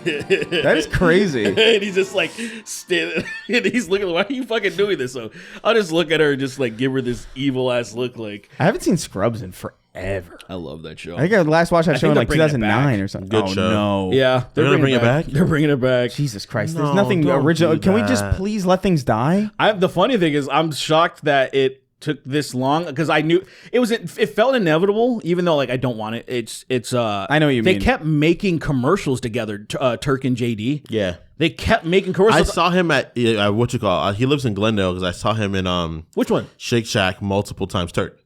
That is crazy. And he's just like standing and he's looking, why are you fucking doing this? So I'll just look at her and just like give her this evil ass look. Like I haven't seen Scrubs in forever. I love that show. I think I last watched that show in like 2009 or something. Good show. No. Yeah, they're gonna bring it back. They're bringing it back. Jesus Christ, there's nothing original. Can we just please let things die? The funny thing is, I'm shocked that it took this long because I knew it felt inevitable, even though like I don't want it. It's I know what you mean. They kept making commercials together, Turk and JD. Yeah, they kept making commercials. I saw him at what you call he lives in Glendale because I saw him in which one? Shake Shack multiple times. Turk.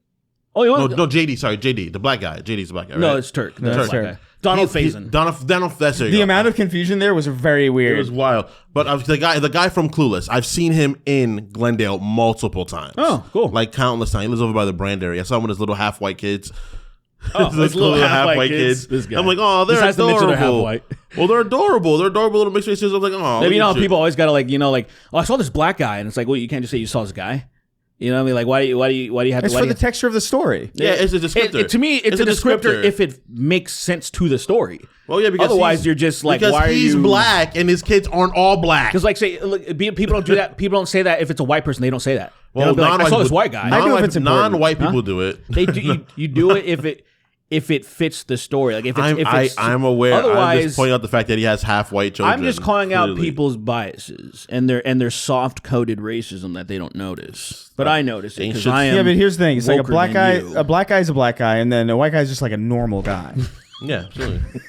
Oh, no, JD. Sorry, JD, the black guy. JD's the black guy. Right? No, it's Turk. That's Turk. Donald Faison. Donald. That's the amount of confusion there was very weird. It was wild. But the guy from Clueless, I've seen him in Glendale multiple times. Oh, cool. Like countless times. He lives over by the Brand area. I saw him with his little half white kids. Oh, Those little half-white kids. kids. I'm like, oh, they're Besides the mention they're adorable. half-white. Well, they're adorable. They're adorable little mixed race kids. I'm like, oh, Maybe, look at people always gotta oh, I saw this black guy, and it's like, well, you can't just say you saw this guy. You know what I mean? Like, why do you have It's to? for the texture of the story. Yeah, it's a descriptor. To me, it's a descriptor if it makes sense to the story. Well, yeah, because otherwise you're just like, because why are he's you black and his kids aren't all black. Because like say, look, people don't do that. People don't say that if it's a white person. They don't say that. Well, They'll be like, I saw this white guy. I do if it's important. Non-white people do it. They do. You do it if it fits the story. Like if it's I'm aware. Otherwise, I'm just pointing out the fact that he has half white children. I'm just calling out clearly. people's biases and their soft coded racism that they don't notice. But I notice it because I am. Yeah, but here's the thing: it's like a woker black than guy. you. A black guy is a black guy, and then a white guy is just like a normal guy. Yeah, absolutely.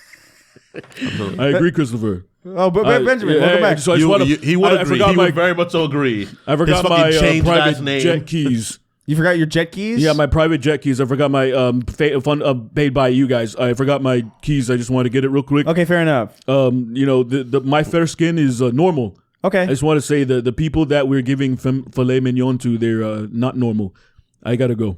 I agree, Christopher. Oh, but Benjamin, welcome back. So I just wanna- He would I agree. forgot He my- would very much so agree. I forgot His my fucking changed last private name. jet keys. You forgot your jet keys? Yeah, my private jet keys. I forgot my paid by you guys. I forgot my keys. I just wanted to get it real quick. Okay, fair enough. My fair skin is normal. Okay. I just want to say the people that we're giving filet mignon to, they're not normal. I gotta go.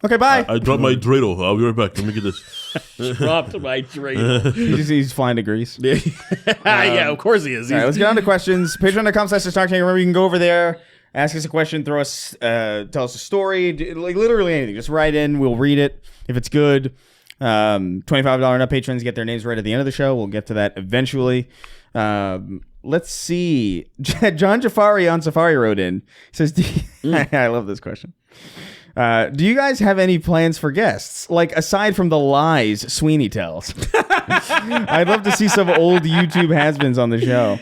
Okay, bye. I dropped my dreidel. I'll be right back. Let me get this. dropped my dreidel. He's flying to Greece. Yeah, of course he is. All right, let's get on to questions. Patreon.com/SnarkTank. Remember, you can go over there, ask us a question, tell us a story, like literally anything. Just write in. We'll read it if it's good. $25 and up patrons get their names right at the end of the show. We'll get to that eventually. Let's see. John Jafari on Safari wrote in. He says, I love this question. Do you guys have any plans for guests? Like, aside from the lies Sweeney tells. I'd love to see some old YouTube has-beens on the show.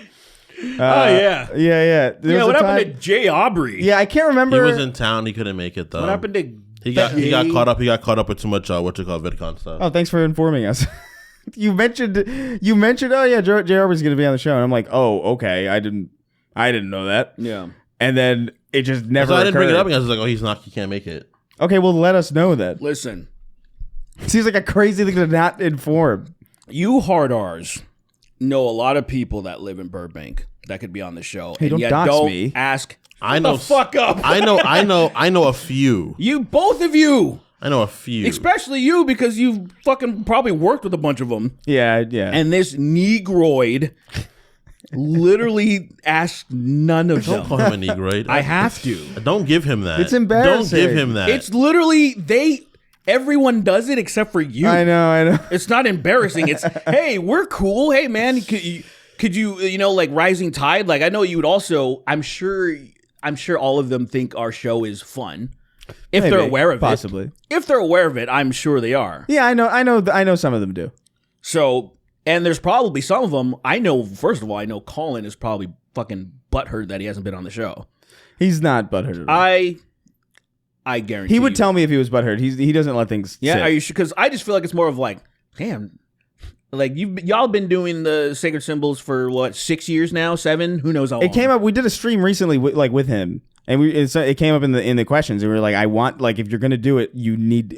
Yeah. Yeah. What happened to Jay Aubrey? Yeah, I can't He remember. was in town. He couldn't make it though. What happened to? He got caught up. He got caught up with too much VidCon stuff. Oh, thanks for informing us. You mentioned. Oh yeah, Jay Aubrey's going to be on the show, and I'm like, oh okay, I didn't know that. Yeah. And then it just never. So I didn't bring it up occurred. because I was like, oh, he's not. He can't make it. Okay, well, let us know that. Listen, Seems like a crazy thing to not inform. you hard R's know a lot of people that live in Burbank that could be on the show. Hey, and don't yet dox don't me. ask. I Shut know. the fuck up. I know a few. You both of you, I know a few. especially you, because you've fucking probably worked with a bunch of them. Yeah. And this Negroid literally asked none of Don't them. call him a Negroid. I have to. Don't give him that. It's embarrassing. Don't give him that. It's literally everyone does it except for you. I know. It's not embarrassing. It's, hey, we're cool. Hey, man, could you like Rising Tide? Like, I know you would also. I'm sure all of them think our show is fun if Maybe, they're aware of possibly. it. If they're aware of it, I'm sure they are. Yeah, I know some of them do. So, and there's probably some of them. I know. First of all, I know Colin is probably fucking butthurt that he hasn't been on the show. He's not butthurt at all. I guarantee He would you. tell me if he was butthurt. He doesn't let things Yeah, sit. are you sure? Because I just feel like it's more of like, damn, like y'all been doing the sacred symbols for what, 6 years now, 7? Who knows how long? It came up. We did a stream recently, with him, and it came up in the questions, and we were like, I want, like, if you're gonna do it,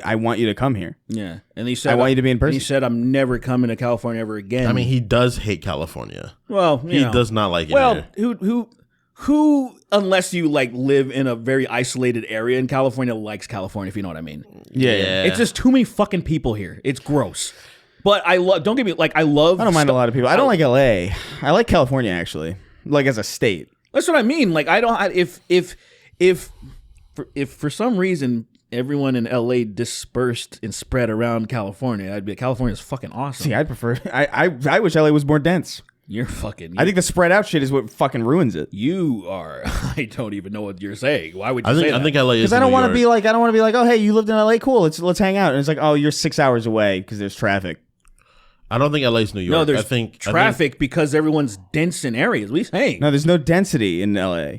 I want you to come here. Yeah, and he said, I want you to be in person. He said, I'm never coming to California ever again. I mean, he does hate California. well, He does not like it. Well, here. who, unless you like live in a very isolated area in California, likes California, if you know what I mean. Yeah. It's just too many fucking people here. It's gross. But I love. Don't get me like I love. I don't mind a lot of people. I don't like LA. I like California actually, like as a state. That's what I mean. Like I don't. If for some reason everyone in LA dispersed and spread around California, I'd be like, California's fucking awesome. See, I'd prefer. I wish LA was more dense. You're fucking. I think the spread out shit is what fucking ruins it. you are. I don't even know what you're saying. Why would you I say that? think LA is Because I don't want to be like, oh hey, you lived in LA, cool. Let's hang out. And it's like, oh, you're 6 hours away because there's traffic. I don't think LA is New York. No, there's I think traffic because everyone's dense in areas. What are you saying? No, there's no density in LA.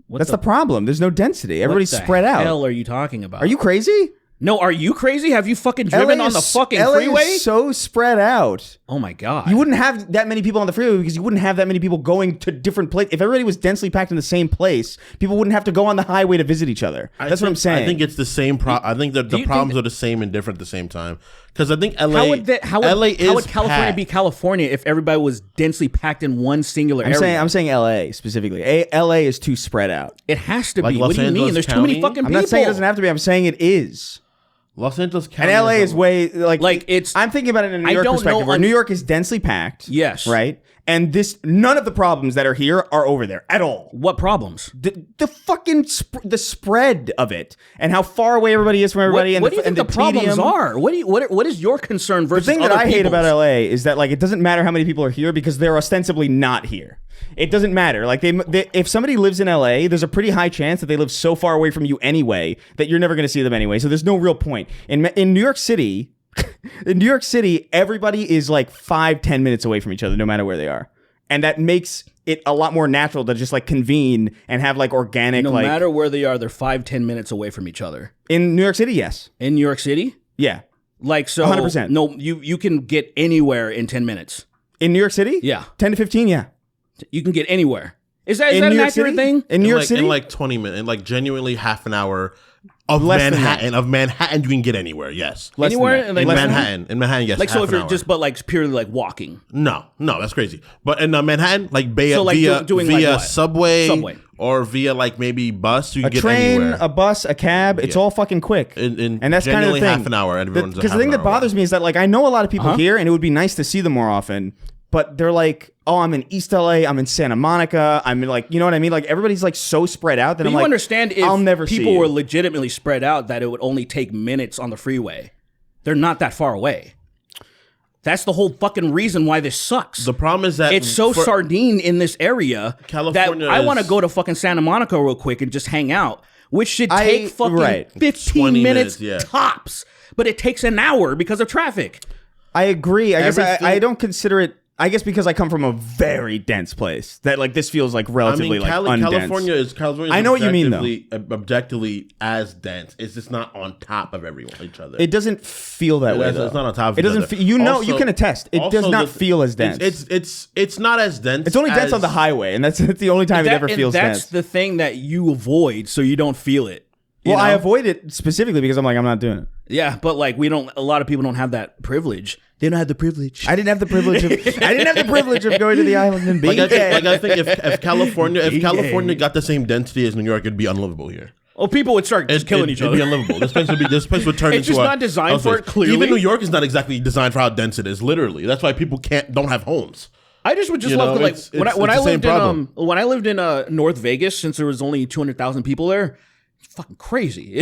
That's the problem. There's no density. Everybody's what the spread out. hell are you talking about? Are you crazy? No, are you crazy? Have you fucking driven on the fucking LA freeway? is so spread out. Oh my god. You wouldn't have that many people on the freeway because you wouldn't have that many people going to different places. If everybody was densely packed in the same place, people wouldn't have to go on the highway to visit each other. That's what I'm saying. I think it's the same. I think that the problems are the same and different at the same time. Because I think LA. How would California packed. be California if everybody was densely packed in one singular area? I'm saying LA specifically. LA is too spread out. It has to Like be. Los What do you mean? Angeles There's too many County? fucking I'm people. not saying it doesn't have to be. I'm saying it is. Los Angeles County and LA is way like it's. I'm thinking about it in a New York perspective, where New York is densely packed. Yes. Right? And none of the problems that are here are over there at all. What problems? The fucking the spread of it and how far away everybody is from everybody. What do you think the problems are? What is your concern versus the thing that other I hate people's? about LA is that like it doesn't matter how many people are here because they're ostensibly not here. It doesn't matter. Like they if somebody lives in LA, there's a pretty high chance that they live so far away from you anyway that you're never going to see them anyway. So there's no real point. In New York City. In New York City, everybody is like 5-10 minutes away from each other, no matter where they are. And that makes it a lot more natural to just like convene and have like organic. No matter where they are, they're 5-10 minutes away from each other. In New York City, yes. In New York City? Yeah. Like, so. 100%. No, you can get anywhere in 10 minutes. In New York City? Yeah. 10 to 15, yeah. You can get anywhere. Is that an accurate thing? In New York City? In like 20 minutes, in like genuinely half an hour. Of Less Manhattan, you can get anywhere. Yes, Anywhere in Manhattan, yes. Like, so if you're hour. just, but like purely like walking. No, that's crazy. But in Manhattan, like via doing like what? subway or via like maybe bus, you can a get train, anywhere. a bus, a cab, it's all fucking quick. And that's kind of the thing. half an hour. Because the thing that bothers me is that like I know a lot of people here, and it would be nice to see them more often. But they're like, oh, I'm in East LA, I'm in Santa Monica, I'm in like, you know what I mean? Like everybody's like so spread out that But I'm you like, understand if I'll never see people you. were legitimately spread out that it would only take minutes on the freeway. They're not that far away. That's the whole fucking reason why this sucks. The problem is that it's so sardine in this area California that I want to go to fucking Santa Monica real quick and just hang out, which should take fucking 15 minutes tops. But it takes an hour because of traffic. I agree. I guess I don't consider it. I guess because I come from a very dense place that like this feels like relatively undense. California is I know what you mean though. Objectively as dense. It's just not on top of each other. It doesn't feel that way. It's not on top of it. each Doesn't other. you know you can attest. It does not feel as dense. It's not as dense. It's only dense on the highway, and that's the only time it ever feels dense. That's the thing that you avoid, so you don't feel it. Well, I avoid it specifically because I'm like I'm not doing it. Yeah, but like a lot of people don't have that privilege. They don't have the privilege. I didn't have the privilege of going to the island and being gay. I think if California got the same density as New York, it'd be unlivable here. Well, people would start just killing each other. It'd be unlivable. This place would turn into. It's just not designed for it. Clearly, even New York is not exactly designed for how dense it is. Literally, that's why people don't have homes. I just would just love to like when I lived in North Vegas, since there was only 200,000 people there. It's fucking crazy.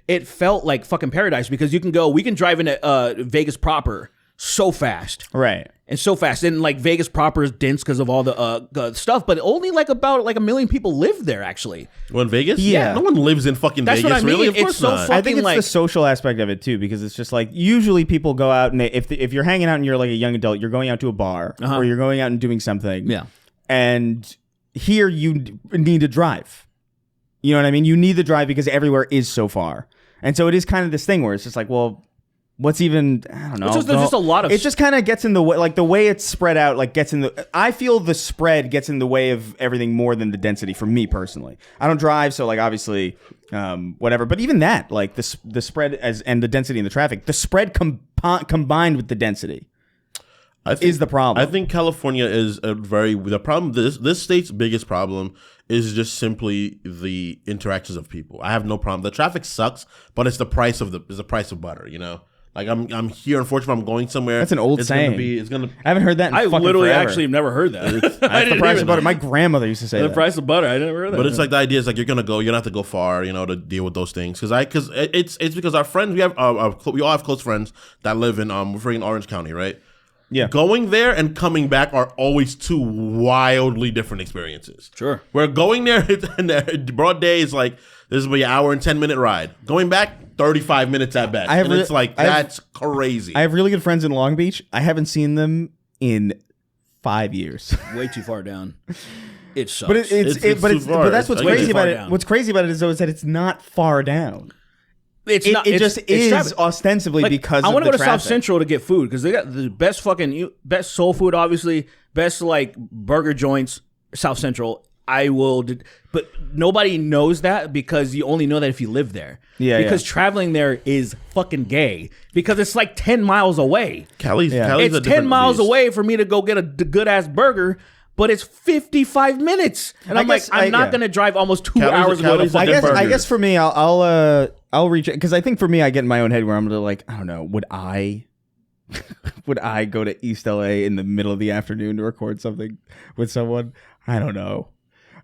It felt like fucking paradise because we can drive into Vegas proper so fast. Right. And so fast. And like Vegas proper is dense because of all the stuff, but only like about like 1 million people live there actually. Well, in Vegas? Yeah. No one lives in fucking That's Vegas, what I mean. really? Of course It's so not. fucking I think it's the social aspect of it too, because it's just like usually people go out and if you're hanging out and you're like a young adult, you're going out to a bar or you're going out and doing something. Yeah. And here you need to drive. You know what I mean? You need to drive because everywhere is so far. And so it is kind of this thing where it's just like, well, what's even, I don't know. There's just a lot of... It just kind of gets in the way, like the way it's spread out, like gets in the... I feel the spread gets in the way of everything more than the density for me personally. I don't drive, so like obviously, whatever. But even that, like the spread and the density in the traffic, the spread combined with the density is the problem. I think California is the problem. This state's biggest problem is just simply the interactions of people. I have no problem. The traffic sucks, but it's the price of butter. You know, like I'm here. Unfortunately, I'm going somewhere. That's an old saying. I haven't heard that. I literally forever. actually have never heard that. That's the price of butter. My grandmother used to say the that. price of butter. I never heard that. But it's like the idea is like you don't have to go far, you know, to deal with those things. Because it's because our friends we all have close friends that live in we're in Orange County, right? Yeah. Going there and coming back are always two wildly different experiences. Sure. We're going there and broad day is like this will be an hour and 10-minute ride. Going back 35 minutes at best. That's crazy. I have really good friends in Long Beach. I haven't seen them in 5 years. Way too far down. It sucks. But that's what's crazy about it. What's crazy about it is that it's not far down. It just is ostensibly like, because I want to go to South Central to get food because they got the best soul food, obviously, best like burger joints. South Central, but nobody knows that because you only know that if you live there. Yeah. Because traveling there is fucking gay because it's like 10 miles away. Cali's it's 10 miles away for me to go get a good ass burger. But it's 55 minutes, and I'm not going to drive almost 2 hours to go to fucking burgers. I guess for me, I'll I'll reach it because I think for me, I get in my own head where I'm like, I don't know, would I go to East LA in the middle of the afternoon to record something with someone? I don't know.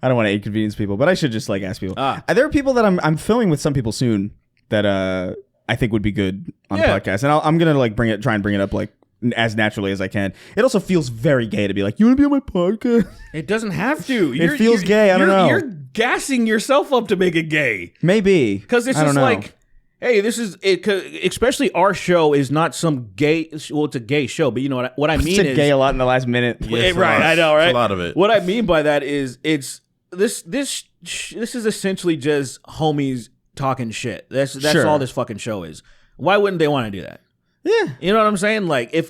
I don't want to inconvenience people, but I should just like ask people. There are people that I'm filming with some people soon that I think would be good on the podcast, and I'm gonna like try and bring it up like as naturally as I can. It also feels very gay to be like, you want to be on my podcast? It doesn't have to. It feels gay. I don't know. You're gassing yourself up to make it gay. Maybe because it's just like, hey, this is it. Especially our show is not some gay. Well, it's a gay show, but you know what I mean is gay a lot in the last minute. Yes, right? I know, right? A lot of it. What I mean by that is this is essentially just homies talking shit. That's all this fucking show is. Why wouldn't they want to do that? Yeah, you know what I'm saying. Like, if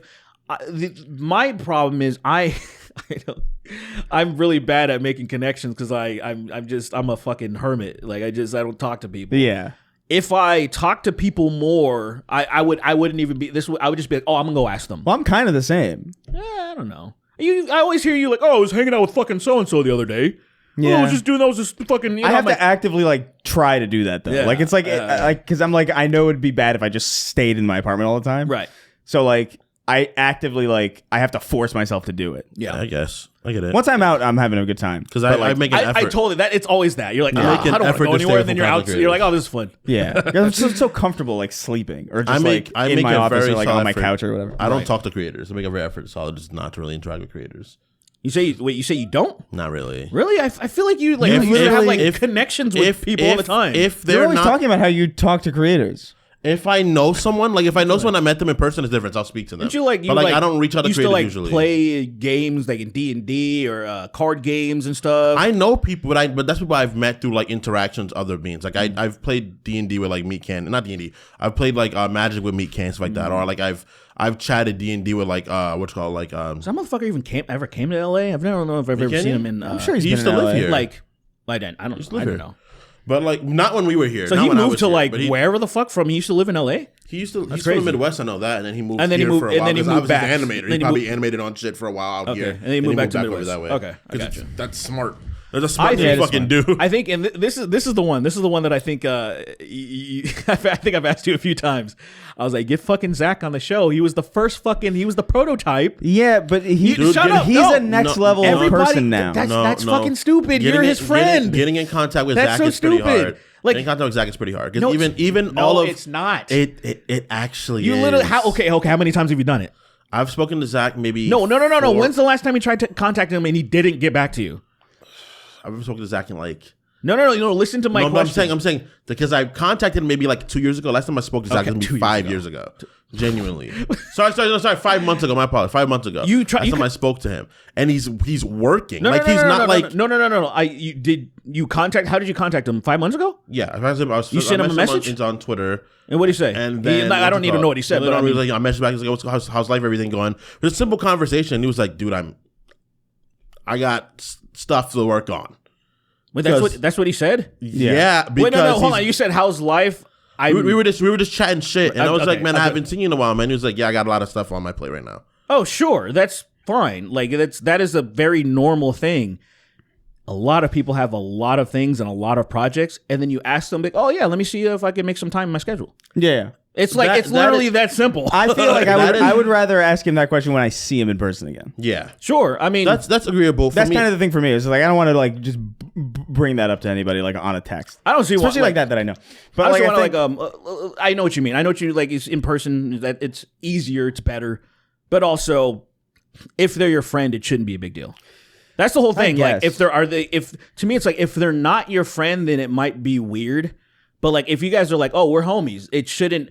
my problem is I'm really bad at making connections because I'm a fucking hermit. Like I don't talk to people. Yeah. If I talk to people more, I wouldn't even be this. I would just be like, oh, I'm gonna go ask them. Well, I'm kind of the same. I don't know. I always hear you like, oh, I was hanging out with fucking so and so the other day. Yeah, I was just fucking. You know, I have to actively like try to do that though. Yeah. Like it's like because I'm like I know it'd be bad if I just stayed in my apartment all the time. Right. So like I actively like I have to force myself to do it. Yeah, I guess I get it. Once I'm out, I'm having a good time because I make an effort. I told you that it's always that you're like, I make an I don't want effort to go to anywhere. stay And then you're out. from You're like, oh, this is fun. Yeah, I'm so comfortable like sleeping or just I in make my a office very or like solid on my effort. couch or whatever. I don't talk to creators. I make a very effort solid just not to really interact with creators. You say you don't? Not really. Really? I feel like you like you have like connections with people all the time. If You're they're always not talking about how you talk to creators. If I know someone, like if I know someone, I met them in person, it's different. I'll speak to them. Don't you like? But I don't reach out to creators usually. Play games like in D&D or card games and stuff. I know people, but that's people I've met through like interactions, other means. Like I've played D&D with like Meat Can, not D&D. I've played like Magic with Meat Can, stuff like that, or like I've chatted D&D with like what's called like. Does that motherfucker even ever came to LA? I've never know if I've ever seen him in. I'm sure he used to live here. Like I don't know. But like not when we were here. So not he when I moved was to here, like but he wherever the fuck from. He used to live in LA. He's from the crazy. Midwest, I know that, and then he moved And then here he moved- for a and while. then he because moved obviously he's back. an animator. Then He he probably animated on shit for a while out here. And then he moved back to over Midwest. that way. Okay, I 'Cause gotcha. that's smart. That's a smart thing think to fucking do. I think, and this is the one. This is the one that I think. I think I've asked you a few times. I was like, get fucking Zach on the show. He was the first fucking. He was the prototype. Yeah, but Shut up. he's No. a next No. level Everybody- person now. That's fucking stupid. You're his friend. Getting in contact with That's Zach so is pretty stupid. hard. Like- Getting in contact with Zach is pretty hard. 'Cause No, even no, all of it's not. It actually You is. literally okay. How many times have you done it? I've spoken to Zach maybe. No. 4. When's the last time you tried to contact him and he didn't get back to you? I've spoken to Zach in like. No. Listen to my No, question. I'm saying because I contacted him maybe like 2 years ago. Last time I spoke to Zach was 2 years 5 ago. years ago. Genuinely. sorry. 5 months ago. My apologies. 5 months ago. Last time I spoke to him, and he's working. No. He's You contact? How did you contact him? 5 months ago? Yeah, You sent him a message? It's on Twitter. And what did he say? And then I don't even know what he said. But I mean, I messaged back. He's like, how's life? Everything going? It was a simple conversation. He was like, dude, I got stuff to work on. wait, that's what he said. Yeah. Wait, no, because hold on. You said how's life? we were just chatting shit, and I was Okay, like, man, I okay. haven't seen you in a while, man. He was like, yeah, I got a lot of stuff on my plate right now. Oh, sure, that's fine. Like that is a very normal thing. A lot of people have a lot of things and a lot of projects, and then you ask them, like, "Oh yeah, let me see if I can make some time in my schedule." Yeah. It's like it's literally that simple. I feel like That is- I would rather ask him that question when I see him in person again. Yeah, Sure, I mean that's agreeable. For That's me. kind of the thing for me. Is like I don't want to like just bring that up to anybody like on a text. I don't see Especially why, like that I know. But I like, also I want think, to I know what you mean. I know what you like. It's in person. That it's easier. It's better. But also, if they're your friend, it shouldn't be a big deal. That's the whole thing. Like guess. if to me, it's like if they're not your friend, then it might be weird. But like if you guys are like, oh, we're homies, it shouldn't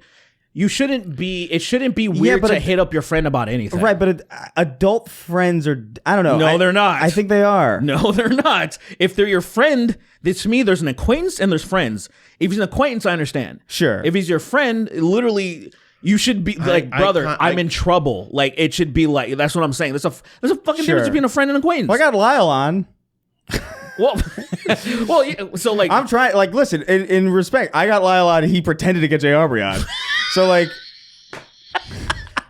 be weird but to hit up your friend about anything. right, but adult friends are I don't know. No, they're not. I think they are. No, they're not. If they're your friend, to me, there's an acquaintance and there's friends. If he's an acquaintance, I understand. Sure. If he's your friend, literally, you should be like, brother, I'm in trouble. Like, it should be like, that's what I'm saying. There's a fucking difference between a friend and an acquaintance. Well, I got Lyle on. Well, yeah, so like, I'm trying. Like, listen. In respect, I got Lyle on. He pretended to get Jay Aubrey on. So like,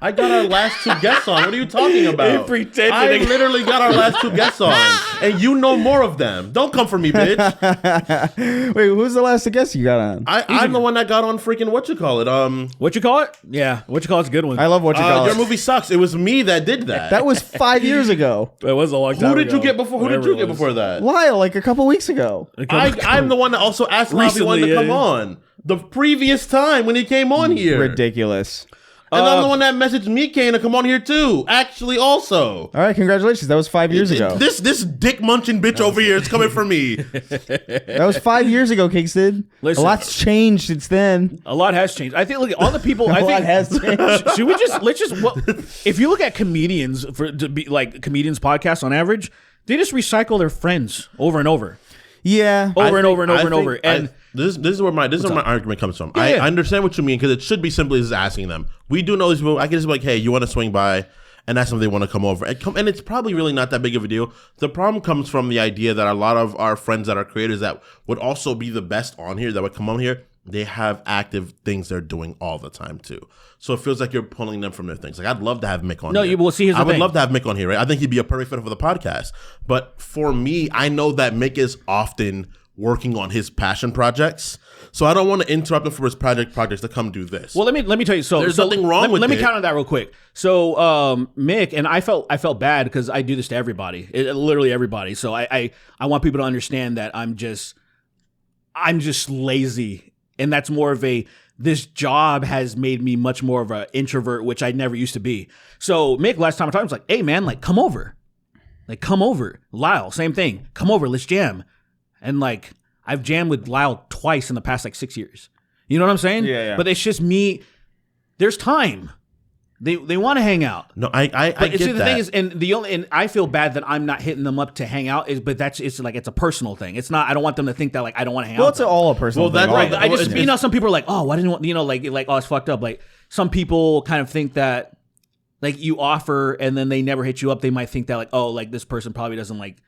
I got our last 2 guests on. What are you talking about? I literally got our last 2 guests on, and you know more of them. Don't come for me, bitch. Wait, who's the last guest you got on? I'm the one that got on freaking what you call it. What you call it? Yeah, what you call it's a good one. I love what you call it. Your movie sucks. It was me that did that. That was 5 years ago. It was a long time. Who did you get before? Who did you get before that? Lyle, like a couple weeks ago. I'm the one that also asked Lyle if he wanted to come on the previous time when he came on here. Ridiculous. And I'm the one that messaged me, Kane, to come on here too. Actually, also. All right, congratulations. That was 5 years ago. This dick munching bitch over here is coming for me. That was 5 years ago, Kingston. Listen, a lot's changed since then. A lot has changed. I think. Look, all the people. A lot has changed. Should we just if you look at comedians comedians podcasts on average, they just recycle their friends over and over. Yeah, over and over and over and over. And this is where my argument comes from. I understand what you mean, because it should be simply just asking them. We do know these people. I can just be like, hey, you want to swing by? And that's when they want to come over. And it's probably really not that big of a deal. The problem comes from the idea that a lot of our friends that are creators that would also be the best on here, that would come on here, they have active things they're doing all the time too. So it feels like you're pulling them from their things. Like, I'd love to have Mick on here. No, you will see his I would love to have Mick on here, right? I think he'd be a perfect fit for the podcast. But for me, I know that Mick is often working on his passion projects. So I don't want to interrupt him for his projects to come do this. Well, let me tell you. So there's nothing wrong with it. Let me count on that real quick. So Mick, and I felt bad because I do this to everybody, literally everybody. So I want people to understand that I'm just lazy, and that's more of this job has made me much more of an introvert, which I never used to be. So Mick, last time I talked, I was like, hey man, like come over. Lyle, same thing. Come over, let's jam. And like I've jammed with Lyle twice in the past 6 years. You know what I'm saying? Yeah. But it's just me. There's time. They want to hang out. No, I get see, the that. thing is, and I feel bad that I'm not hitting them up to hang out. But it's a personal thing. It's not. I don't want them to think that like I don't want to hang out. Well, it's all a personal thing. That's right. I just some people are like, oh, why didn't you want, like oh, it's fucked up. Like some people kind of think that like you offer and then they never hit you up. They might think that like, oh, like this person probably doesn't like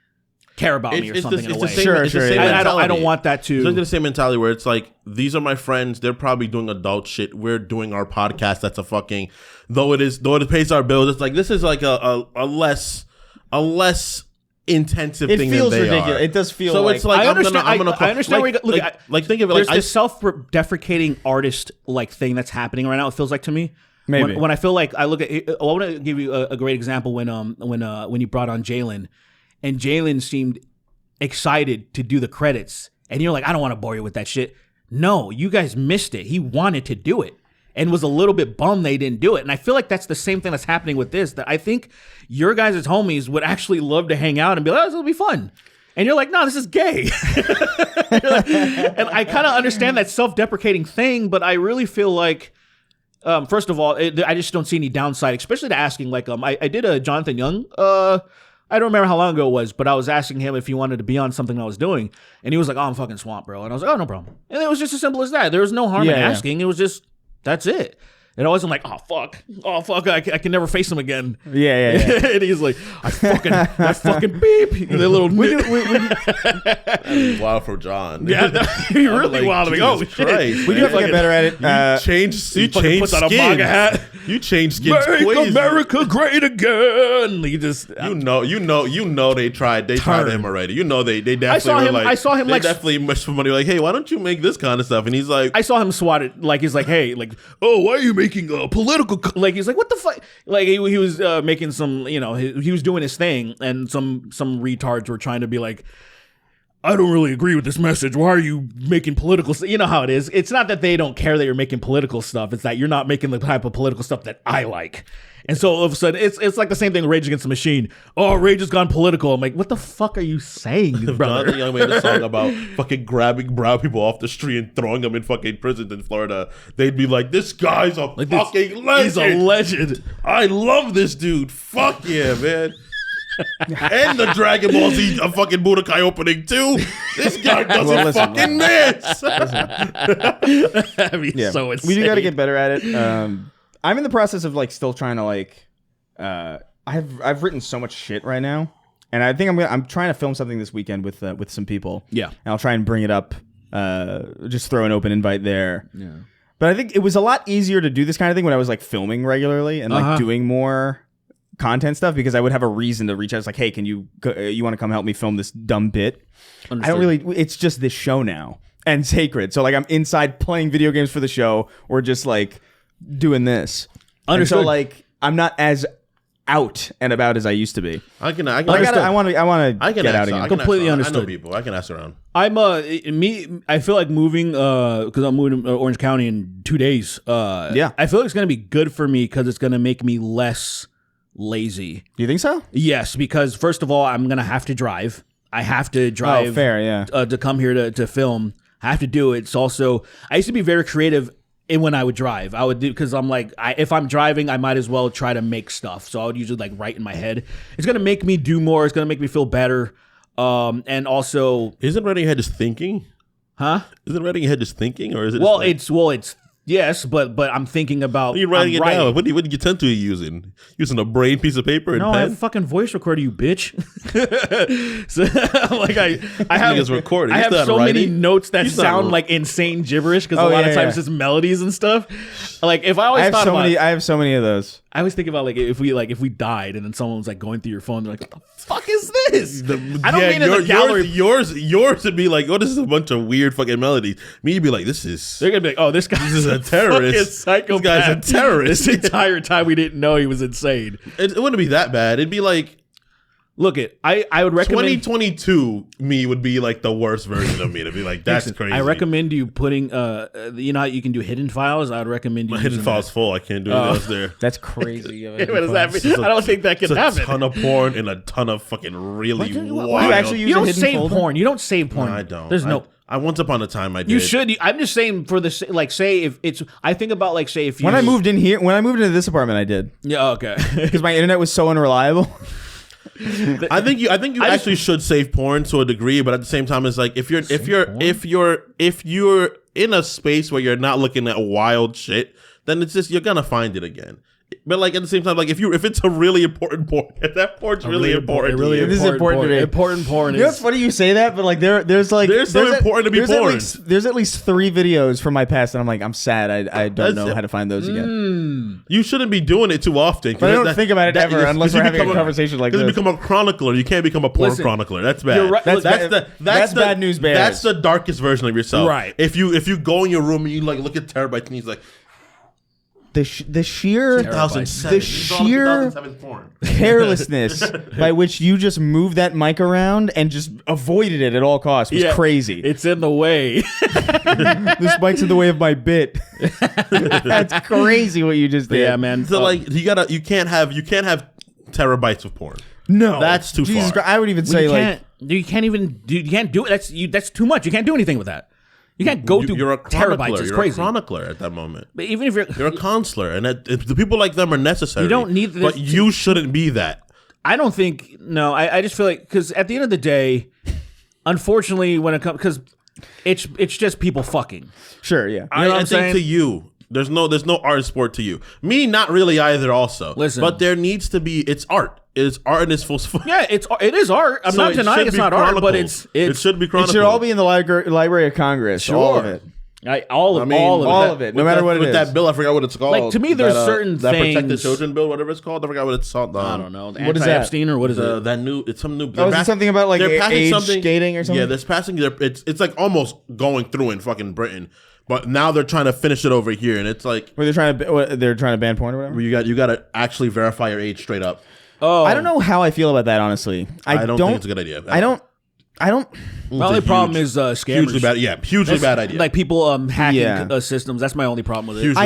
care about me or something in a way. Sure. I don't want that to. It's like the same mentality where it's like, these are my friends. They're probably doing adult shit. We're doing our podcast. That's a fucking, though it pays our bills. It's like, this is like a less intensive thing than they ridiculous. are. It does feel so like. it's like I understand. I'm gonna I understand where you look. Like think of it there's like this self-deprecating artist like thing that's happening right now. It feels like to me. Maybe. When I feel like I look at, I want to give you a great example when you brought on Jalen, and Jalen seemed excited to do the credits, and you're like, I don't want to bore you with that shit. No, you guys missed it. He wanted to do it and was a little bit bummed they didn't do it. And I feel like that's the same thing that's happening with this, that I think your guys as homies would actually love to hang out and be like, oh, this will be fun. And you're like, no, this is gay. And I kind of understand that self-deprecating thing, but I really feel like, first of all, I just don't see any downside, especially to asking, like, I did a Jonathan Young, I don't remember how long ago it was, but I was asking him if he wanted to be on something I was doing, and he was like, oh, I'm fucking swamped, bro. And I was like, oh, no problem. And it was just as simple as that. There was no harm in asking. It was just, that's it. And I wasn't like, oh fuck, I can never face him again. Yeah. And he's like, I fucking beep. The little wild for John. Yeah, he really wild. Like, oh shit, Christ, we do have to get better at it. You changed skins. On a MAGA hat. You changed skins. Make America great again. You just, you know, they tried him already. You know, they definitely. I saw him they like definitely pushed for money. Like, hey, why don't you make this kind of stuff? And he's like, I saw him swat it. Like he's like, hey, like, oh, why are you making a political? Like he's like, what the fuck? Like he was making some, he was doing his thing, and some retards were trying to be like, I don't really agree with this message. Why are you making political stuff? You know how it is. It's not that they don't care that you're making political stuff. It's that you're not making the type of political stuff that I like. And so all of a sudden, it's like the same thing with Rage Against the Machine. Oh, Rage has gone political. I'm like, what the fuck are you saying, brother? Jonathan Young made a song about fucking grabbing brown people off the street and throwing them in fucking prisons in Florida. They'd be like, this guy's a fucking legend. He's a legend. I love this dude. Fuck yeah, man. And the Dragon Ball Z fucking Budokai opening too. This guy doesn't fucking miss. I mean, so insane. We do got to get better at it. I'm in the process of like still trying to like. I've written so much shit right now, and I think I'm trying to film something this weekend with some people. Yeah, and I'll try and bring it up. Just throw an open invite there. Yeah. But I think it was a lot easier to do this kind of thing when I was like filming regularly and like doing more content stuff, because I would have a reason to reach out. It's like, hey, can you want to come help me film this dumb bit? Understood. I don't really. It's just this show now and sacred. So like I'm inside playing video games for the show or just like doing this. Understood. And so like I'm not as out and about as I used to be. I want to get out again. Completely understood. I know people. I can ask around. I'm I feel like moving because I'm moving to Orange County in 2 days. Yeah. I feel like it's gonna be good for me because it's gonna make me less lazy. Do you think so? Yes, because first of all, I'm gonna have to drive. I have to drive. Oh, fair, yeah. To come here to film. I have to do it. It's also I used to be very creative. And when I would drive, I would do, because I'm like, if I'm driving, I might as well try to make stuff. So I would usually like write in my head. It's gonna make me do more. It's gonna make me feel better. And also, isn't writing ahead just thinking? Huh? Isn't writing ahead just thinking, or is it? It's yes, but I'm thinking about. You're writing it down. What utensil are you using? Using a brain piece of paper and no, pen? I have a fucking voice recorder, you bitch. So like I have recording. I have so many notes that sound like insane gibberish because a lot of times it's melodies and stuff. Like if I always thought about, I have so many of those. I always think about like if we died and then someone was like going through your phone, they're like, what the fuck is this? I don't mean in the gallery. Yours would be like, oh, this is a bunch of weird fucking melodies. Me, you'd be like, this is. They're gonna be like, oh, this is a terrorist. Psychopath. This guy's a terrorist. This entire time we didn't know he was insane. It wouldn't be that bad. It'd be like. Look, I would recommend 2022 me would be like the worst version of me. It'd be like, that's crazy. I recommend you putting you know how you can do hidden files. I would recommend you. My hidden file's full. I can't do anything else there. That's crazy. What does that mean? I don't think that can happen. A ton of porn and a ton of fucking really wild. You actually use you don't a hidden save folder? porn. You don't save porn. No, I don't. There's no. I once upon a time I did. You should. I'm just saying for the like, say if it's. I think about like, say if you. When I moved into this apartment, I did. Yeah. Okay. Because my internet was so unreliable. I think you actually should save porn to a degree, but at the same time, it's like if you're in a space where you're not looking at wild shit, then it's just you're gonna find it again. But like at the same time, like if it's a really important porn, if that porn's really important, it is important to me. Important porn. You know, it's funny you say that, but like there's so important to be porn. There's at least 3 videos from my past, and I'm like, I'm sad. I don't know how to find those again. You shouldn't be doing it too often. But I don't think about it ever unless we're having a conversation like this. Because you become a chronicler, you can't become a porn chronicler. That's bad. You're right. That's bad news bears. That's the darkest version of yourself. Right. If you go in your room and you like look at terabytes and he's like. The sheer 2007 porn. carelessness by which you just moved that mic around and just avoided it at all costs was crazy. It's in the way. This mic's in the way of my bit. That's crazy what you just did. Yeah, man. So like you can't have terabytes of porn. No, that's too far. Christ, I would even say you can't do it. That's too much. You can't do anything with that. You can't go through terabytes. It's crazy. You're a chronicler at that moment. But even if you're a consular, and the people like them are necessary. You don't need this, but you shouldn't be that. I don't think. No, I just feel like because at the end of the day, unfortunately, when it comes because it's just people fucking. Sure, yeah. I think to you. There's no art and sport to you. Me, not really either. Also, listen, but there needs to be. It's art. It's art and it's full. Yeah, it is art. I'm not denying it's not art, but it should be chronicled. It should all be in the Library of Congress. Sure. All of it. All of it. No matter what it is. With that bill, I forgot what it's called. Like to me, there's certain that things. Protect the Children bill, whatever it's called. I forgot what it's called. I don't know. What is that? Epstein or what is it? That new. It's some new. Oh, is it something about like age skating or something? Yeah, there's passing. It's like almost going through in fucking Britain. But now they're trying to finish it over here, and it's like they're trying to ban porn or whatever. You got to actually verify your age straight up. Oh, I don't know how I feel about that. Honestly, I don't think it's a good idea. I don't. My only problem is scammers. Hugely bad. Yeah, hugely bad idea. Like people hacking systems. That's my only problem with it.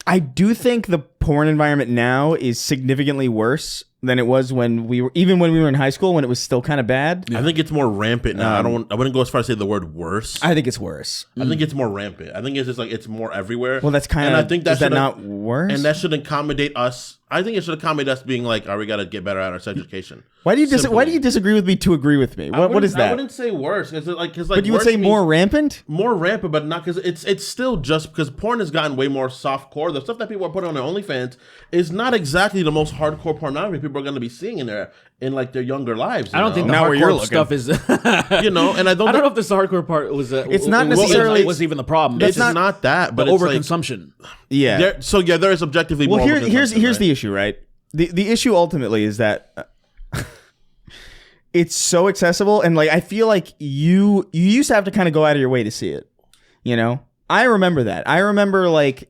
I do think the porn environment now is significantly worse than it was when we were in high school when it was still kind of bad. I think it's more rampant now. I wouldn't go as far as say the word worse. I think it's worse. I think it's more rampant. I think it's just like it's more everywhere. Well, that's kind of. I think is that not worse? And that should accommodate us. I think it should accommodate us being like, we got to get better at our sex education. Why do you disagree with me to agree with me? What is that? I wouldn't say worse. But you would say more rampant? More rampant, but not because it's still just because porn has gotten way more softcore. The stuff that people are putting on their OnlyFans is not exactly the most hardcore pornography people people are going to be seeing in their younger lives. I don't think the Not where you're hardcore stuff is. and I don't know if this hardcore part was. It's not necessarily was even the problem. It's not that, but the it's overconsumption. Yeah. There is objectively. Well, more here's right? the issue, right? The issue ultimately is that it's so accessible, and like I feel like you used to have to kind of go out of your way to see it. You know, I remember that. I remember like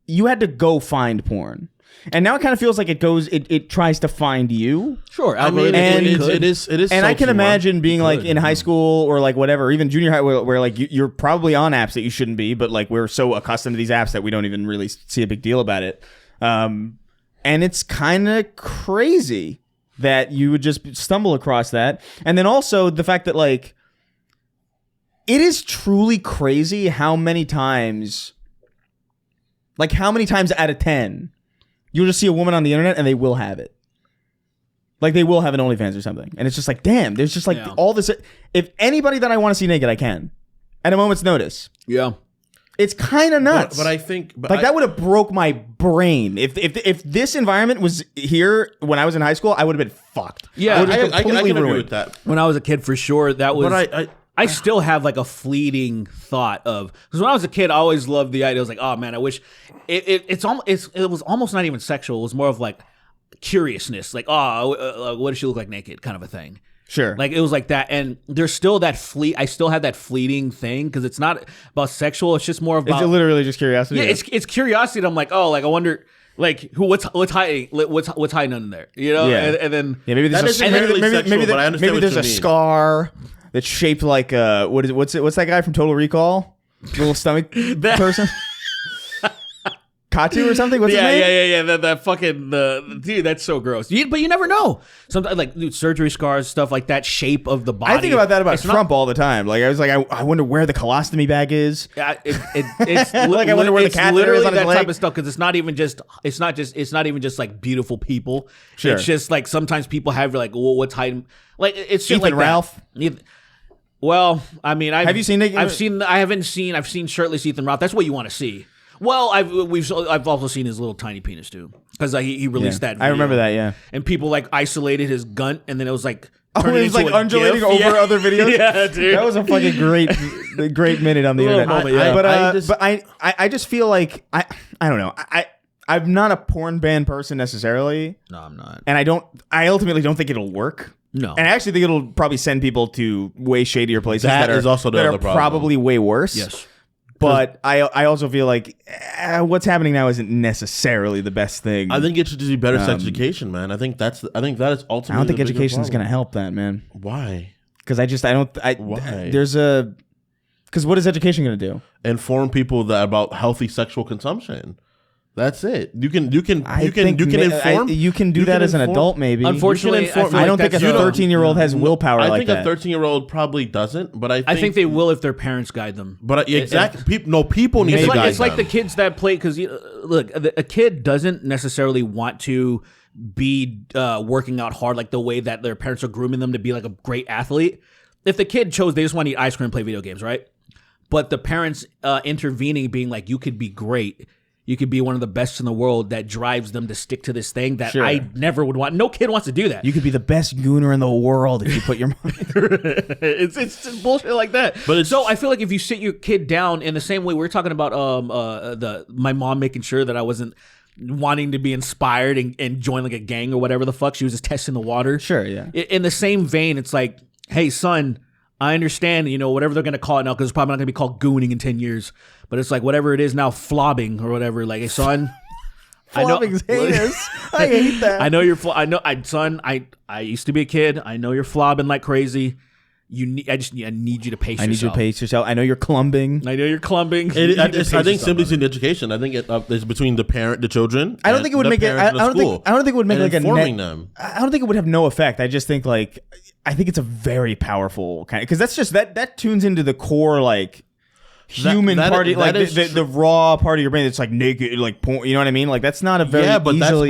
you had to go find porn. And now it kind of feels like it tries to find you. Sure. I mean, it is. And I can imagine being like in high school or like whatever, even junior high, where like you're probably on apps that you shouldn't be, but like we're so accustomed to these apps that we don't even really see a big deal about it. And it's kind of crazy that you would just stumble across that. And then also the fact that like it is truly crazy how many times out of 10 you'll just see a woman on the internet and they will have it. Like they will have an OnlyFans or something. And it's just like, damn, there's just like all this. If anybody that I want to see naked, I can. At a moment's notice. Yeah. It's kind of nuts. But I think... that would have broke my brain. If this environment was here when I was in high school, I would have been fucked. Yeah, I can agree with that. When I was a kid, for sure, that was... But I still have like a fleeting thought of, because when I was a kid, I always loved the idea. I was like, oh man, I wish it was almost not even sexual. It was more of like curiousness, like, oh, what does she look like naked, kind of a thing. Sure. Like it was like that, and there's still that I still have that fleeting thing because it's not about sexual. It's just more about it's literally just curiosity. Yeah, it's curiosity. And I'm like, oh, like I wonder. Like what's hiding under there, you know? Yeah. And then maybe there's maybe there's a scar that's shaped like what's that guy from Total Recall? Little stomach person. Katu or something? What's his name? Yeah. That fucking dude. That's so gross. But you never know. Sometimes like surgery scars, stuff like that. Shape of the body. I think about that about Trump all the time. Like I was like, I wonder where the colostomy bag is. It's like I wonder where the catheter is on his that leg. type of stuff because it's not even just like beautiful people. Sure. It's just like sometimes people have like, well, what's hiding? Like it's shit Ethan like Ralph. That. Well, I mean, have you seen naked? I've seen shirtless Ethan Ralph. That's what you want to see. Well, I've also seen his little tiny penis too, because he released that video. I remember that, yeah. And people like isolated his gunt, and then it was like it was like undulating GIF. over other videos. Yeah, dude, that was a fucking great minute on the internet. Moment, yeah. But I just feel like I don't know. I'm not a porn ban person necessarily. No, I'm not. And I ultimately don't think it'll work. No. And I actually think it'll probably send people to way shadier places that are probably way worse. Yes. But I also feel like what's happening now isn't necessarily the best thing. I think it should be better sex education, man. I think that is ultimately. I don't think education is going to help that, man. Why? Because Why? Because what is education going to do? Inform people about healthy sexual consumption. That's it. You can inform. You can do that as an adult, maybe. Unfortunately, I don't think a 13-year-old has willpower like that. I think a 13-year-old probably doesn't, but I think they will if their parents guide them. But exactly, people need to guide them. It's like the kids that play, because look, a kid doesn't necessarily want to be working out hard like the way that their parents are grooming them to be like a great athlete. If the kid chose, they just want to eat ice cream and play video games, right? But the parents intervening, being like, you could be great. You could be one of the best in the world, that drives them to stick to this thing that I never would want. No kid wants to do that. You could be the best gooner in the world if you put your money. It's just bullshit like that. But so I feel like if you sit your kid down in the same way we're talking about my mom making sure that I wasn't wanting to be inspired and join like a gang or whatever the fuck. She was just testing the water. Sure, yeah. In the same vein, it's like, hey, son, I understand, whatever they're going to call it now, because it's probably not going to be called gooning in 10 years. But it's like whatever it is now, flobbing or whatever. Like, hey, son, flobbing's heinous. I hate that. I know you're. Son. I used to be a kid. I know you're flobbing like crazy. I need you to pace yourself. I need you to pace yourself. I know you're clumbing. I I think simply in education. I think it's between the children. I don't think it would make it. I don't think it would make like informing them. I don't think it would have no effect. I just think I think it's a very powerful kind of, because that's just that tunes into the core human party, the raw part of your brain that's like naked, like porn, you know what I mean? Like that's not a very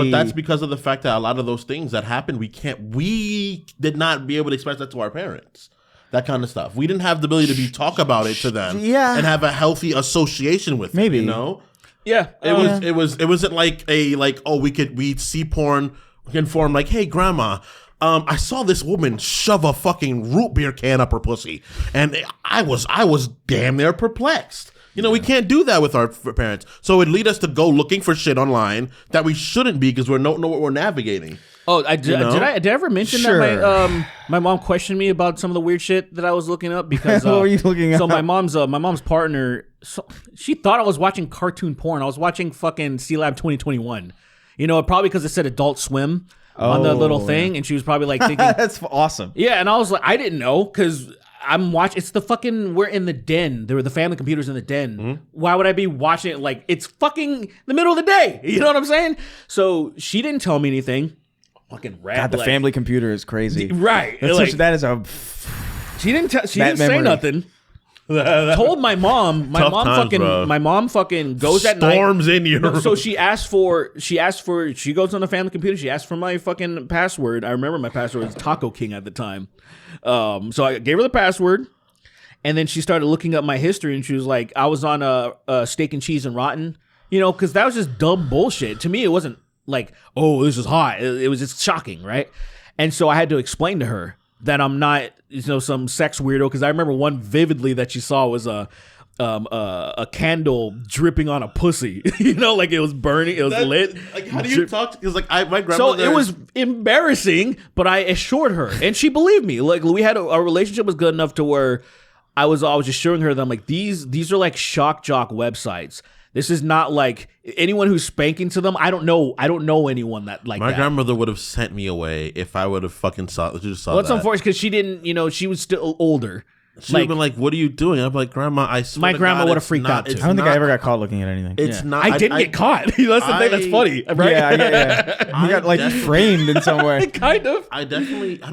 that's because of the fact that a lot of those things that happen, we did not be able to express that to our parents. That kind of stuff. We didn't have the ability to talk about it to them, and have a healthy association with it, Yeah, it wasn't like we'd see porn informed, like, hey, grandma, I saw this woman shove a fucking root beer can up her pussy, and I was damn near perplexed. We can't do that with our parents. So it lead us to go looking for shit online that we shouldn't be because we don't know what we're navigating. Oh, did I ever mention that my mom questioned me about some of the weird shit that I was looking up because what were you looking up? So my mom's partner, she thought I was watching cartoon porn. I was watching fucking C-Lab 2021. Probably because it said Adult Swim on the little thing, and she was probably like thinking that's awesome. Yeah, and I was like, I didn't know because I'm watching. It's the fucking we're in the den. There were the family computers in the den. Mm-hmm. Why would I be watching it? Like it's fucking the middle of the day. You know what I'm saying? So she didn't tell me anything. Fucking rat. God, the family computer is crazy. Right. That is a. She didn't say nothing. Told my mom. My mom fucking goes at night. Storms in your room. So she goes on the family computer. She asked for my fucking password. I remember my password was Taco King at the time. So I gave her the password, and then she started looking up my history, and she was like, I was on a Steak and Cheese and Rotten, because that was just dumb bullshit. To me, it wasn't like, oh, this is hot. It was just shocking, right? And so I had to explain to her that I'm not, some sex weirdo, because I remember one vividly that she saw was a candle dripping on a pussy. Like it was burning, it was lit. Like, how do you talk? Because like my grandmother. So it was embarrassing, but I assured her, and she believed me. Like we had our relationship was good enough to where I was assuring her that I'm like these are like shock jock websites. This is not like anyone who's spanking to them. I don't know anyone that like my that. grandmother would have sent me away if I would have fucking saw that. Well, that's unfortunate because she didn't. She was still older. She would have been like, "What are you doing?" I'm like, "Grandma, I swear my to grandma God, would have freaked out too. I don't think I ever got caught looking at anything. It's not. I didn't get caught. That's the thing that's funny, right? Yeah. You got like framed in some way. Kind of. I don't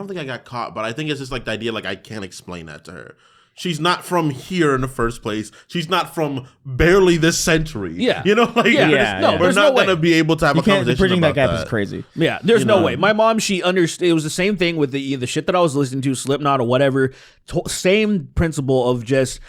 think I got caught, but I think it's just like the idea, like I can't explain that to her. She's not from here in the first place. She's not from barely this century. Yeah. We're not going to be able to have a conversation bridging about that gap that. is crazy. Yeah, there's no way. My mom, she understood. It was the same thing with the shit that I was listening to, Slipknot or whatever. Same principle of just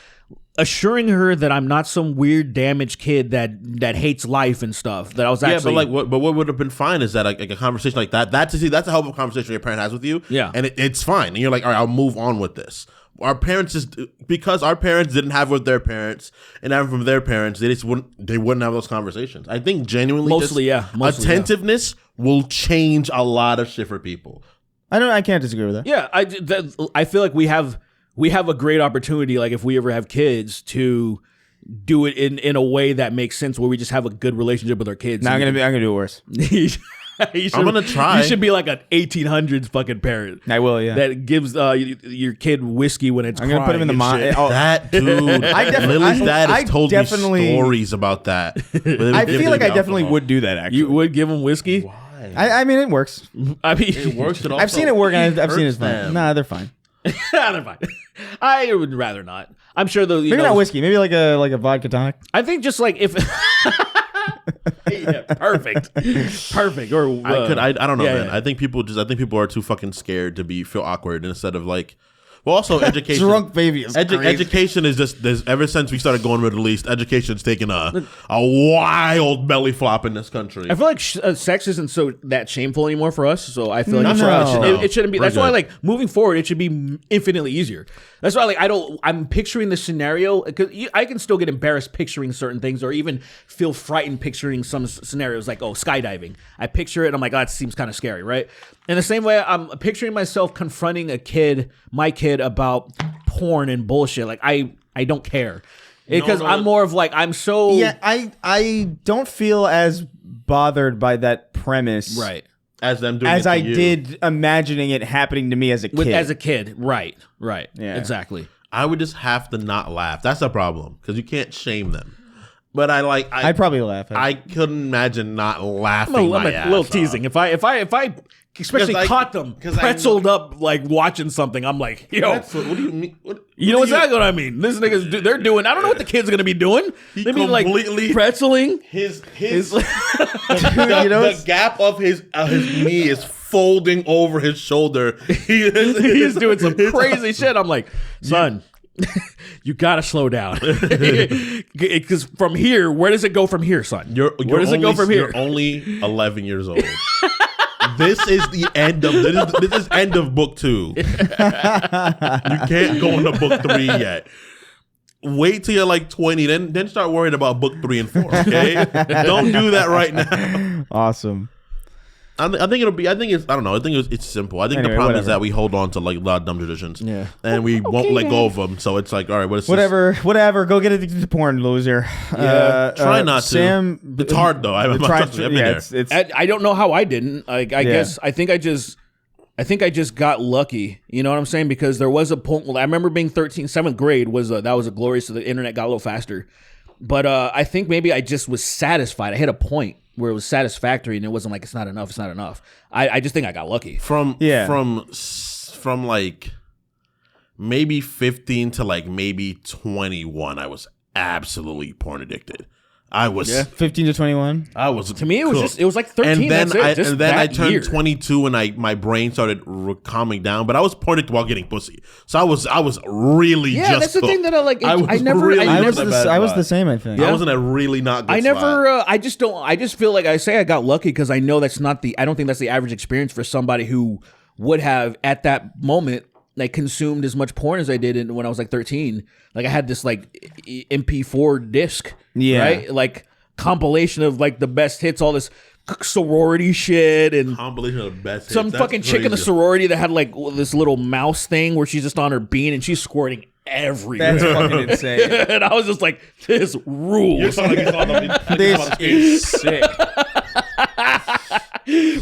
assuring her that I'm not some weird damaged kid that hates life and stuff. That I was actually but what would have been fine is that like a conversation like that. That's a helpful conversation your parent has with you. Yeah, and it's fine. And you're like, all right, I'll move on with this. Our parents because our parents didn't have with their parents and have from their parents, they wouldn't have those conversations. I think genuinely, attentiveness will change a lot of shit for people. I can't disagree with that. Yeah, I feel like we have a great opportunity. Like if we ever have kids, to do it in a way that makes sense, where we just have a good relationship with our kids. I'm gonna do it worse. I'm gonna try. You should be like an 1800s fucking parent. I will, yeah. That gives your kid whiskey when it's. I'm gonna put him in the mind. That dude, Lily's dad has told me stories about that. I feel like I definitely would do that. Actually, you would give him whiskey. Why? I mean, it works. I mean, it works. I've seen it work, and I've seen it's fine. Nah, they're fine. They're fine. I would rather not. I'm sure though. Maybe not whiskey. Maybe like a vodka tonic. I think just like if. Yeah, perfect. Or I don't know, man. Yeah. I think people are too fucking scared to feel awkward instead of like. Well, also education. Drunk baby is crazy. Education is just ever since we started going Middle East, education's taken a wild belly flop in this country. I feel like sex isn't so that shameful anymore for us. So I feel like it shouldn't be. That's why like moving forward, it should be infinitely easier. That's why like I'm picturing the scenario because I can still get embarrassed picturing certain things or even feel frightened picturing some scenarios like skydiving. I picture it and I'm like, that seems kind of scary, right? In the same way, I'm picturing myself confronting my kid about porn and bullshit. Like I don't care because I'm more of like I'm so I don't feel as bothered by that premise, right? As them doing as it to I you. did imagining it happening to me as a kid. Right, yeah, exactly. I would just have to not laugh. That's a problem because you can't shame them. But I'd probably laugh. I couldn't imagine not laughing. I'm my a ass little off. teasing. If I especially caught them pretzeled up like watching something, I'm like, yo, What do you mean? You know exactly what I mean. This niggas, they're doing. I don't know what the kid's gonna be doing. They be like pretzeling. His the gap of his knee is folding over his shoulder. He's doing some crazy shit. I'm like, son, you gotta slow down. Because from here, where does it go from here, son? Where does it go from here? You're only 11 years old. This is the end of this is end of book 2. You can't go into book 3 yet. Wait till you're like 20, then start worrying about book 3 and 4. Okay, don't do that right now. Awesome. I think it's I don't know. I think it's simple. I think the problem is that we hold on to like a lot of dumb traditions, and we won't let go of them. So it's like, all right, whatever. Go get addicted to porn, loser. Try not Sam, to. It's hard though. I've been there. I don't know how I didn't. Like, I guess I think I just got lucky. You know what I'm saying? Because there was a point. I remember being 13, 7th grade that was a glorious. So the internet got a little faster. But I think maybe I just was satisfied. I hit a point where it was satisfactory, and it wasn't like it's not enough. It's not enough. I just think I got lucky. From like maybe 15 to like maybe 21, I was absolutely porn addicted. I was 15 to 21. I was to me. It was like 13. And then I turned year. 22, and my brain started calming down. But I was porn addicted while getting pussy, so I was really just. That's the thing that I like. I was the same. I think I was in a really not good. I just feel like I say I got lucky because I know that's not I don't think that's the average experience for somebody who would have at that moment like consumed as much porn as I did when I was like 13. Like I had this like MP4 disc, right? Like compilation of like the best hits, all this sorority shit, and compilation of the best hits. Some fucking chick in the sorority that had like this little mouse thing where she's just on her bean and she's squirting everywhere. That's fucking insane. And I was just like, this rules. This is sick.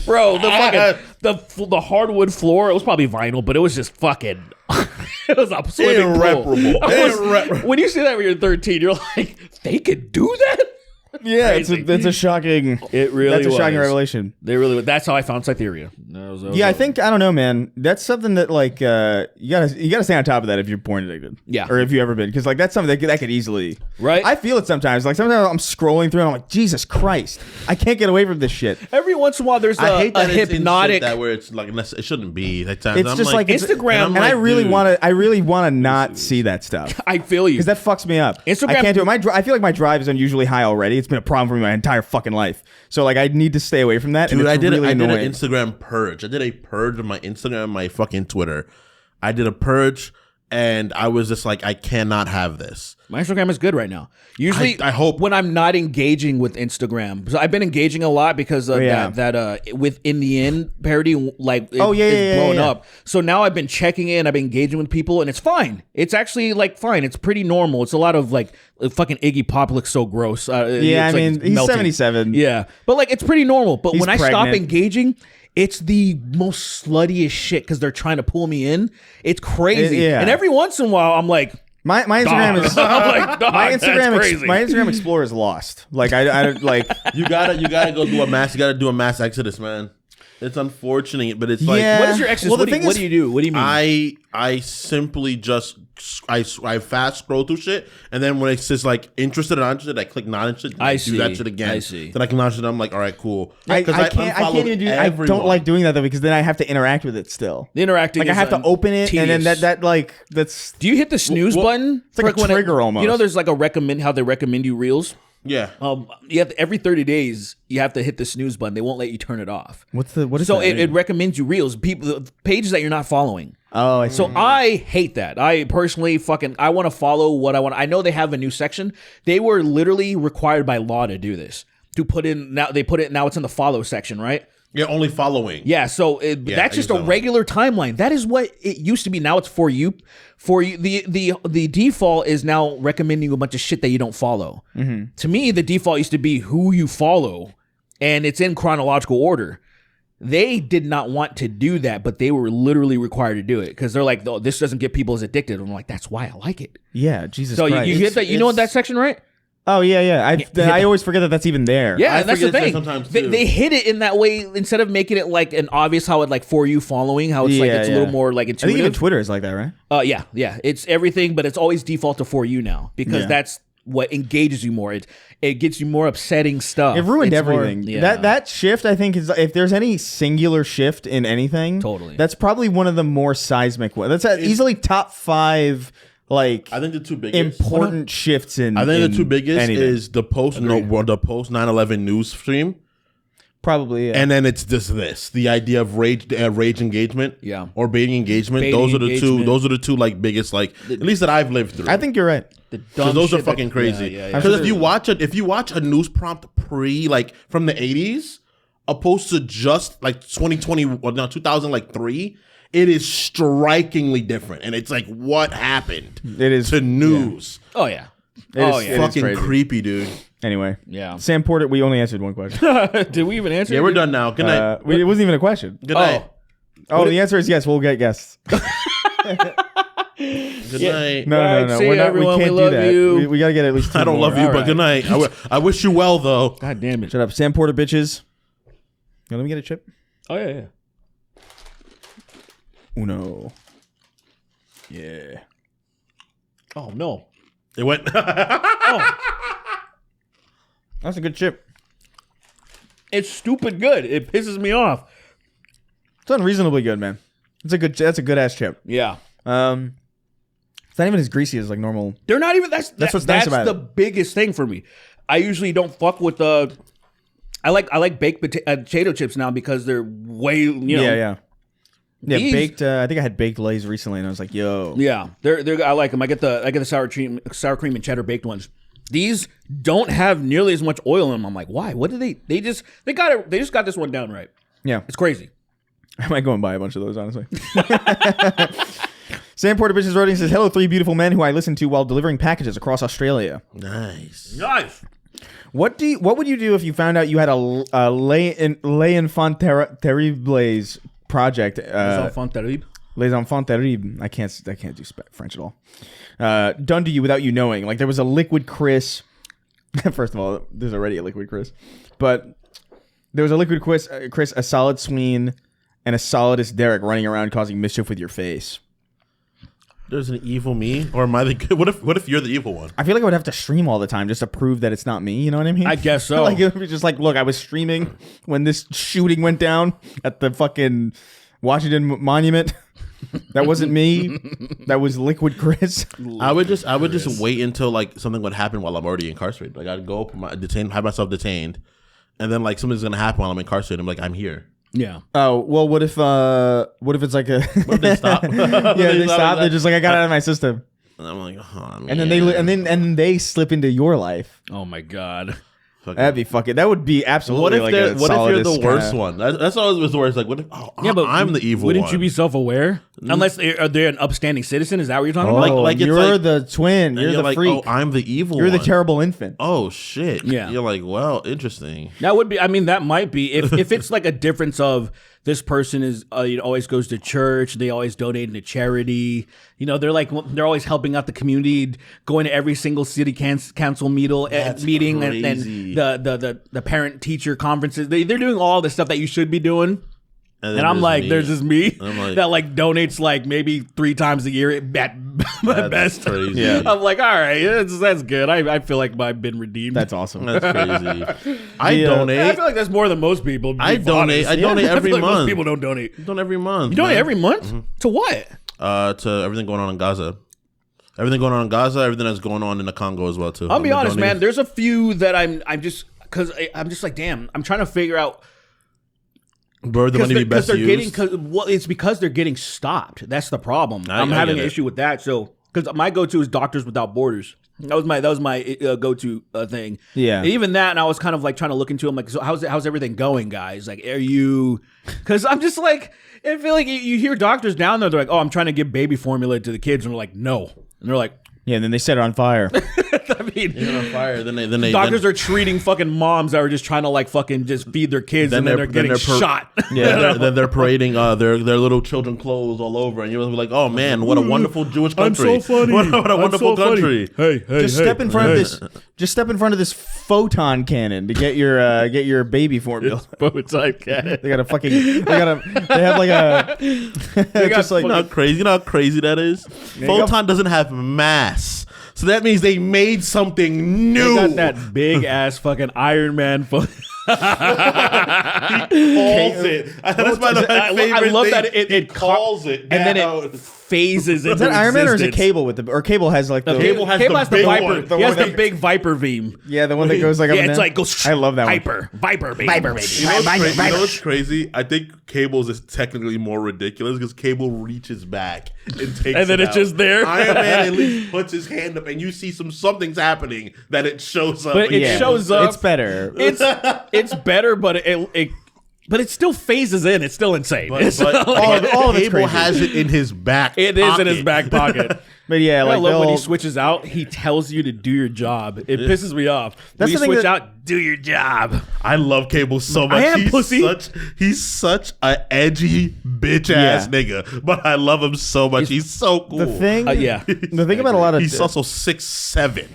Bro, the hardwood floor, it was probably vinyl, but it was just fucking it was a swimming pool. When you see that when you're 13, you're like, they could do that? Yeah, it's a shocking. It really that's a shocking revelation. That's how I found Cytherea. I think I don't know, man. That's something that like you gotta stay on top of that if you're porn addicted. Yeah, or if you ever been, because like that's something that could easily. Right. I feel it sometimes. Like sometimes I'm scrolling through and I'm like, Jesus Christ, I can't get away from this shit. Every once in a while, there's I hate that hypnotic that where it's like it shouldn't be. It's just like Instagram, and I really want to not see that stuff. I feel you because that fucks me up. Instagram, I can't do it. I feel like my drive is unusually high already. It's been a problem for me my entire fucking life. So like I need to stay away from that. Dude, and I did an annoying. Instagram purge. I did a purge of my Instagram and my fucking Twitter. I did a purge, and I was just like, I cannot have this. My Instagram is good right now. Usually, I hope when I'm not engaging with Instagram, so I've been engaging a lot because that with In the End parody, like it's blown up. So now I've been checking in, I've been engaging with people, and it's fine. It's actually like fine. It's pretty normal. It's a lot of like fucking Iggy Pop looks so gross. I mean, he's melting. 77. Yeah, but like it's pretty normal. But he's when I pregnant. stop engaging, it's the most sluttiest shit because they're trying to pull me in. It's crazy. And every once in a while, I'm like. My Instagram is like, my Instagram Explorer is lost. Like I like you gotta go do a mass. You gotta do a mass exodus, man. It's unfortunate, but it's like what is your exodus? What do you do? What do you mean? I simply just I fast scroll through shit, and then when it says like interested or not interested, I click not interested. And I do that shit again. I see. Then I can launch it. I'm like, all right, cool. I can't even do. I don't like doing that though because then I have to interact with it still. The interacting, like I have to open it, tedious. and then that's. Do you hit the snooze button? It's like a trigger almost. You know, there's like how they recommend you reels. Yeah. You have every 30 days you have to hit the snooze button. They won't let you turn it off. What is so that? it recommends you reels, pages that you're not following. Oh, I see. So I hate that. I personally I want to follow what I want. I know they have a new section. They were literally required by law to do this. To put in now, now it's in the follow section, right? You're only following. Yeah, so that's just a regular timeline. That is what it used to be. Now it's for you. For you, the default is now recommending you a bunch of shit that you don't follow. Mm-hmm. To me, the default used to be who you follow, and it's in chronological order. They did not want to do that, but they were literally required to do it because they're like, oh, this doesn't get people as addicted. I'm like, that's why I like it. Yeah, Jesus so Christ. you hit that. You know that section, right? Oh, yeah. I always forget that that's even there. Yeah, and that's the thing. Sometimes too. They hit it in that way instead of making it like an obvious how it like for you following, how it's like it's a little more like intuitive. I think even Twitter is like that, right? Yeah. It's everything, but it's always default to for you now because that's what engages you more. It gets you more upsetting stuff. It ruined everything. That shift, I think, is if there's any singular shift in anything, totally. That's probably one of the more seismic ones. That's easily top 5. Like I think the two biggest important shifts in. I think the two biggest anything. is the post 9/11 news stream. Probably, yeah. And then it's just the idea of rage engagement, or baiting engagement. Those are the two like biggest, like at least that I've lived through. I think you're right. Because those are fucking crazy. Because if you watch a news prompt like from the 80s, opposed to just like 2020 or no 2003, it is strikingly different, and it's like what happened. It is to news. Oh yeah. It's fucking creepy, dude. Anyway, yeah. Sam Porter, we only answered one question. Did we even answer? Yeah, we're done now. Good night. It wasn't even a question. Good night. Oh, the answer is yes. We'll get guests. Good night. No. See We're not. everyone, We can't we do love that. you. We got to get at least. 2 I don't more. love you, but good night. I wish you well, though. God damn it. Shut up, Sam Porter, bitches. Yo, let me get a chip. Oh yeah. Uno. Yeah. Oh no. It went. That's a good chip. It's stupid good. It pisses me off. It's unreasonably good, man. That's a good ass chip. Yeah. It's not even as greasy as like normal. They're not even. That's what's nice about the it. biggest thing for me. I usually don't fuck with the. I like baked potato chips now because they're way Yeah, These- baked. I think I had baked Lay's recently, and I was like, "Yo, Yeah, they're I like them. I get the sour cream and cheddar baked ones. These don't have nearly as much oil in them. I'm like, why? What did they just got this one down right. yeah." It's crazy. I might go and buy a bunch of those, honestly. Sam Porter Bitches Writing says, "Hello, 3 beautiful men who I listen to while delivering packages across Australia. Nice. What would you do if you found out you had a Les Enfants Terribles project? Les Enfants Terribles. I can't do French at all. Done to you without you knowing. Like there was a Liquid Chris. First of all, there's already a Liquid Chris, but there was a Liquid Chris, a Solid Sween, and a Solidus Derek running around causing mischief with your face. There's an evil me, or am I the good? What if you're the evil one? I feel like I would have to stream all the time just to prove that it's not me. You know what I mean? I guess so. Like it would be just like, look, I was streaming when this shooting went down at the fucking Washington Monument. That wasn't me. That was Liquid Chris. I would just wait until like something would happen while I'm already incarcerated. Like I'd go have myself detained, and then like something's gonna happen while I'm incarcerated. I'm like, I'm here. Yeah. Oh well, what if it's like a? What if they stop? Yeah, they stop. They're just like, I got it out of my system, and I'm like, oh, man. and then they slip into your life. Oh my god. That'd be fucking. That would be absolutely. What if you're the worst kinda... one? That's always the worst. Like, what if? But I'm the evil one. Wouldn't you be self-aware? Unless they're an upstanding citizen. Is that what you're talking about? Like you're the twin. You're the like, freak. Oh, I'm the evil. You're one. the terrible infant. Oh shit. Yeah. You're like, well, interesting. That would be. I mean, that might be if it's like a difference of this person is always goes to church. They always donate to charity. They're always helping out the community, going to every single city council meeting and the parent teacher conferences. They're doing all the stuff that you should be doing. And I'm like, there's just me that like donates like maybe 3 times a year at best. Crazy. Yeah. I'm like, all right, that's good. I feel like I've been redeemed. That's awesome. That's crazy. I donate. I feel like that's more than most people. I donate. I donate every month. Most people don't donate. I donate every month. You donate every month? To what? To everything going on in Gaza. Everything going on in Gaza. Everything that's going on in the Congo as well too. I'll be honest, man. There's a few that I'm just because I'm just like, damn. I'm trying to figure out. Where the money be best used? It's because they're getting stopped. That's the problem. I'm having an issue with that. So, because my go-to is Doctors Without Borders. That was my go-to thing. Yeah. And even that, and I was kind of like trying to look into. I'm like, so how's everything going, guys? Like, are you? Because I'm just like, I feel like you hear doctors down there. They're like, oh, I'm trying to give baby formula to the kids, and they're like, no, and they're like. Yeah, and then they set it on fire. I mean, on fire. Then they doctors are treating fucking moms that are just trying to like fucking just feed their kids, and then they're getting shot. Yeah, then they're parading their little children clothes all over, and you're like, oh man, what a wonderful Jewish country! I'm so funny. What a wonderful country! Hey, Just step in front of this. Just step in front of this photon cannon to get your baby formula. Photon cannon. They got a fucking. They have like a. Just like You know how crazy that is. Photon doesn't have mass. So that means they made something new. They got that big ass fucking Iron Man. Calls it. That's my favorite I love thing. that it calls it, and then it phases into Is that Iron Man or is it existence. Cable with the? Or Cable has like the. Cable has Cable the has the big Viper. one. He has one the that- big Viper beam. Yeah, the one that goes like. Up Yeah, and it's down. like goes. I love that one. Viper beam. Viper baby. You know what's crazy? I think Cable's is technically more ridiculous because Cable reaches back and takes And then it it's out. just there. Iron Man at least puts his hand up and you see something's happening that it shows up. But it Yeah, shows up. It's better. It's better, but but it still phases in. It's still insane. But, It's but like- all of it's Cable crazy. has it in his back. it is in his back pocket. But yeah, I like love when he they'll- switches out. He tells you to do your job. It pisses me off. That's when you the thing switch that- out, do your job. I love Cable so much. I am pussy. He's such a edgy bitch ass Yeah. nigga, but I love him so much. He's so cool. the thing. Yeah, The thing about a lot of He's also 6'7".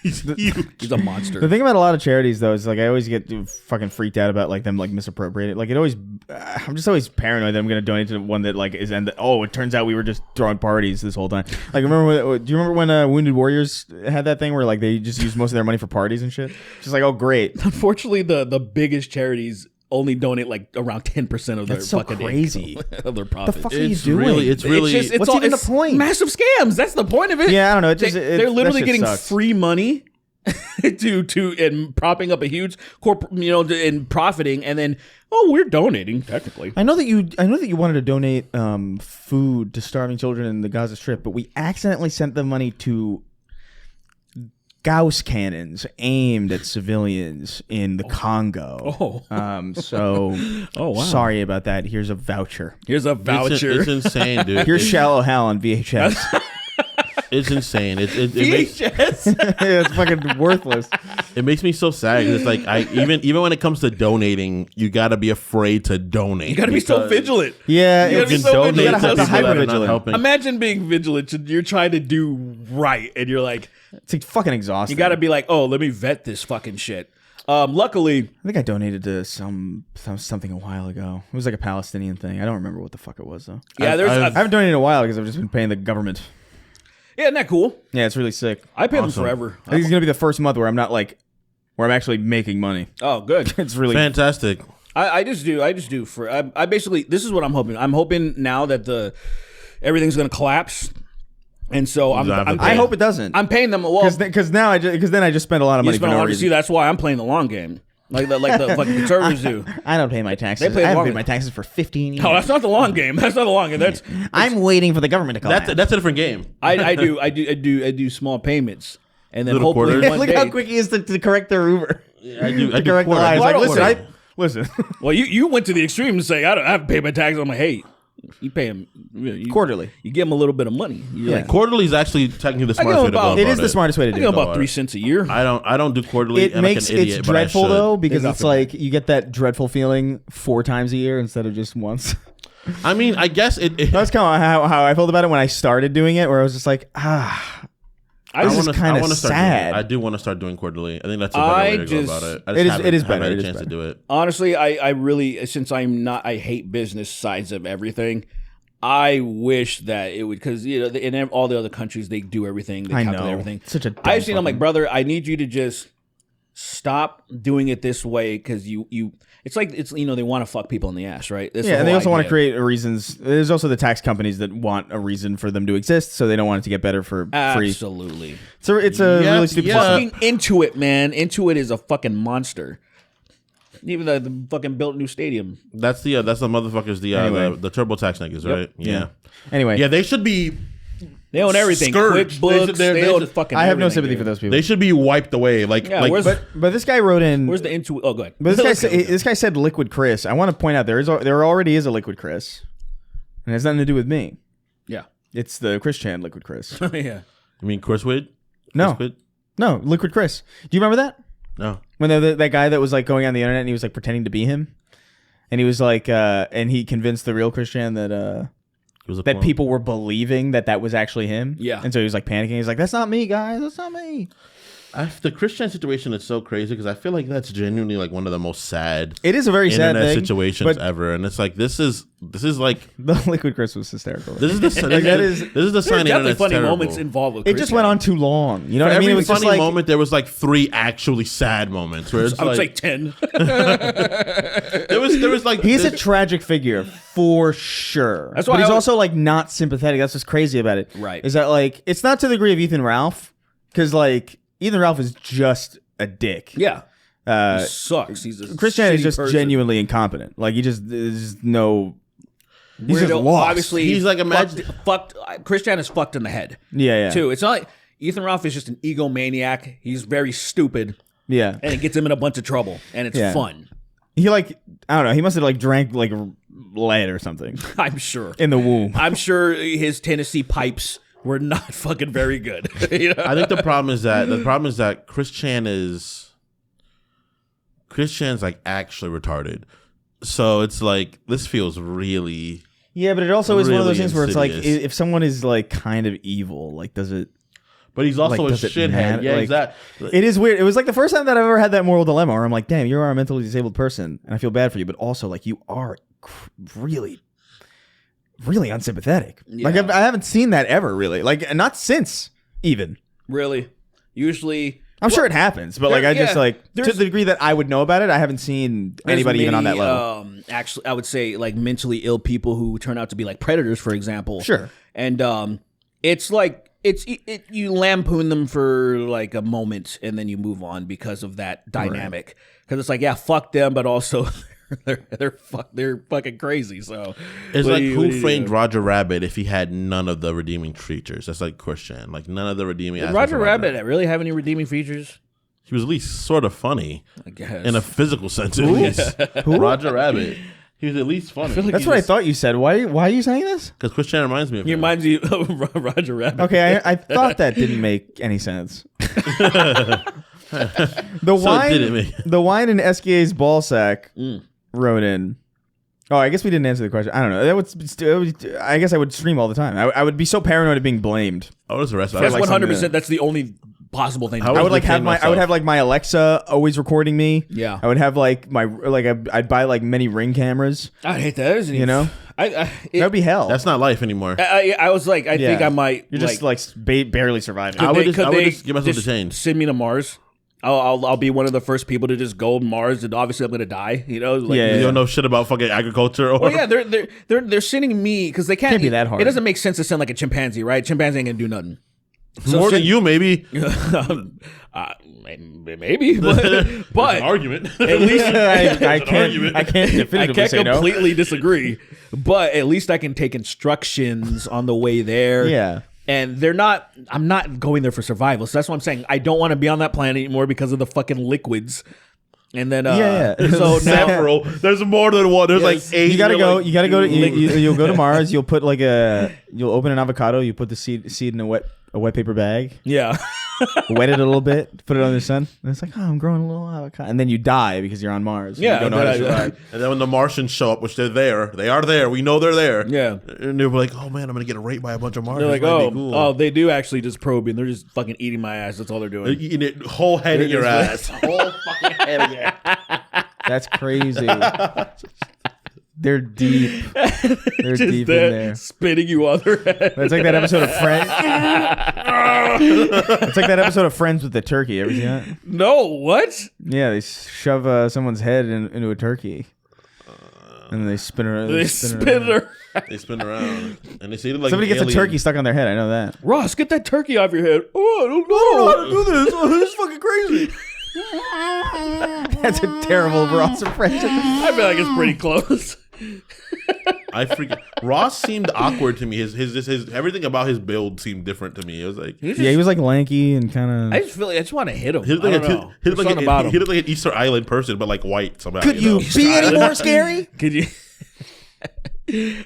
He's huge. he's a monster. The thing about a lot of charities, though, is like I always get fucking freaked out about like them like misappropriating. Like it always, I'm just always paranoid that I'm gonna donate to one that like is and it turns out we were just throwing parties this whole time. Like remember, do you remember when Wounded Warriors had that thing where like they just used most of their money for parties and shit? Just like, oh great, Unfortunately, the biggest charities only donate like around 10% of their That's so fucking crazy. income, of their the profits. fuck are you It's doing? really, it's really. just, What's even the point? Massive scams. That's the point of it. Yeah, I don't know. They're literally that shit getting sucks. free money to and propping up a huge and profiting, and then we're donating technically. I know that you wanted to donate food to starving children in the Gaza Strip, but we accidentally sent the money to Gauss cannons aimed at civilians in the Congo. So wow. sorry about that. Here's a voucher. Here's a voucher. It's insane, dude. Here's Shallow Hal on VHS. It's insane. It makes VHS. It's fucking worthless. it makes me so sad. 'Cause it's like even when it comes to donating, you got to be afraid to donate. You gotta be so vigilant. Yeah, You gotta be it's, so you vigilant. gotta have to the people that are not hyper-vigilant. helping. Imagine being vigilant. You're trying to do right, and you're like, It's like fucking exhausting. you got to be like, oh, let me vet this fucking shit. Luckily, I think I donated to something a while ago. It was like a Palestinian thing. I don't remember what the fuck it was though. yeah, I I haven't donated in a while because I've just been paying the government. yeah, isn't that cool? Yeah, it's really sick. I pay them Awesome. forever. I think it's gonna be the first month where I'm not like, where I'm actually making money. Oh, good. It's really Fantastic. I just do for I basically this is what I'm hoping. I'm hoping now that everything's gonna collapse, and so I'm Exactly. I hope it doesn't. I'm paying them. Well, Because then I just spend a lot of you money for spend a no lot. See, reason. that's why I'm playing the long game, like the fucking conservatives do. I don't pay my taxes. They play I haven't long- paid my taxes for 15 years. Oh, that's not the long game. That's not the long game. That's I'm waiting for the government to collapse. That's a different game. I do small payments, and then Little hopefully quarters. one Look day. how quick he is to correct their Uber. I do. I do Correct the quarter. lie. He's Well, I like, don't listen, quarter. Well, you went to the extreme and say I haven't paid my taxes. I'm like, hey, you pay them Quarterly. You give them a little bit of money. You're like, Quarterly is actually technically the give smartest way to about- go about It is the smartest way to I do get it. about 3 cents a year. I don't do quarterly. It and makes like an idiot, it's but I dreadful should. though because It's it's not like you get that dreadful feeling 4 times a year instead of just once. I mean, I guess it. That's kind of how I felt about it when I started doing it, where I was just like, this is wanna- kind of wanna start sad. Doing, I do want to start doing quarterly. I think that's a better way to go about it. I just It is- haven't- it is haven't better, had it a is chance to better. do it. Honestly, I really, since I hate business sides of everything. I wish that it would, because in all the other countries they do everything, they I calculate know. everything. Such a I've seen. I'm dumb like, brother, I need you to just stop doing it this way because you. It's like they want to fuck people in the ass, right? That's the Yeah, and they whole also want to idea. create reasons. There's also the tax companies that want a reason for them to exist, so they don't want it to get better for free. Absolutely. So it's a Yeah, really stupid yeah. system. Fucking Intuit, man. Intuit is a fucking monster. Even the fucking built new stadium. That's the motherfuckers. Anyway. The TurboTax niggas, right? Yeah. Anyway, Yeah, they should be. They own everything. Scourged. QuickBooks. They They own should- fucking. I have no everything, sympathy dude. for those people. They should be wiped away. Like, Yeah, like where's but this guy wrote in. Where's the Intuit? Oh, go ahead. But this guy said Liquid Chris. I want to point out there already is a Liquid Chris, and it has nothing to do with me. Yeah. It's the Chris Chan Liquid Chris. Yeah. you mean Chris Wade? No, Chris Wade? no, Liquid Chris. Do you remember that? No. When that guy that was like going on the internet and he was like pretending to be him, and he was like, and he convinced the real Chris Chan that It was a that clone. people were believing that was actually him. Yeah. And so he was like panicking. He's like, "That's not me, guys. That's not me." The Christian situation is so crazy because I feel like that's genuinely like one of the most sad. It is a very sad internet thing, situations but ever, and it's like this is like the Liquid Chris was hysterical. this is the this is the sign. There's definitely Internet's funny terrible. moments involved with It just went on too long. You know what I mean? It Every was just funny like moment, there was like 3 actually sad moments. Where it's I would say like 10. there was like he's a tragic figure for sure. That's why but he's I was- also like not sympathetic. That's what's crazy about it. Right. Is that like it's not to the degree of Ethan Ralph because like Ethan Ralph is just a dick. Yeah. Uh, He sucks. He's a Christian is shitty just person. genuinely incompetent. Like he just there's no. He's just Weirdo. lost. Obviously, He's like, imagine- fucked. Christian is fucked in the head. Yeah. Too. It's not like Ethan Ralph is just an egomaniac. He's very stupid, Yeah. and it gets him in a bunch of trouble, and it's Yeah. fun. He like I don't know. He must have like drank like lead or something I'm sure. in the womb. I'm sure his Tennessee pipes were not fucking very good. You know? I think the problem is that Christian's like actually retarded. So it's like this feels really Yeah, but it also is one of those Really things where it's like insidious. if someone is like kind of evil, like does it? but he's also Like, a does it shithead. matter? Yeah, Like, exactly. It is weird. It was like the first time that I've ever had that moral dilemma where I'm like, damn, you are a mentally disabled person, and I feel bad for you, but also like you are really, really unsympathetic. Like Yeah. I haven't seen that ever really. Like and not since even. Really? Usually, I'm sure it happens, but like I just yeah, like to there's- the degree that I would know about it, I haven't seen there's anybody even on that many, level. Actually, I would say like mentally ill people who turn out to be like predators, for example. Sure. And it's like you lampoon them for like a moment and then you move on because of that dynamic. Because it's like, yeah, fuck them, but also they're fucking crazy. So It's what like do you- who what do you framed do? Roger Rabbit if he had none of the redeeming features? That's like Christian. Like none of the redeeming. Did aspects Roger of Rabbit really have any redeeming features? He was at least sort of funny I guess. in a physical sense. At least Roger Rabbit. He was at least funny. That's what I thought you said. Why are you saying this? Because Christian reminds me of He him. reminds you of Roger Rabbit. Okay, I thought that didn't make any sense. The wine in SKA's ball sack wrote in. Oh, I guess we didn't answer the question. I don't know. I guess I would stream all the time. I would be so paranoid of being blamed. I was arrested. That's like 100%. That's the only possible thing. I I would like retain I would myself. have like my Alexa always recording me. Yeah. I would have like I'd buy like many Ring cameras. I hate that. You know, it- that'd be hell. That's not life anymore. I was like, I think I might. You're just like barely surviving. I would Could just they give myself the change. Send me to Mars. I'll be one of the first people to just go to Mars, and obviously I'm gonna die. You know, like, Yeah. You don't know shit about fucking agriculture or Well, yeah, they're sending me because they can't. Can't be that hard. It doesn't make sense to send like a chimpanzee, right? Chimpanzee ain't gonna do nothing. more than you, maybe. Maybe, but Argument. at least I can't I definitively can't say no. completely disagree, but at least I can take instructions on the way there. Yeah. And I'm not going there for survival. So that's what I'm saying. I don't want to be on that planet anymore because of the fucking liquids. And then, Yeah. so now, Several. There's more than one. There's like 8. You gotta go. Like, You gotta go. You'll go to Mars. You'll put like you'll open an avocado. You put the seed in a wet paper bag. yeah. Wet it a little bit. Put it on the sun. And it's like, oh, I'm growing a little avocado. And then you die because you're on Mars. Yeah, You don't know how to then I- survive. And then when the Martians show up, which they're there, they are there. We know they're there. Yeah. And they're like, oh man, I'm gonna get raped by a bunch of They're Martians. like, Might be oh, cool. oh, they do actually just probe you, and they're just fucking eating my ass. That's all they're They're doing. eating it whole head in your ass. Whole fucking head in your ass. That's crazy. They're deep. They're Just deep there, in there. spitting you on their head. It's like that episode of Friends. It's like that episode of Friends with the turkey. Ever seen that? No, what? Yeah, they shove someone's head into a turkey, and they spin around. They spin it around. They spin around and they see it like Somebody an gets a alien. turkey stuck on their head. I know that. Ross, get that turkey off your head. Oh, I don't know how to do this. Oh, this is fucking crazy. That's a terrible Ross impression. I feel like it's pretty close. I freaking Ross seemed awkward to me. His everything about his build seemed different to me. It was like Yeah, he was like lanky and kind I of. just feel like I just want to hit him. he looked I like don't know. he looked There's like something about he him. looked like an Easter Island person, but like white somehow. Could you be any more scary? Could you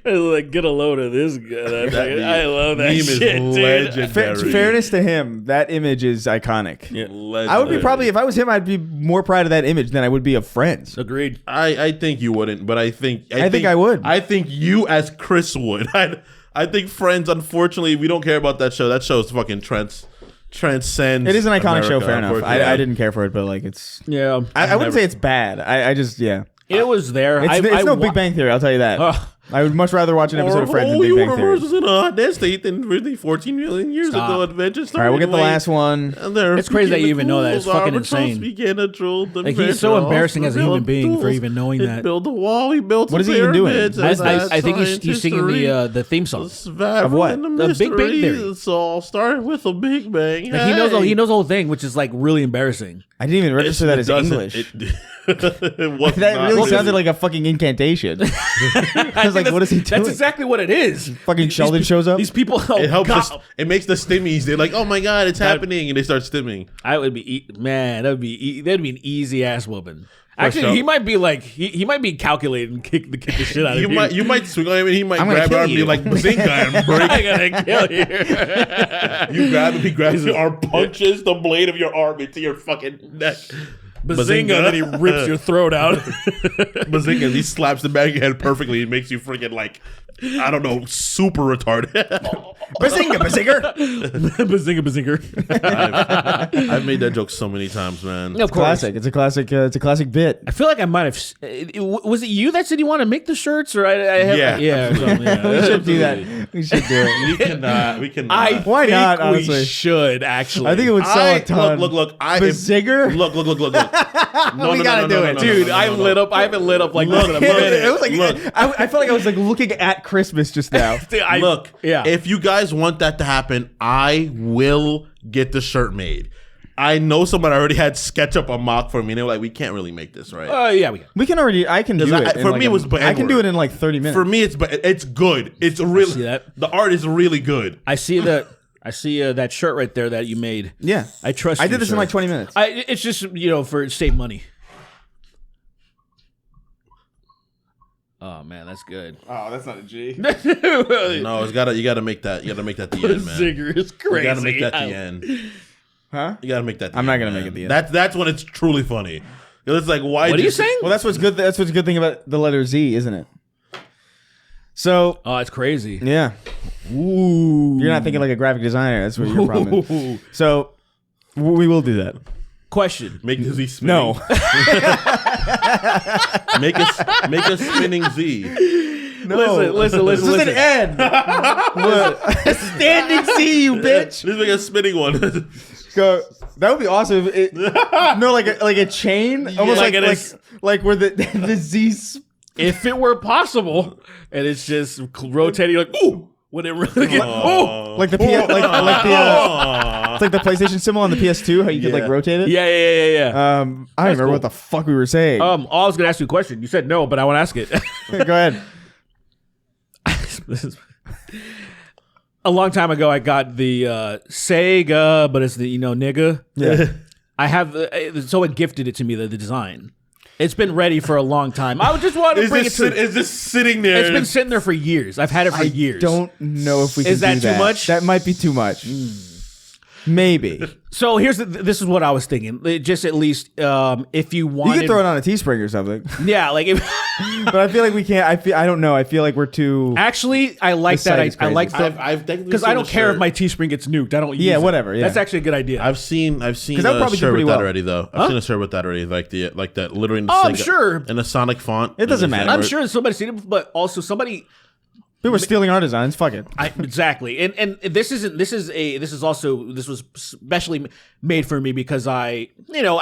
like get a load of this guy? I love that meme is shit, dude. legendary. Fairness to him, that image is iconic. Legendary. I would be probably if I was him, I'd be more proud of that image than I would be of Friends. Agreed. I think you wouldn't, but I think I would. I think you as Chris would. I think Friends. Unfortunately, we don't care about that show. That show is fucking transcends. It is an iconic show. America, Fair enough. unfortunately. I didn't care for it, but like it's. Yeah, I wouldn't say it's bad. I just it was there. It's no Big Bang Theory. I'll tell you that. I would much rather watch an episode of Friends than Big Bang Theory. Universe is in a hot dead state than really 14 million years ago. Adventure started. All right, we'll get the last one. It's crazy that you even know that. It's fucking insane. Like he's so embarrassing as a human being for even knowing that. Build a wall. He built. What is he even doing? I think he's singing the theme song of what? The Big Bang Theory. It's all started with a Big Bang. Like he knows the whole thing, which is like really embarrassing. I didn't even register that as English. That really sounded like a fucking incantation. I was like, what is he doing? That's exactly what it is. Fucking Sheldon shows up. These people, It helps. It makes the stimmies. They're like, "Oh my god, it's happening," and they start stimming. I would be that'd be an easy ass whooping. Actually, he might be like he might be calculating kick the shit out of you. You might swing on him and he might grab your arm and be like bazinga and break. I'm gonna kill you. You grab him, he grabs your arm, punches the blade of your arm into your fucking neck. Bazinga, then he rips your throat out. Bazinga, he slaps the back of your head perfectly and makes you freaking like, I don't know, super retarded. Bazinga, bazinger. Bazinga. I've made that joke so many times, man. Of course. Classic. It's a classic. It's a classic bit. I feel like I might have. Was it you that said you want to make the shirts, or I have, Yeah. or something, yeah. We should do that. We should do it. We can. Why not? Honestly, we should actually. I think it would sell a ton. Look. Bazinger. Look. No, We gotta do it, dude. I haven't lit up like this in a It minute. was like I felt like I was like looking at Christmas just now. Look, yeah. If you guys want that to happen, I will get the shirt made. I know someone already had SketchUp a mock for me, and they were like, "We can't really make this, right?" Yeah, we can. We can already. I can do it. For me, it was. I can do it in like 30 minutes. For me, it's good. It's really. see that. The art is really good. I see that shirt right there that you made. Yeah, I trust. I did you, this sir. in like 20 minutes. It's just for save money. Oh man, that's good. Oh, that's not a G. No, you gotta make that. You gotta make that the end, man. Zinger is crazy. You gotta make that the end. Huh? You gotta make that. I'm not gonna make it the end. That's when it's truly funny. It's like, why? What are you saying? Well, that's what's good. That's what's a good thing about the letter Z, isn't it? So. Oh, it's crazy. Yeah. Ooh. You're not thinking like a graphic designer. That's what your problem is. So we will do that. Question. Make the Z spinning. No. make a spinning Z. No. Listen. This is an N. A standing Z, you bitch. Let's make a spinning one. Go. That would be awesome. No, like a chain, almost like where the Z. If it were possible, and it's just rotating like ooh. When it really gets, like the it's like the PlayStation symbol on the PS2, how you could like rotate it. Yeah. I don't remember what the fuck we were saying. I was gonna ask you a question. You said no, but I want to ask it. Go ahead. A long time ago, I got the Sega, but it's the nigga. Yeah. I have someone gifted it to me. The design. It's been ready for a long time. I just wanted to bring it to. Is this sitting there? It's been sitting there for years. I've had it for years. Don't know if we can Is that do too much? That might be too much. Maybe. So this is what I was thinking. Just at least if you want, You could throw it on a Teespring or something. Yeah, like if. But I feel like we can't. I don't know. I feel like we're too. Actually, I like This that. site is I like crazy. that I've because I don't care if my Teespring gets nuked. I don't. Use it. whatever, yeah. That's actually a good idea. I've seen that would a probably do shirt pretty with that well. already though. I've seen a shirt with that already, like that literally. In the I'm Sega- sure. in a Sonic font. It doesn't matter. I'm sure somebody's seen it, but also somebody. We were stealing our designs. Fuck it. Exactly, and this was specially made for me because I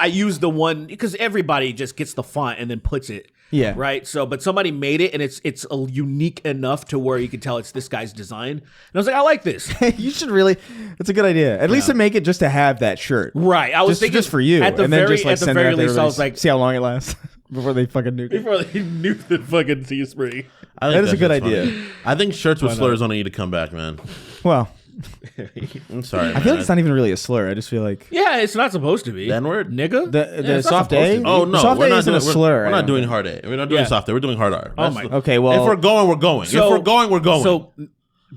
use the one because everybody just gets the font and then puts it. Yeah. Right. So, but somebody made it, and it's unique enough to where you can tell it's this guy's design. And I was like, I like this. You should really. It's a good idea. At least to make it just to have that shirt. Right. I was thinking just for you, at the and then very just like at the send it very out to least, I was everybody. like, see how long it lasts before they fucking nuke it. before they nuke the fucking Teespring. That is a good idea. I think shirts with slurs only need to come back, man. Well, I'm sorry. I feel like it's not even really a slur. I just feel like Yeah, it's not supposed to be. The N-word? Nigga. the it's not soft supposed A. to be. Oh no, soft we're A not isn't doing a slur. We're I not don't doing think. hard A. We're not doing Yeah. soft A. We're doing hard R. Oh my. Okay, well, if we're going, we're going. So- if we're going, we're going. So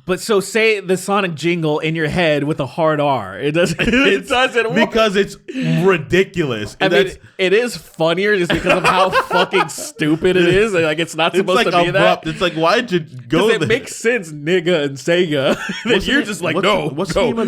But so say the Sonic jingle in your head with a hard R. It doesn't. It doesn't work. Because it's ridiculous. I mean, it is funnier just because of how fucking stupid it is. Like it's not supposed to be abrupt. that. It's like, why'd you go there? It makes sense, nigga and Sega. Then you're just like, don't make What's it the name make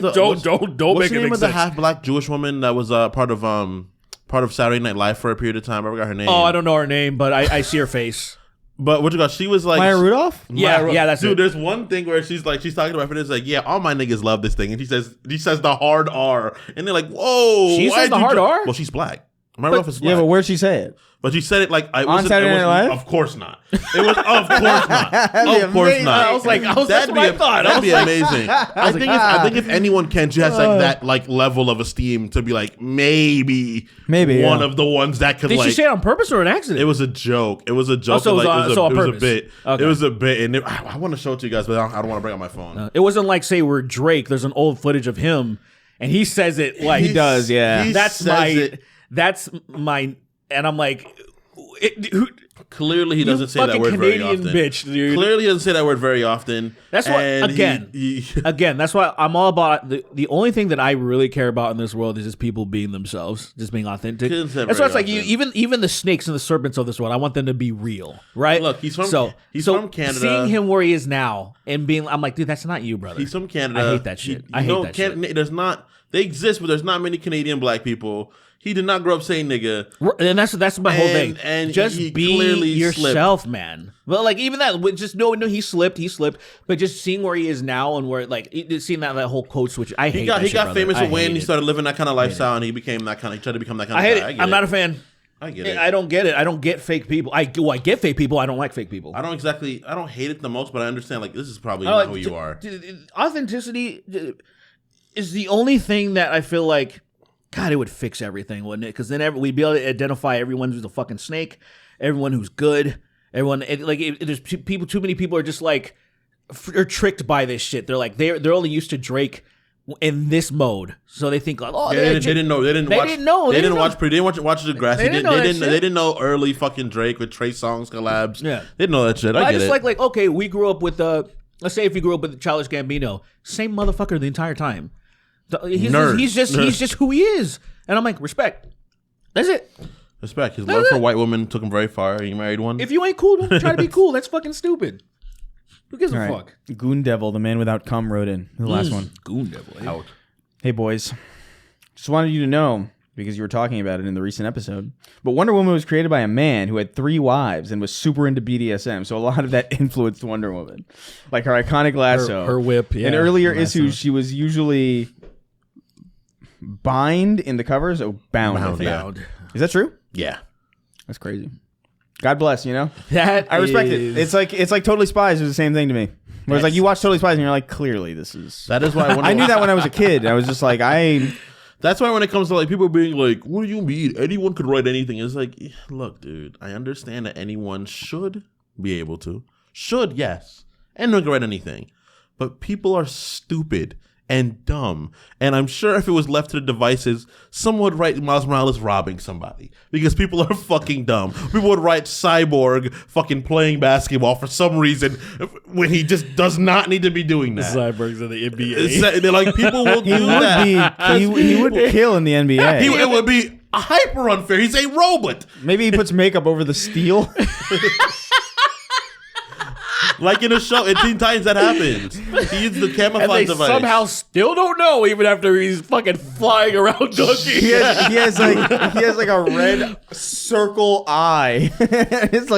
of the sense. half black Jewish woman that was part of Saturday Night Live for a period of time? I forgot her name. Oh, I don't know her name, but I see her face. But what you got? She was like Maya Rudolph? Yeah, that's dude. it. There's one thing where she's talking to my friend. It's like, yeah, all my niggas love this thing, and she says the hard R, and they're like, whoa. She says the hard R? Well, she's black. Maya Rudolph is black. Yeah, but where'd she say it? But she said it like on Saturday Night Live? Of course not. It was of course not. Of course not. I was like, that's what I thought. That'd be amazing. I think if anyone can, she has like that like level of esteem to be like maybe one of the ones that could. Did like, she say it on purpose or an accident? It was a joke. It was a joke. So it was on it was a purpose. bit. Okay. It was a bit, and I want to show it to you guys, but I don't want to bring out my phone. It wasn't like say we're Drake. There's an old footage of him, and he says it like He does, yeah. He That's says my, and I'm like, Clearly, he doesn't say that word Canadian very often. Bitch, dude. Clearly, he doesn't say that word very often. That's why And again, he- again. That's why I'm all about the only thing that I really care about in this world is just people being themselves, just being authentic. He doesn't say it That's why it's very like often. even the snakes and the serpents of this world. I want them to be real, right? Look, he's from Canada. Seeing him where he is now and being, I'm like, dude, that's not you, brother. He's from Canada. I hate that shit. I hate that shit. There's not. They exist, but there's not many Canadian black people. He did not grow up saying nigga. And that's my whole thing. And just he be clearly yourself, man. Well, like even that, just no, he slipped. But just seeing where he is now and where like seeing that whole code switch, I hate. He got famous when he it. started living that kind of lifestyle, and he became that kind of. He tried to become that kind I of hate guy. it. I'm not a fan. I get it. I don't get it. I don't get fake people. I get fake people. I don't like fake people. I don't hate it the most, but I understand. Like this is probably not who you are. Authenticity is the only thing that I feel like. God, it would fix everything, wouldn't it? Because then we'd be able to identify everyone who's a fucking snake, everyone who's good, everyone. There's people. Too many people are just like are tricked by this shit. They're like they're only used to Drake in this mode, so they think like, oh, they didn't know. They didn't watch the grass. They didn't know early fucking Drake with Trey Songz collabs. Yeah, they didn't know that shit. I just like okay, we grew up with let's say if you grew up with Childish Gambino, same motherfucker the entire time. He's just who he is, and I'm like respect. That's it. Respect. His love for white women took him very far. He married one. If you ain't cool, don't try to be cool. That's fucking stupid. Who gives a All right. fuck? Goon Devil, the man without cum, wrote in the last one. Goon Devil. Out. Hey boys, just wanted you to know because you were talking about it in the recent episode. But Wonder Woman was created by a man who had 3 wives and was super into BDSM. So a lot of that influenced Wonder Woman, like her iconic lasso, her whip. Yeah, in earlier lasso. issues, she was usually bind in the covers. Oh, bound. I think. Bound. Is that true? Yeah. That's crazy. God bless, you know? That I respect is- it. It's like Totally Spies was the same thing to me. Whereas like you watch Totally Spies and you're like, clearly this is. That is why I knew that when I was a kid. I was just like, That's why when it comes to like people being like, "What do you mean? Anyone could write anything?" It's like, look, dude, I understand that anyone should be able to. Should, yes, anyone can write anything, but people are stupid and dumb. And I'm sure if it was left to the devices, someone would write Miles Morales robbing somebody because people are fucking dumb. People would write Cyborg fucking playing basketball for some reason when he just does not need to be doing that. Cyborgs in the NBA. They're like, people will do that. he would kill in the NBA. It would be hyper unfair. He's a robot. Maybe he puts makeup over the steel. Like in a show, in Teen Titans, that happens. He uses the And camouflage they device. somehow still don't know, even after he's fucking flying around dunking. He has like a red circle eye. it's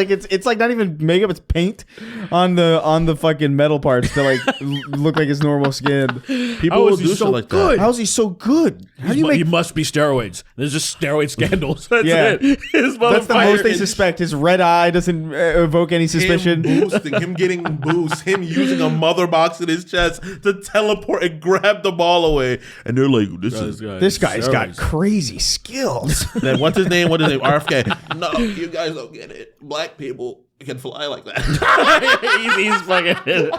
like not even makeup, it's paint on the fucking metal parts to like look like his normal skin. People will do shit like that. How is he so good? How do you He make must be steroids. There's just steroid scandals. That's Yeah. it. His That's the most they motherfucker- suspect. His red eye doesn't evoke any suspicion. Him getting boost, him using a mother box in his chest to teleport and grab the ball away. And they're like, This guy's got crazy skills. Then what's his name? RFK. No, you guys don't get it. Black people It can fly like that. he's fucking.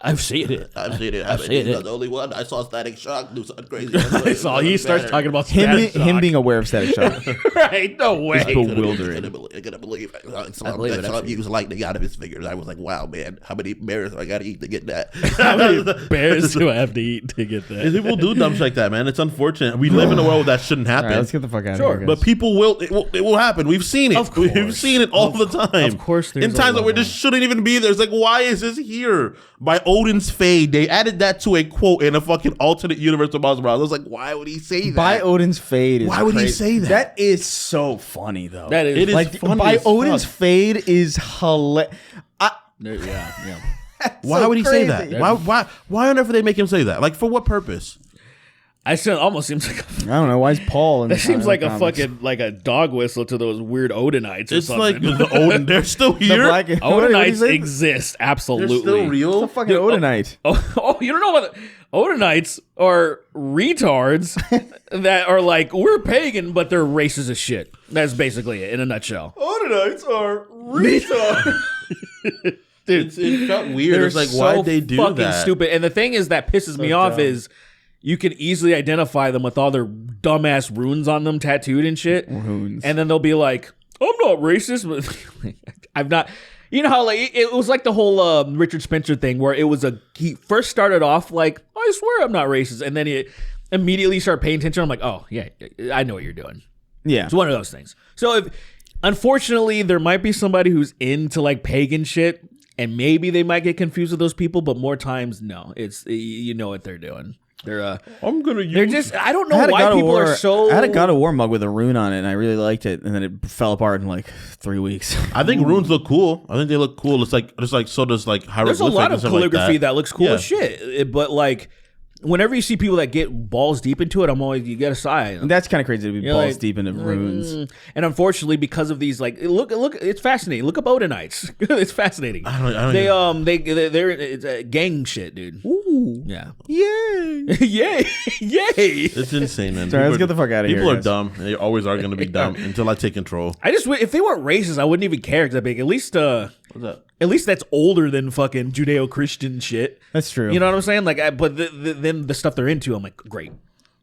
I've seen it. I've seen it. I've seen it. The only one. I saw Static Shock do something crazy. I saw. He starts talking about him being aware of Static Shock. Right? No way. Bewildering. I couldn't believe it. I saw believe it, him use lightning out of his fingers. I was like, wow, man, how many bears do I got to eat to get that? How many bears do I have to eat to get that? People do dumb shit like that, man. It's unfortunate. We live in a world that shouldn't happen. All right, let's get the fuck out of Sure, here. But people will. It will happen. We've seen it. Of course. We've seen it all the time. Of course, there's in times that where this shouldn't even be there. It's like, why is this here? By Odin's Fade, they added that to a quote in a fucking alternate universe of Miles Morales. I was like, why would he say that? By Odin's Fade. Is Why would he crazy. say that? That is so funny though. That is. It is like funny by as Odin's fuck. Fade is hilarious. Yeah. Why would he say that? Why on earth would they make him say that? Like, for what purpose? I still almost seems like I don't know. Why is Paul in it the seems like a comics? fucking like a dog whistle to those weird Odinites. Or It's something. like the Odin. They're still The here. black what did he Odinites say? exist. They're Absolutely. still real. The fucking Odinite. Oh, you don't know what Odinites are retards that are like, we're pagan, but they're racist as shit. That's basically it in a nutshell. Odinites are retards. Dude, It felt weird. they're It's like, so why'd they do fucking that? stupid. And the thing is that pisses me off dumb. is you can easily identify them with all their dumbass runes on them tattooed and shit. Runes. And then they'll be like, I'm not racist, but I'm not. You know how like it was like the whole Richard Spencer thing where it was he first started off like, I swear I'm not racist, and then he immediately started paying attention. I'm like, oh yeah, I know what you're doing. Yeah. It's one of those things. So unfortunately, there might be somebody who's into like pagan shit, and maybe they might get confused with those people, but more times, no. It's you know what they're doing. They're I'm gonna use. they're just I don't I know had a why God of people War, are so. I had a God of War mug with a rune on it, and I really liked it, and then it fell apart in like 3 weeks. I think runes look cool. I think they look cool. It's like so does like hieroglyphic. There's a lot and of stuff calligraphy like that looks cool Yeah. as shit, but like whenever you see people that get balls deep into it, I'm always you get a sigh. That's kind of crazy to be You're balls like, deep into runes. And unfortunately, because of these, like, look, it's fascinating. Look up Odinites. It's fascinating. I don't They're it's gang shit, dude. Ooh. Yeah. Yay. Yay. It's insane, man. Sorry, let's get the fuck outta here, People are guys. dumb. They always are going to be dumb until I take control. I just if they weren't racist, I wouldn't even care because I'd be like, What's up? at least that's older than fucking Judeo-Christian shit. That's true. You know what I'm saying? Like, but then the stuff they're into, I'm like, great.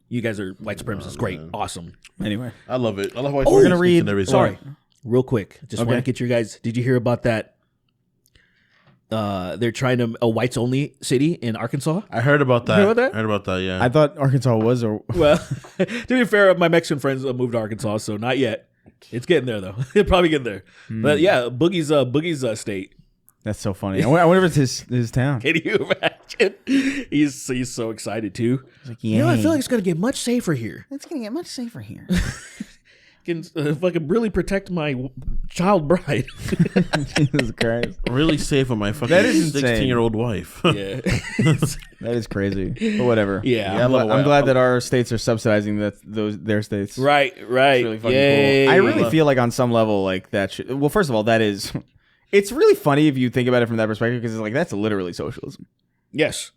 You guys are white supremacists. Great. Awesome. Anyway. I love it. I love how we're gonna read- and everything. Sorry. Real quick. Just want to Okay. get your guys. Did you hear about that? They're trying to a whites only city in Arkansas. I heard about that. You heard about that? I heard about that. Yeah. I thought Arkansas was a. Well, to be fair, my Mexican friends moved to Arkansas, so not yet. It's getting there though. It'll probably get there. But yeah, Boogie's state. That's so funny. I wonder if it's his town. Can you imagine? He's so excited too. Like, You know, I yay. feel like it's gonna get much safer here. It's gonna get much safer here. Can fucking really protect my child bride. Jesus Christ. really safe on my fucking That is insane. 16-year-old wife. Yeah. That is crazy. But whatever. Yeah. Yeah, I love I'm glad that our states are subsidizing their states. Right. It's really fucking Yay. cool. I really feel like on some level, like that should. Well, first of all, that is. It's really funny if you think about it from that perspective because it's like that's literally socialism. Yes.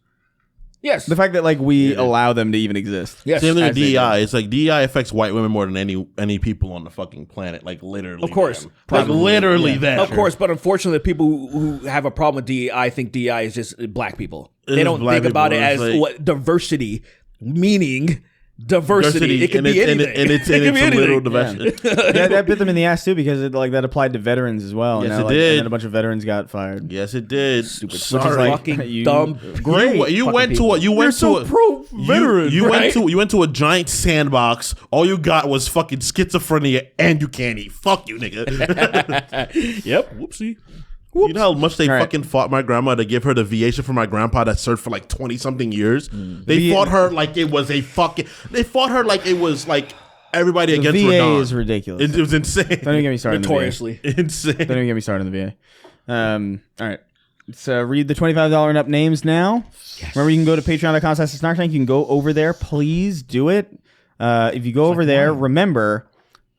Yes. The fact that like we allow them to even exist. Yes. Same thing with As they DEI. It's like DEI affects white women more than any people on the fucking planet. Like literally. Of course. them. Probably. Like literally them. Of course, but unfortunately, people who have a problem with DEI think DEI is just black people. They is don't black think about it people. as It's like- what diversity, meaning diversity. It can be anything. And it's It can be a literal anything. diversity. Yeah, that bit them in the ass too because it like that applied to veterans as well. Yes, and now, it did. And then a bunch of veterans got fired. Yes, it did. Stupid, Sorry. fucking You- dumb. You fucking went people. to a pro-veteran, You right? went to a giant sandbox. All you got was fucking schizophrenia, and you can't eat. Fuck you, nigga. Yep. Whoopsie. You know how much they All right. fucking fought my grandma to give her the VA for my grandpa that served for like 20 something years. They V- fought her like it was a fucking. They fought her like it was like everybody The against VA Radon. is ridiculous. It was insane. Don't even get me started. Notoriously. Insane. Don't even get me started on the VA. All right. Let's read the $25 and up names now. Remember, you can go to patreon.com/snarktank. You can go over there. Please do it. If you go over there, remember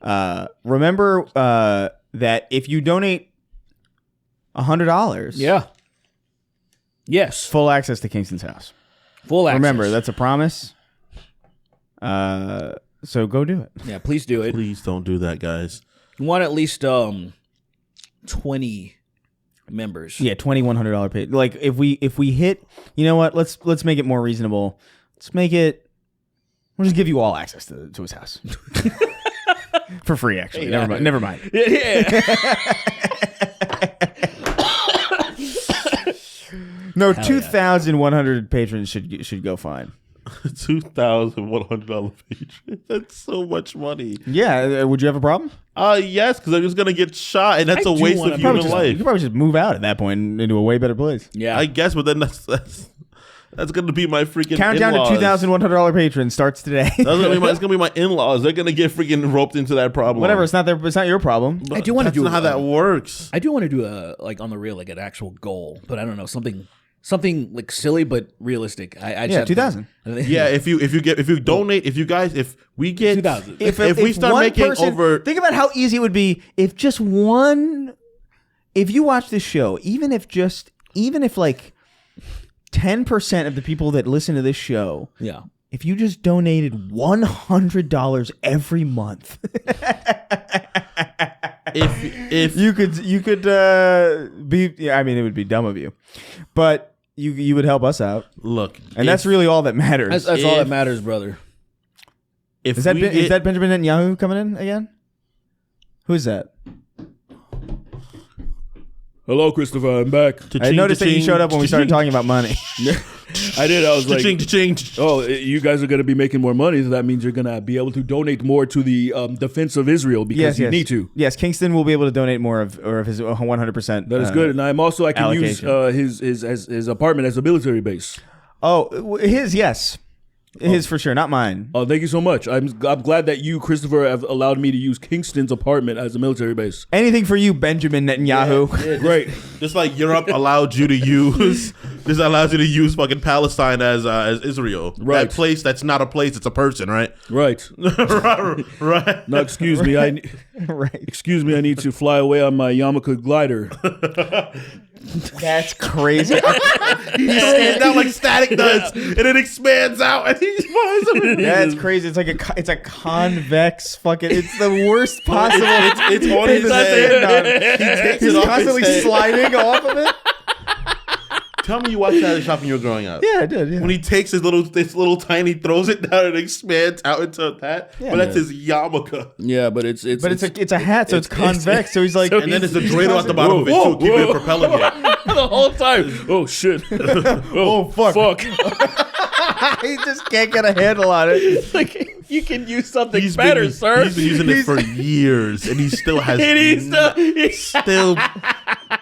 that if you donate $100, Yeah. Yes. full access to Kingston's house. Full access. Remember, that's a promise. So go do it. Yeah. Please do it. Please don't do that, guys. You want to at least 20 members. Yeah, $2,100 pay. Like if we hit, you know what? Let's make it more reasonable. Let's make it. We'll just give you all access to his house for free. Actually, never mind. No, 2,100 patrons should go fine. $2,100 patron. That's so much money. Yeah, would you have a problem? Yes, because I'm just gonna get shot, and that's a waste of human You life. could probably just move out at that point into a way better place. Yeah, I guess, but then that's gonna be my freaking Countdown in-laws. to $2,100 patrons starts today. It's gonna be my in-laws. They're gonna get freaking roped into that problem. Whatever, it's not your problem. I do want to do not how that works. I do want to do a like on the real like an actual goal, but I don't know something like silly but realistic. I just 2,000. Yeah, if you donate, if we get 2,000. if we start one making person, over. think about how easy it would be if just one. If you watch this show, even if like 10% of the people that listen to this show, Yeah. if you just donated $100 every month, if you could be. Yeah, I mean, it would be dumb of you, but you would help us out. look, And that's really all that matters. That's all that matters, brother. if Is that we is get- that Benjamin Netanyahu coming in again? Who is that? Hello, Christopher. I'm back. I noticed that you showed up when we started talking about money. I did. I was like, Cha-ching. oh, you guys are going to be making more money, so that means you're going to be able to donate more to the defense of Israel because you need to. Yes, Kingston will be able to donate more of his 100%. That is good, and I can use allocation. his apartment as a military base. Oh, his, yes. His for sure, not mine. Oh, thank you so much. I'm glad that you, Christopher, have allowed me to use Kingston's apartment as a military base. Anything for you, Benjamin Netanyahu. Great. Just like Europe allowed you to use, this allows you to use fucking Palestine as Israel. Right. That place that's not a place, it's a person, right? Right. right. Now, excuse me. Right. Excuse me. I need to fly away on my yarmulke glider. That's crazy. He stands out like Static does, and it expands out, and he flies over. That's crazy. It's like it's a convex fucking. It's the worst possible. It's on his head. He takes He's it off constantly his head. sliding off of it. Tell me you watched that shop when you were growing up. Yeah, I did. Yeah. When he takes his little tiny, throws it down and expands out into that. Yeah, but that's his yarmulke. Yeah, but it's a hat, so it's convex. So he's like, And then there's a dreidel at the bottom of it too, keeping it propelling it. the whole time. Oh shit. oh fuck. He just can't get a handle on it. Like you can use something better, sir. He's been using it for years, and he still has. He's still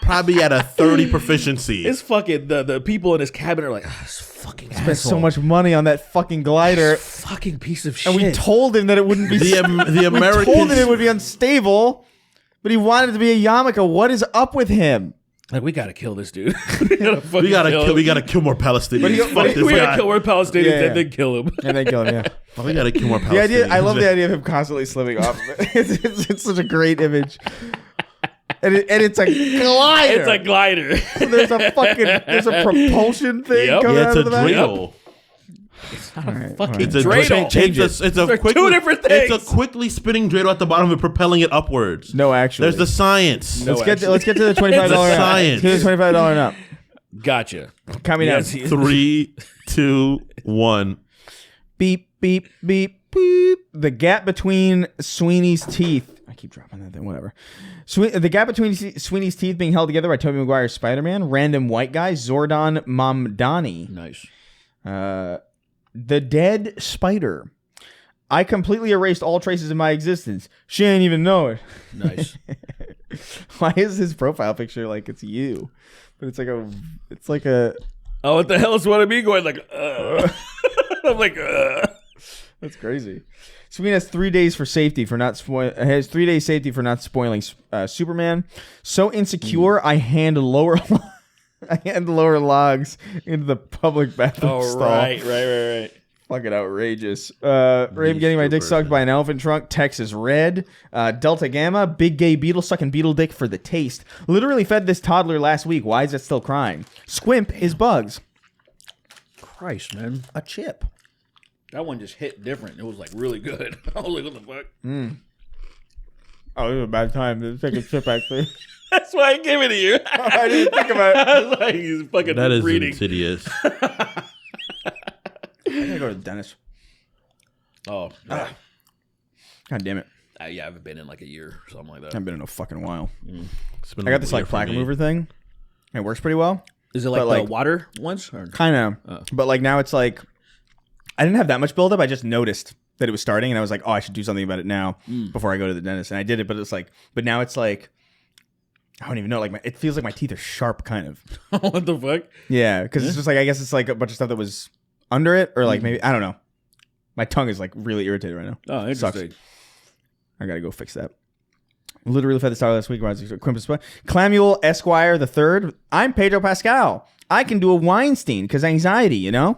probably at a 30 proficiency. It's fucking the people in his cabinet are like, this fucking Spent so much money on that fucking glider, fucking piece of shit. and we told him that it wouldn't be. the we told Americans. him it would be unstable, but he wanted it to be a yarmulke. What is up with him? like, we gotta kill this dude. we gotta kill more Palestinians. Fuck this We gotta guy. kill more Palestinians Yeah, yeah. and then kill him. And then kill him. Yeah. We gotta kill more Palestinians. The idea. I love the idea of him constantly slipping off of it. It's such a great image. And it's a glider. It's a glider. There's a propulsion thing Yep. coming Yeah, it's out a of the back. dreidel. Fucking It's a dreidel. It's a They're quickly, two different things. It's a quickly spinning dreidel at the bottom and propelling it upwards. No, actually. There's the science. No. let's get to the $25 It's a up. science. Let's get to the $25 up. Gotcha. Count me down. Yes, he- 3, 2, 1. Beep, beep, beep, beep. The gap between Sweeney's teeth. I keep dropping that thing, whatever. The gap between Sweeney's teeth being held together by Tobey Maguire's Spider-Man, random white guy, Zordon Mamdani. Nice. The dead spider. I completely erased all traces of my existence. She ain't even know it. Nice. Why is his profile picture like it's you? But it's like a Oh, what the hell is what I mean? Going like, I'm like, That's crazy. Sweeney has 3 days for safety for not has 3 days safety for not spoiling Superman. So insecure, I hand lower logs into the public bathroom oh, stall. right. Fucking outrageous. Raven getting my dick sucked by an elephant trunk. Texas red. Delta Gamma. Big gay beetle sucking beetle dick for the taste. Literally fed this toddler last week. Why is it still crying? Squimp is bugs. Christ, man. A chip. That one just hit different. It was like really good. I was like, what the fuck? Oh, it was a bad time. Let's take a chip, actually. That's why I gave it to you. I didn't think about it. I was like, he's fucking That is reading. insidious. I gotta go to the dentist. Oh, God damn it. yeah, I haven't been in like a year or something like that. I haven't been in a fucking while. It's been I got this a like year for plaque me. remover thing. It works pretty well. Is it like But, the like- water ones? Or? Kind of. But like now it's like, I didn't have that much buildup. I just noticed that it was starting and I was like, oh, I should do something about it now before I go to the dentist. And I did it, but it's like, but now it's like, I don't even know. Like it feels like my teeth are sharp kind of. What the fuck? Yeah. Cause it's just like, I guess it's like a bunch of stuff that was under it or like maybe, I don't know. My tongue is like really irritated right now. Oh, interesting. I gotta go fix that. Literally fed the star last week. Clamuel Esquire the Third. I'm Pedro Pascal. I can do a Weinstein because anxiety, you know?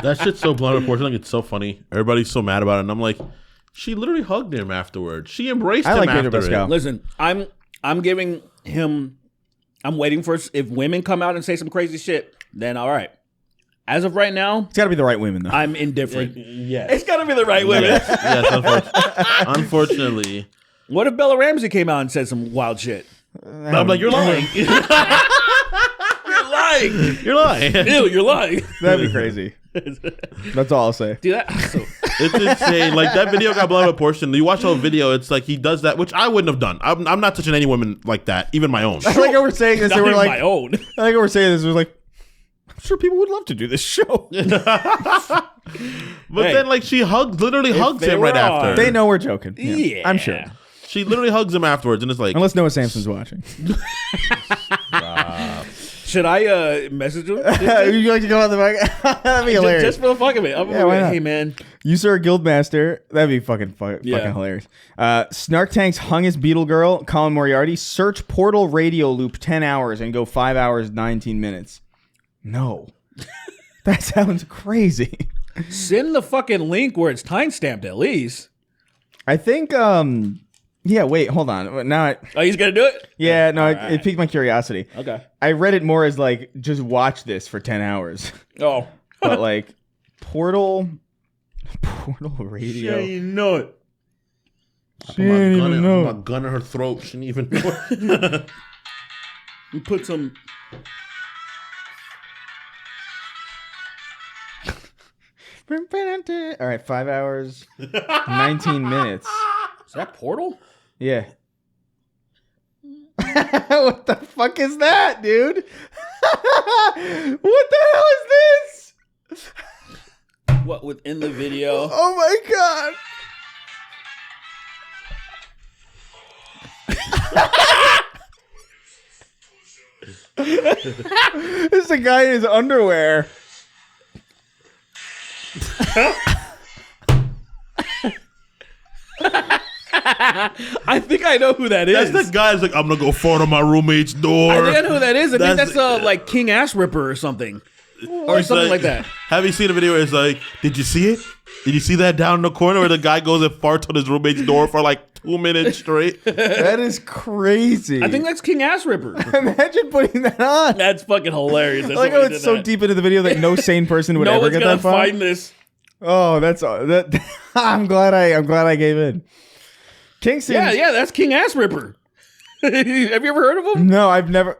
That shit's so blunt proportion. Like it's so funny. Everybody's so mad about it, and I'm like, she literally hugged him afterwards. She embraced I him like Pedro after Pascal. it. Listen, I'm giving him. I'm waiting for if women come out and say some crazy shit. Then all right. As of right now, It's gotta be the right women though. I'm indifferent. Yes. It's gotta be the right women. Yes, unfortunately. What if Bella Ramsey came out and said some wild shit? I'm like, you're lying. You're lying. You're lying. Ew, you're lying. That'd be crazy. That's all I'll say. Dude, that's so. It's insane. Like that video got blown up proportion. You watch the whole video, it's like he does that, which I wouldn't have done. I'm not touching any women like that, even my own. I like how we're saying this. Not And we're even like, my own. I like how we're saying this. We're like, I'm sure people would love to do this show. But Hey, then, like, she literally hugs they him were right after. on. They know we're joking. Yeah. I'm sure. She literally hugs him afterwards, and it's like, Unless Noah Sampson's watching. Should I message him? Would you like to go on the mic? That'd be hilarious. Just for the fuck of it. I'm Yeah, why like, not? hey, man. You sir, Guildmaster. That'd be fucking Yeah. hilarious. Snark Tanks hung his Beetle Girl. Colin Moriarty. Search Portal radio loop 10 hours and go 5 hours 19 minutes. No. That sounds crazy. Send the fucking link where it's timestamped at least. I think, yeah, wait, hold on. Now, Oh, he's gonna do it? yeah, no, Alright. it piqued my curiosity. Okay. I read it more as like, just watch this for 10 hours. Oh. But like, Portal radio. You know it. She ain't even know. my gun in her throat. She didn't even know. You put some. All right, 5 hours, 19 minutes. Is that Portal? Yeah. What the fuck is that, dude? What the hell is this? What, within the video? Oh my god. This is a guy in his underwear. I think I know who that is. That's the guy who's like, I'm gonna go fart on my roommate's door. I think I know who that is. I think That's- that's like King Ass Ripper or something. Or It's something like that. Have you seen the video where it's like, did you see it? Did you see that down in the corner where the guy goes and farts on his roommate's door for like 2 minutes straight? That is crazy. I think that's King Ass Ripper. Imagine putting that on. That's fucking hilarious. That's I like why how he it's did so that. deep into the video that no sane person would No ever one's get gonna that far. find this. Oh, that's that. I'm glad I gave in. Kingston. Yeah, that's King Ass Ripper. Have you ever heard of him? No, I've never.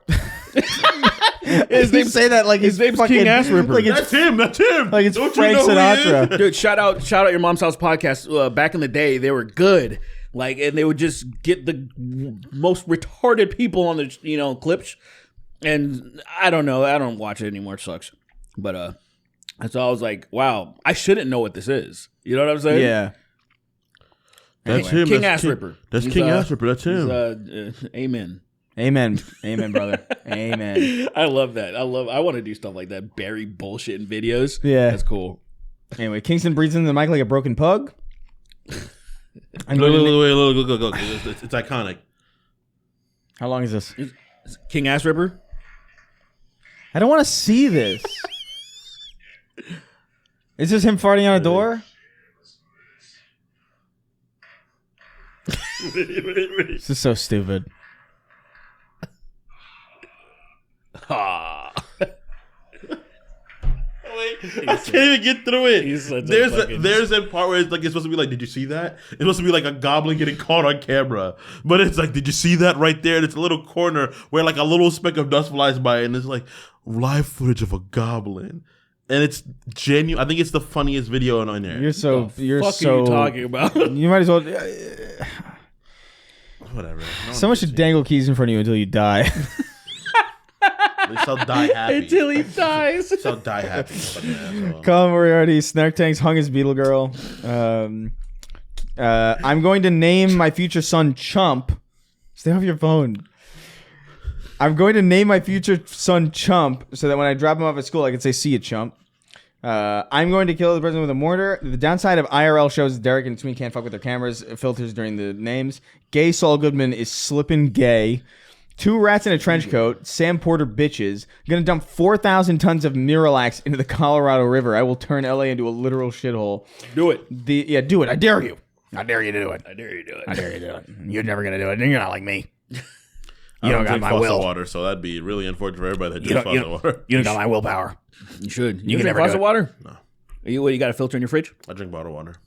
His You name's say that like his name's King Ass Ripper. Like it's That's him. That's him. like it's Don't you Frank know who he is? Sinatra. Dude, shout out your mom's house podcast. Back in the day, they were good. Like, and they would just get the most retarded people on the clips. And I don't know, I don't watch it anymore. It sucks. But so I was like, wow, I shouldn't know what this is. You know what I'm saying? Yeah. That's Anyway, him. King that's Ass Ripper. That's He's, King Ass Ripper. That's him. Amen. Amen. Amen, brother. Amen. I love that. I want to do stuff like that. Bury bullshit in videos. Yeah. That's cool. Anyway, Kingston breathes into the mic like a broken pug. I'm Look, going to- look. It's iconic. How long is this? King Ass Ripper. I don't want to see this. Is this him farting on a door? This is so stupid. Wait, I can't even get through it. There's there's a part where it's like it's supposed to be like, did you see that? It's supposed to be like a goblin getting caught on camera, but it's like, did you see that right there? And it's a little corner where like a little speck of dust flies by, and it's like live footage of a goblin. And it's genuine. I think it's the funniest video on there. You're so. What are you talking about? You might as well. Whatever. Someone should dangle keys in front of you until you die. At least I'll die happy. Until he dies. I'll die happy. Colin Moriarty, Snark Tanks hung his Beetle Girl. I'm going to name my future son Chump. Stay off your phone. I'm going to name my future son Chump so that when I drop him off at school, I can say, see you, Chump. I'm going to kill the president with a mortar. The downside of IRL shows Derek and Sweeney can't fuck with their cameras filters during the names. Gay Saul Goodman is slipping gay. 2 rats in a trench coat. Sam Porter bitches. I'm going to dump 4,000 tons of Miralax into the Colorado River. I will turn LA into a literal shithole. Do it. Do it. I dare you. I dare you to do it. I dare you to do it. I dare you to do it. You're never going to do it. You're not like me. I don't got my will. Water, so that'd be really unfortunate for everybody that drinks faucet water. You don't got my willpower. You should. You can drink faucet water? No. You got a filter in your fridge? I drink bottled water.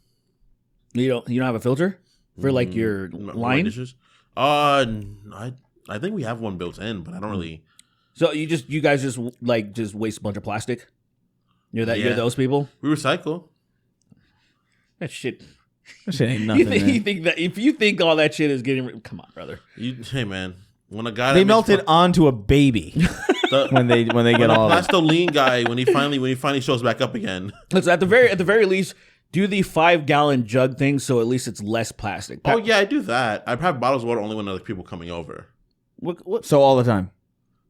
You don't have a filter for like your line? Dishes? I think we have one built in, but I don't really. So you guys just waste a bunch of plastic? You're those people? We recycle. That shit. That shit ain't nothing. You think that if you think all that shit is getting, come on, brother. Hey man, when a guy they melted onto a baby when they get all the plastoline guy when he finally shows back up again. So at the very least, do the 5-gallon jug thing so at least it's less plastic. Oh yeah, I do that. I have bottles of water only when other people coming over. What? So all the time.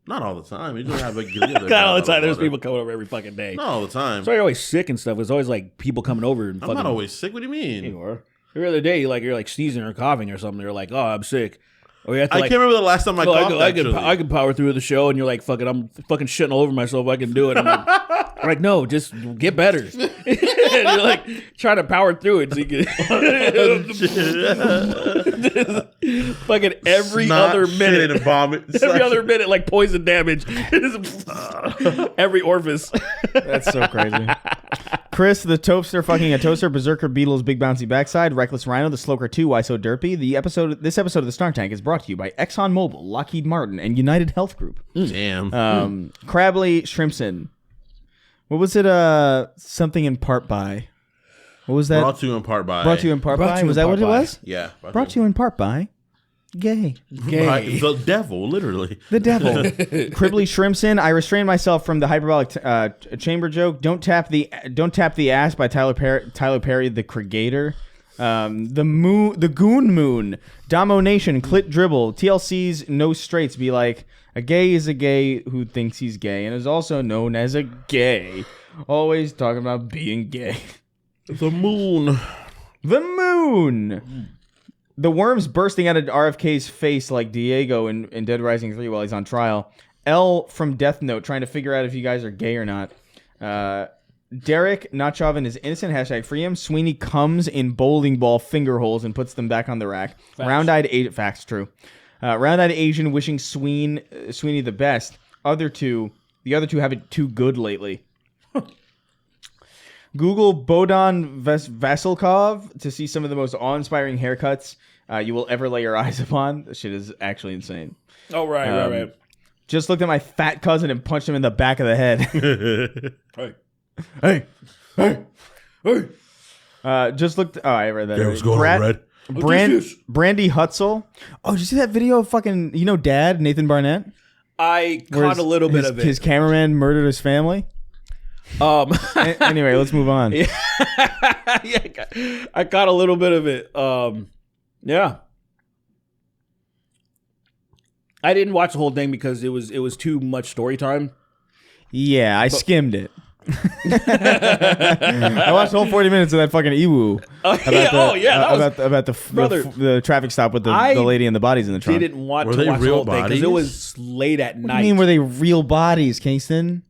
Not all the time. You just have not all the time. There's people coming over every fucking day. Not all the time. So you're always sick and stuff. It's always like people coming over. And I'm not always sick. What do you mean? You are. The other day, you're like sneezing or coughing or something. You're like, oh, I'm sick. Or you have to, I can't remember the last time I coughed. I can power through the show, and you're like, fuck it, I'm fucking shitting all over myself. I can do it. I'm like, no, just get better. And you're like trying to power through it. So you can fucking every other minute and vomit. Every other minute, like poison damage. Every orifice. That's so crazy. Chris, the toaster fucking a toaster, Berserker Beetle's big bouncy backside, Reckless Rhino, the Sloker 2, Why So Derpy. This episode of the Snark Tank is brought to you by ExxonMobil, Lockheed Martin, and United Health Group. Damn. Crabley Shrimpson. What was it? Something in part by. What was that? Brought to you in part by. Brought to you in part by. Was that what it was? Yeah. Brought to you in part by. Gay. Right. The devil, literally. The devil. Cribbly Shrimpson. I restrained myself from the hyperbolic chamber joke. Don't tap the ass by Tyler Perry, the Creator. The Goon Moon. Domo Nation. Clit Dribble. TLC's No Straights. Be like, a gay is a gay who thinks he's gay and is also known as a gay. Always talking about being gay. The moon. The moon. The worms bursting out of RFK's face like Diego in Dead Rising 3 while he's on trial. L from Death Note trying to figure out if you guys are gay or not. Derek, not Chauvin, is innocent. Hashtag free him. Sweeney comes in bowling ball finger holes and puts them back on the rack. Round-eyed Asian. Facts, true. Round-eyed Asian wishing Sweeney the best. The other two have it too good lately. Google Bodan Vasilkov to see some of the most awe-inspiring haircuts you will ever lay your eyes upon. This shit is actually insane. Oh, right. Just looked at my fat cousin and punched him in the back of the head. Hey. Just looked. Oh, I read that. What's going on, Red? Brandy Hutzel. Oh, did you see that video of fucking, Dad, Nathan Barnett? I caught a little bit of it. His cameraman murdered his family. Anyway, let's move on. Yeah, I caught a little bit of it. Yeah. I didn't watch the whole thing because it was too much story time. Yeah, I skimmed it. I watched the whole 40 minutes of that fucking Ewu. About the traffic stop with the lady and the bodies in the trunk. Didn't want to watch the whole thing because it was late at night. What do you mean, were they real bodies, Kingston?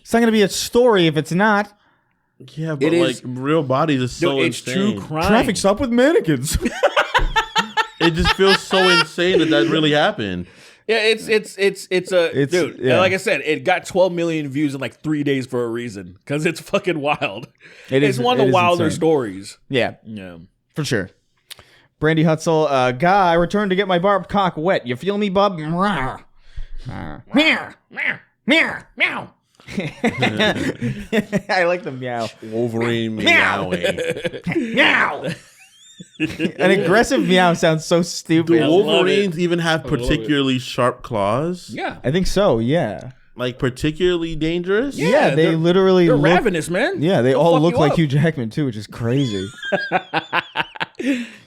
It's not going to be a story if it's not. Yeah, but real bodies is so insane. It's true crime. Traffic stop with mannequins. It just feels so insane that really happened. Yeah, it's dude. yeah. Like I said, it got 12 million views in like 3 days for a reason because it's fucking wild. It's one of the wilder stories. Yeah, Yeah. for sure. Brandy Hutzel, guy, I returned to get my barbed cock wet. You feel me, bub? Meow, meow, meow, meow. I like the meow. Wolverine meowing. Meow. An aggressive meow sounds so stupid. Do Wolverines even have particularly sharp claws? Yeah. I think so. Yeah. Like particularly dangerous? Yeah, they literally They're look ravenous, man. Yeah, they They'll all fuck look you like up. Hugh Jackman too, which is crazy.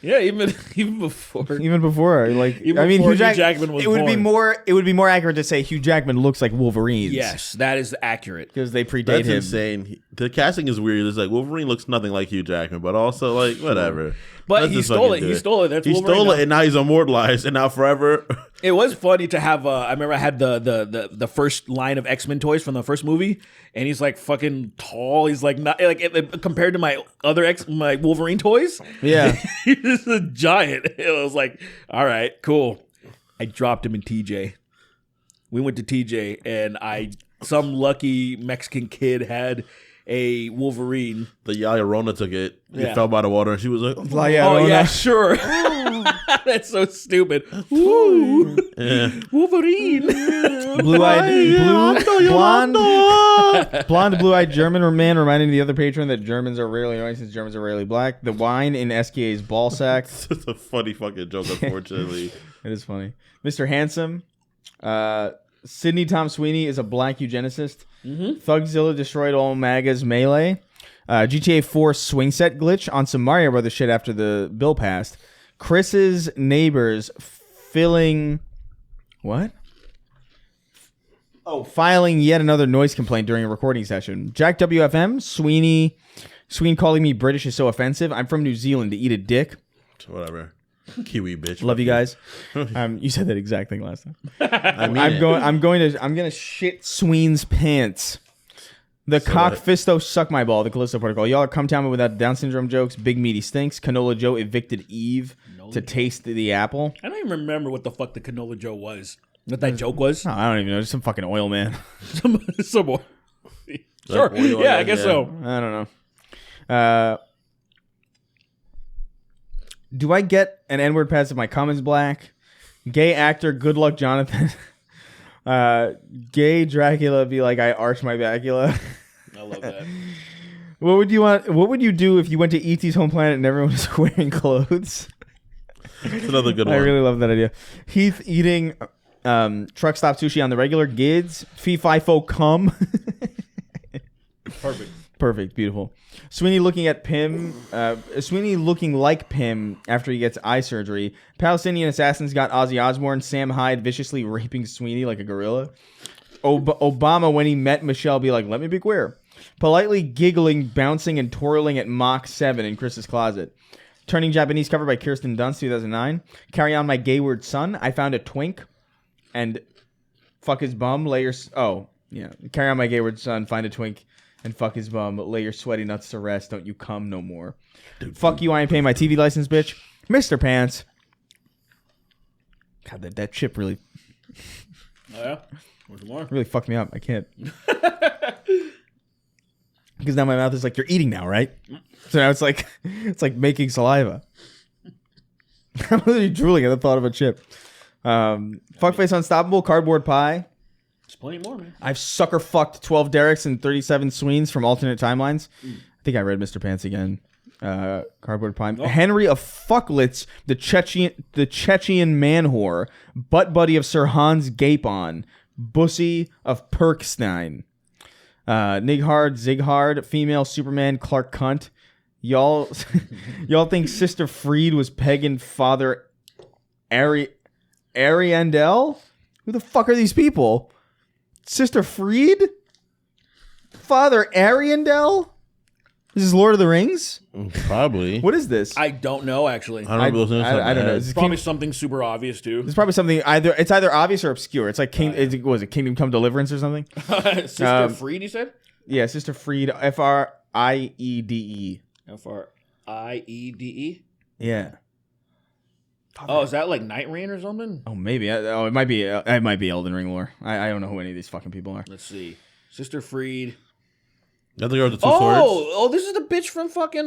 Yeah, even before. Even before, like, Even I mean, before Hugh Jackman was it would be born. more accurate to say Hugh Jackman looks like Wolverine. Yes, that is accurate. because they predate That's him. insane. The casting is weird. It's like Wolverine looks nothing like Hugh Jackman, but also like whatever. But Let's he just stole fucking it. do He stole it. That's He Wolverine stole now. it, and now he's immortalized, and now forever. It was funny to have. I remember I had the first line of X-Men toys from the first movie, and he's like fucking tall. He's like not like compared to my other my Wolverine toys. Yeah. He's a giant. It was like, all right, cool. I dropped him in TJ. We went to TJ, and some lucky Mexican kid had a Wolverine. The Yaya Rona took it. He Yeah. fell by the water, and she was like, Like, yeah, Oh Rona. yeah, sure. That's so stupid. Ooh, Wolverine. Blonde, blue-eyed German man reminding the other patron that Germans are rarely annoying since Germans are rarely black. The wine in SKA's ball sack. It's a funny fucking joke, unfortunately. It is funny. Mr. Handsome. Sidney Tom Sweeney is a black eugenicist. Thugzilla destroyed all MAGA's melee. GTA 4 swing set glitch on some Mario Brothers shit after the bill passed. Chris's neighbors filing yet another noise complaint during a recording session. Jack WFM, Sweeney calling me British is so offensive. I'm from New Zealand to eat a dick. Whatever. Kiwi bitch. Love you guys. You said that exact thing last time. I mean, I'm gonna shit Sween's pants. The cock fisto suck my ball. The Callisto Protocol. Y'all are come town without Down syndrome jokes. Big meaty stinks. Canola Joe evicted Eve to taste the apple. I don't even remember what the fuck the Canola Joe was. What that joke was. No, I don't even know. Just some fucking oil man. Some more. Sure. oil, Yeah, I guess so. I don't know. Do I get an N-word pass if my comment's black? Gay actor, good luck, Jonathan. Gay Dracula be like, I arch my bacula. I love that. What would you do if you went to E.T.'s home planet and everyone was wearing clothes? it's another good I one. really love that idea. Heath eating truck stop sushi on the regular. Gids. Fee fi fo cum. Perfect. Beautiful. Sweeney looking at Pym. Sweeney looking like Pym after he gets eye surgery. Palestinian assassins got Ozzy Osbourne. Sam Hyde viciously raping Sweeney like a gorilla. Obama, when he met Michelle, be like, let me be queer. Politely giggling, bouncing, and twirling at Mach 7 in Chris's closet. Turning Japanese cover by Kirsten Dunst, 2009. Carry on my gayward son. I found a twink. And fuck his bum. Carry on my gayward son. Find a twink. And fuck his bum. Lay your sweaty nuts to rest. Don't you come no more. Fuck you. I ain't paying my TV license, bitch. Mr. Pants. God, that chip really Oh, yeah? Where's more? really fucked me up. I can't. Because now my mouth is like, you're eating now, right? So now it's like making saliva. I'm literally drooling at the thought of a chip. Fuckface Unstoppable, Cardboard Pie. There's plenty more, man. I've sucker fucked 12 Derricks and 37 Sweens from alternate timelines. I think I read Mr. Pants again. Cardboard Pie. Henry of Fucklitz, the Chechen man whore, butt buddy of Sir Hans Gapon, Bussy of Perkstein. Nighard, Zighard, female Superman, Clark Cunt. Y'all think Sister Freed was pegging Father Ariandel? Who the fuck are these people? Sister Freed? Father Ariandel? This is Lord of the Rings? Probably. What is this? I don't know, actually. I don't know. I don't know. It's probably something super obvious, too. It's probably something it's either obvious or obscure. It's like Kingdom Come Deliverance or something? Sister Freed, you said? Yeah, Sister Freed, Friede. Friede? Yeah. Oh, is that like Night Rain or something? Oh, maybe. It might be. It might be Elden Ring lore. I don't know who any of these fucking people are. Let's see. Sister Freed. That's the girl with the two swords. Oh, this is the bitch from fucking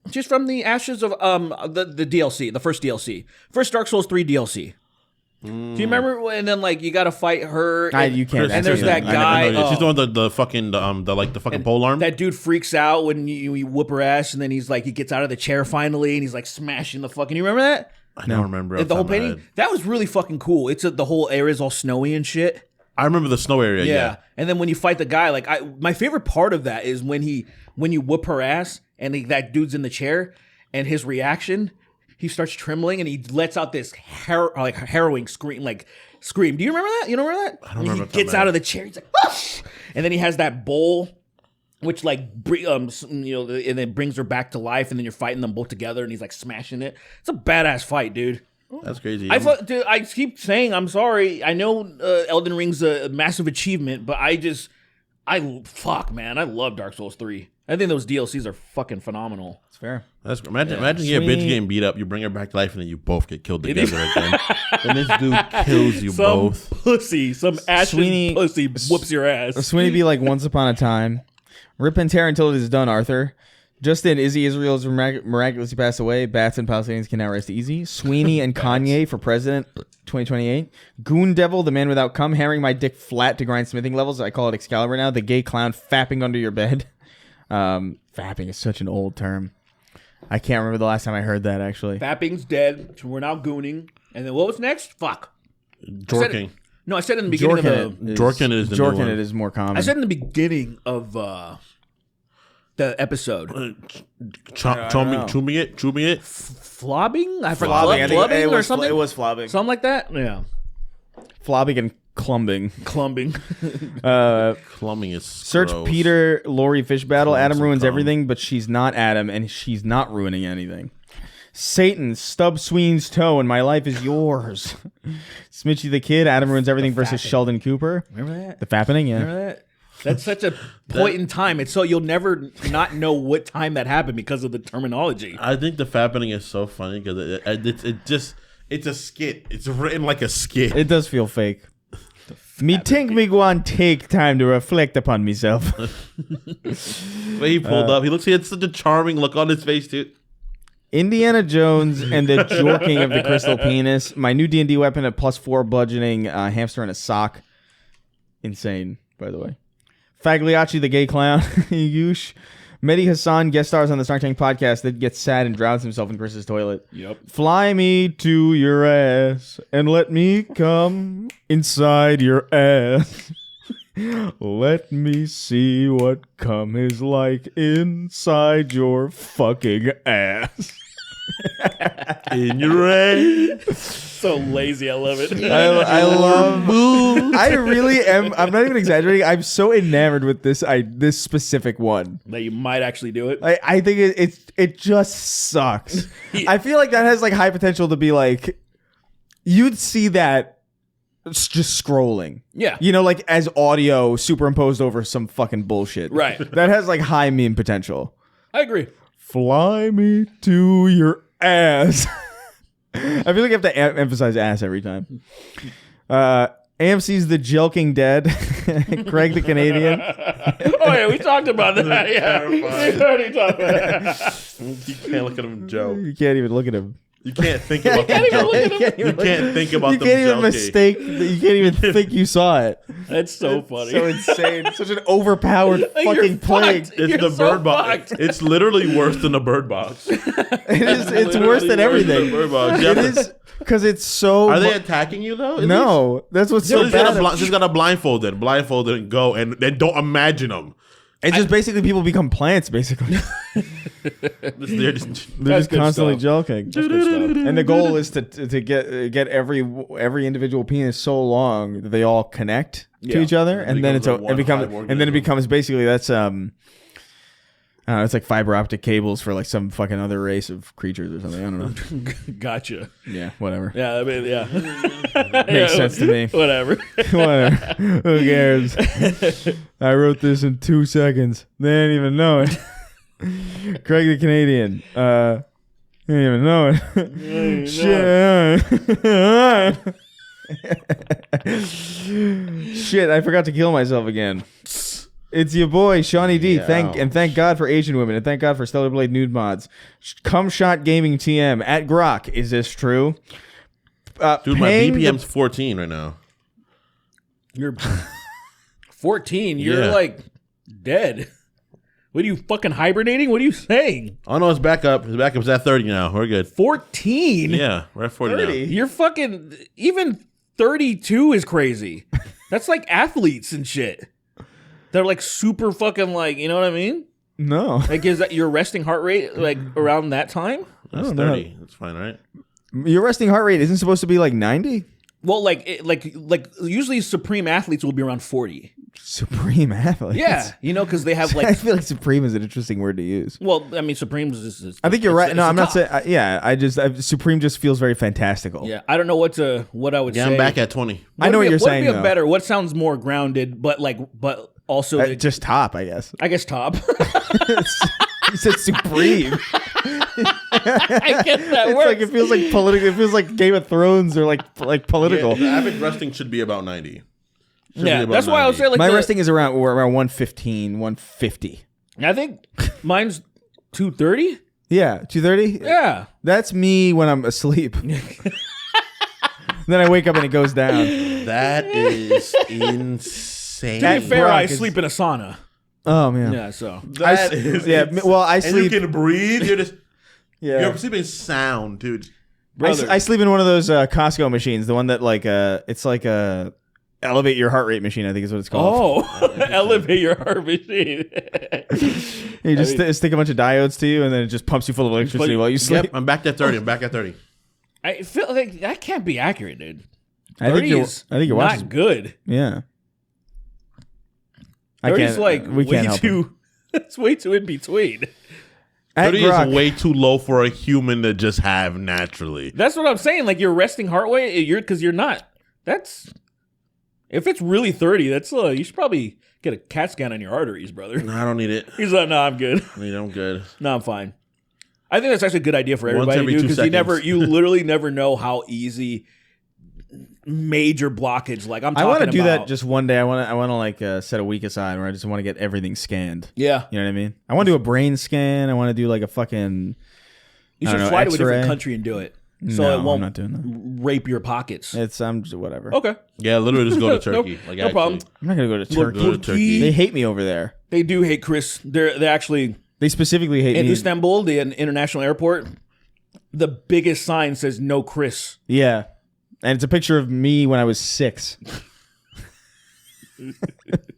just from the ashes of the DLC, the first DLC, first Dark Souls 3 DLC. Do you remember? And then like you got to fight her. You can't. And there's that guy. She's the one the fucking fucking pole arm. That dude freaks out when you whoop her ass, and then he's like he gets out of the chair finally, and he's like smashing the fucking. You remember that? I don't remember The whole painting. That was really fucking cool. It's the whole area is all snowy and shit. I remember the snow area. Yeah. And then when you fight the guy, like my favorite part of that is when you whoop her ass and that dude's in the chair and his reaction, he starts trembling and he lets out this harrowing scream. Do you remember that? You don't remember that? I don't remember. He gets out of the chair. He's like, oh! And then he has that bowl, which and then brings her back to life. And then you're fighting them both together, and he's like smashing it. It's a badass fight, dude. That's crazy. I keep saying I'm sorry. I know Elden Ring's a massive achievement, but I love Dark Souls 3. I think those DLCs are fucking phenomenal. It's fair. Imagine you a bitch getting beat up, you bring her back to life, and then you both get killed together again. And this dude kills you both. Some ashen pussy whoops your ass. Sweeney be like Once Upon a Time. Rip and tear until it is done, Arthur. Justin, Izzy Israel has miraculously passed away. Bats and Palestinians can now rest easy. Sweeney and Kanye for president 2028. Goon Devil, the man without cum, hammering my dick flat to grind smithing levels. I call it Excalibur now. The gay clown fapping under your bed. Fapping is such an old term. I can't remember the last time I heard that, actually. Fapping's dead. So we're now gooning. And then what was next? Fuck. Jorking. I said in the beginning Jorking is the new one. It is more common. I said in the beginning of the episode. Chewing it? Flobbing? I forgot. Flubbing or something? It was flobbing. Something like that? Yeah. Flobbing and clumbing. Clumbing is Search gross. Peter Lori fish battle. Adam ruins everything, but she's not Adam, and she's not ruining anything. Satan, stub Sweeney's toe, and my life is yours. Smitchy the Kid, Adam ruins everything versus Sheldon Cooper. Remember that? The fappening, yeah. Remember that? That's such a point in time. It's so you'll never not know what time that happened because of the terminology. I think the fappening is so funny because it's a skit. It's written like a skit. It does feel fake. Me think me go and take time to reflect upon myself. When he pulled up, he had such a charming look on his face too. Indiana Jones and the jorking of the crystal penis. My new D&D weapon at +4 bludgeoning, hamster and a sock. Insane, by the way. Fagliacci the gay clown. Yush. Mehdi Hassan guest stars on the Snark Tank podcast that gets sad and drowns himself in Chris's toilet. Yep. Fly me to your ass and let me come inside your ass. Let me see what cum is like inside your fucking ass. In your ass. So lazy. I love it. I love. I really am. I'm not even exaggerating. I'm so enamored with this specific one That you might actually do it. I think it just sucks. I feel like that has like high potential to be like you'd see that just scrolling. Yeah. You know, like as audio superimposed over some fucking bullshit. Right. That has like high meme potential. I agree. Fly me to your ass. I feel like you have to emphasize ass every time. AMC's The Jelking Dead. Craig the Canadian. Oh, yeah, we talked about that. Yeah. We already talked about that. You can't look at him, Joe. You can't even look at him. You can't think about them joking. You can't think about them You can't even joking. mistake. You can't even think you saw it. That's so funny. So insane. Such an overpowered fucking plague. fucked. It's You're the so bird box. fucked. It's literally worse than the bird box. It's worse than everything. Bird box. It is because it's so. Are they attacking you though? No, that's what's so bad. Just got a blindfolded and go, and then don't imagine them. It's just basically people become plants. Basically, They're just they're just good constantly stuff. joking. And the goal is to get every individual penis so long that they all connect to each other, and then it becomes basically that's it's like fiber optic cables for like some fucking other race of creatures or something. I don't know. Gotcha. Yeah, whatever. Yeah, I mean, yeah. Makes sense to me. Whatever. Whatever. Who cares? I wrote this in 2 seconds. They didn't even know it. Craig the Canadian. You don't even know it. Shit, I forgot to kill myself again. It's your boy, Shawnee D. Yeah. Thank God for Asian women, and thank God for Stellar Blade nude mods. Cum Shot Gaming TM at Grok. Is this true? Dude, my BPM's 14 right now. You're 14. You're Yeah. like dead. What are you fucking hibernating? What are you saying? Oh no, it's back up. It's back up. It's at 30 now. We're good. 14? Yeah, we're at 40 now. You're fucking, even 32 is crazy. That's like athletes and shit. They're like super fucking like, you know what I mean? No. Like, is that your resting heart rate like around that time? That's don't know. 30. That's fine, right? Your resting heart rate isn't supposed to be like 90? Well, like usually supreme athletes will be around 40. Supreme athletes? Yeah, you know, because they have I like, feel like supreme is an interesting word to use. well, I mean, supremes is I think you're right. No, it's I'm the not top. saying. Supreme just feels very fantastical. Yeah, I don't know what I would Yeah, say. I'm back at 20. I know what you're saying, What would be though. a better? What sounds more grounded, but also Just top, I guess. I guess top. You said supreme. I guess that It's works. like it feels like political. It feels like Game of Thrones or like political. Yeah, the average resting should be about 90. Should Yeah, be about that's why I would 90. say like My the- resting is around 115, 150. I think mine's 230. Yeah, 230. Yeah, That's me when I'm asleep. Then I wake up and it goes down. That is insane. to be fair, Brock I is- sleep in a sauna. Oh man. Yeah, so That is yeah. insane. Well, I And sleep. you can breathe. You're just Yeah. you're sleeping sound, dude. brother, I sleep in one of those Costco machines. The one that like it's like a elevate your heart rate machine. I think is what it's called. oh, elevate your heart machine. You just stick a bunch of diodes to you, and then it just pumps you full of electricity while you sleep. Yep, I'm back at 30. I'm back at 30. I feel like that can't be accurate, dude. I think you're not watching. good. Yeah. 30's like we way can't help it. too. It's way too in between. At 30 Grok, is way too low for a human to just have naturally. That's what I'm saying. Like your resting heart rate, because you're not. That's if it's really 30. That's you should probably get a CAT scan on your arteries, brother. No, I don't need it. He's like, no, I'm good. I mean, I'm good. No, I'm fine. I think that's actually a good idea for Once everybody every to do 2 because seconds. you literally never know how easy major blockage. Like I'm I talking want to do that about- just one day. I want to like set a week aside where I just want to get everything scanned. Yeah, You know what I mean? I want to do a brain scan. I want to do like a fucking. you I should don't know, fly to a different X-ray. country and do it, so No, it won't I'm not doing that. rape your pockets. It's just whatever. Okay, Yeah, literally just go to No- Turkey. no problem. I'm not gonna go to Look, Turkey. Go to Turkey. They hate me over there. They do hate Chris. They're actually They specifically hate in me. Istanbul, the international airport. The biggest sign says "No Chris." Yeah, and it's a picture of me when I was 6.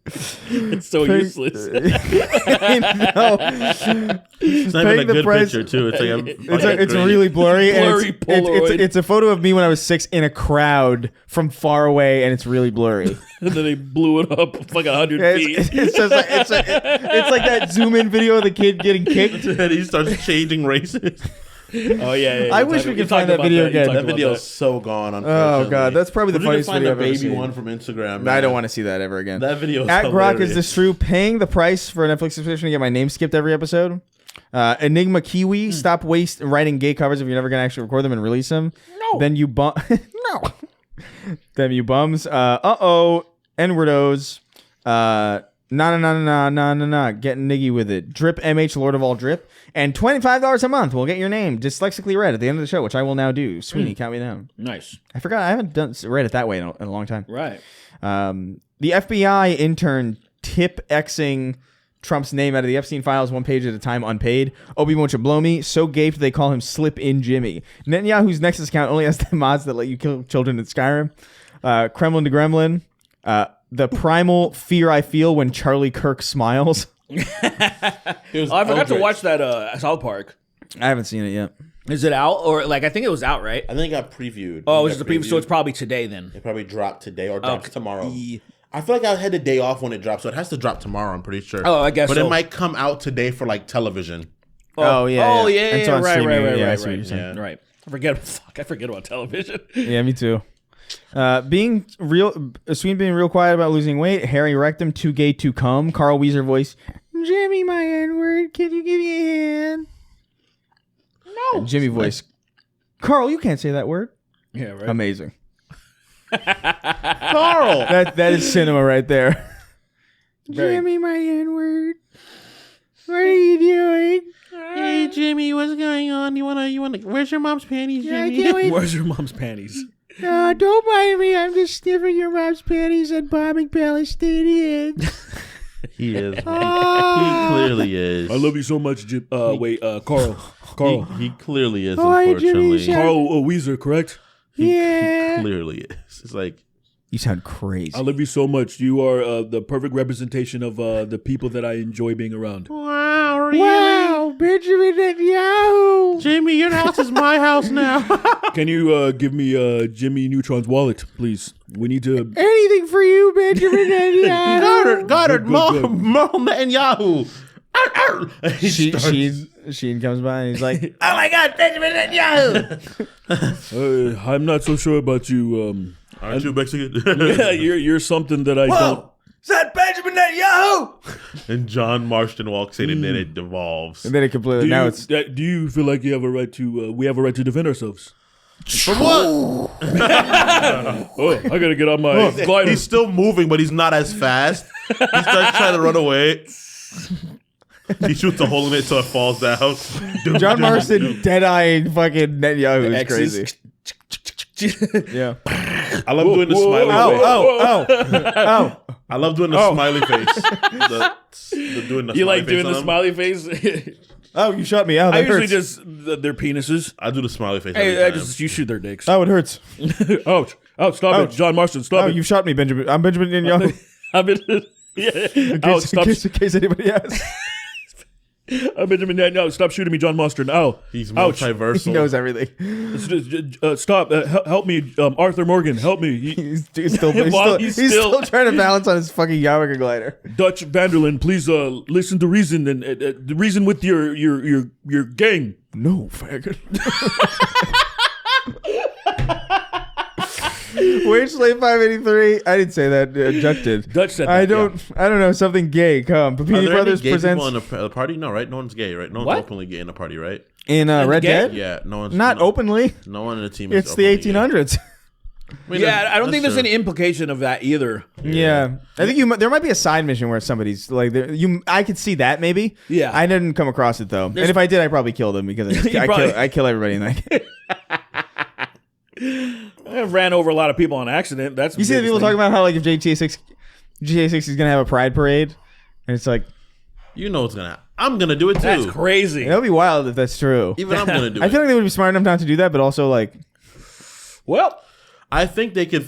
It's so useless. I know. It's not Paying even a the good price- picture, too. It's like a It's really blurry. Blurry and Polaroid. it's a photo of me when I was 6 in a crowd from far away, and it's really blurry. And then they blew it up like 100 feet. It's just like it's like that zoom in video of the kid getting kicked. And he starts changing races. Oh yeah. I wish we could find that video again. That video is so gone. Oh Unfortunately. god, that's probably the We need to funniest find video a I've ever baby seen. one from Instagram. I man. don't want to see that ever again. That video is At Grok, is hilarious. this true? Paying the price for a Netflix subscription to get my name skipped every episode? Enigma Kiwi, stop writing gay covers if you're never gonna actually record them and release them. No. Then you no. Then you bums. N-wordos. Nah. Getting niggy with it. Drip MH Lord of all drip. And $25 a month will get your name dyslexically read at the end of the show, which I will now do. Sweeney, count me down. Nice. I forgot. I haven't read it that way in a long time. Right. The FBI intern tip Xing Trump's name out of the Epstein files one page at a time unpaid. Obi-Wan should blow me. So gaped they call him Slip In Jimmy. Netanyahu's Nexus account only has the mods that let you kill children in Skyrim. Kremlin to Gremlin. The primal fear I feel when Charlie Kirk smiles. I forgot to watch that South Park. I haven't seen it yet. Is it out or like I think it was out, right? I think it got previewed. Oh, it It was got the preview, so previewed. it's probably today then. It probably dropped today or drops Okay. tomorrow. I feel like I had the day off when it dropped, so it has to drop tomorrow. I'm pretty sure. Oh, I guess But so. it might come out today for like television. Oh, yeah. Oh yeah. And so on Right. streaming, Right. yeah, I Right. see what you're saying. Right. I forget about television. Yeah, me too. Being being real quiet about losing weight. Harry Rectum, too gay to come. Carl Weezer voice. Jimmy, my N-word, can you give me a hand? And Jimmy voice. Carl, you can't say that word. Yeah, right. Amazing. Carl. That is cinema right there. Jimmy, my N-word. What are you doing? Hey Jimmy, what's going on? You wanna? Where's your mom's panties, Jimmy? Where's your mom's panties? Don't mind me. I'm just sniffing your mom's panties and bombing Palestinians. He is. He clearly is. I love you so much, Jim. Carl. Carl. He clearly is. Hi, Unfortunately, Jimmy. Carl Weezer, correct? he Yeah. clearly is. It's like You sound crazy. I love you so much. You are the perfect representation of the people that I enjoy being around. wow, really? Wow, Benjamin Netanyahu. Jimmy, your house is my house now. Can you give me Jimmy Neutron's wallet, please? We need to. Anything for you, Benjamin Netanyahu. Goddard, Good. Mo Netanyahu. Sheen comes by and he's like, "Oh my God, Benjamin Netanyahu!" I'm not so sure about you. Aren't you Mexican? Yeah, you're something that I don't. Is that Benjamin Netanyahu? And John Marston walks in, and then it devolves. And then it completely. Now it's. Do you feel like you have a right to? We have a right to defend ourselves. For what? Oh, I gotta get on my glider. He's still moving, but he's not as fast. He starts trying to run away. He shoots a hole in it so it falls down. John Marston dead-eyeing fucking Netanyahu is crazy. Yeah. I love doing the smiley face. Oh. I love doing the smiley face. Doing the You like smiley doing face the on him. smiley face? Oh, you shot me. Oh, that I usually hurts. just their penises. I do the smiley face every I time. just you shoot their dicks. Oh, it hurts. Ouch! Ouch! Stop Ouch. it, John Marston! Stop Oh, it! you shot me, Benjamin. I'm Benjamin Netanyahu. I've been. Yeah. Ouch! Stop! In case anybody asks. I'm Benjamin Netanyahu. Stop shooting me, John Marston! Ow! He's Ouch. multiversal. He knows everything. Stop! Help me, Arthur Morgan! Help me! He's He's still trying to balance on his fucking Yowaka glider. Dutch Vanderlyn, please listen to reason and reason with your gang. No, faggot. Wage Slave 583. I didn't say that. Duck did. Dutch said that. I don't know. Something gay. Come. Are Papini there Brothers any gay presents people in the party? No, right? No one's gay, right? No one's What? openly gay in the party, right? in Red gay? Dead. Yeah, no one's Not openly. No one in the team. Is It's the openly gay. 1800s. I mean, Yeah, I don't think that's there's true. any implication of that either. Yeah, I think there might be a side mission where somebody's like, I could see that maybe. Yeah. I didn't come across it though, and if I did, I probably killed him because I kill everybody in that game. I ran over a lot of people on accident. That's You see the people talking about how like if GTA 6 is gonna have a pride parade, and it's like You know what's gonna happen. I'm gonna do it too. That's crazy. that'll be wild if that's true. Even I'm gonna do I it. feel like they would be smart enough not to do that, but also like, Well, I think they could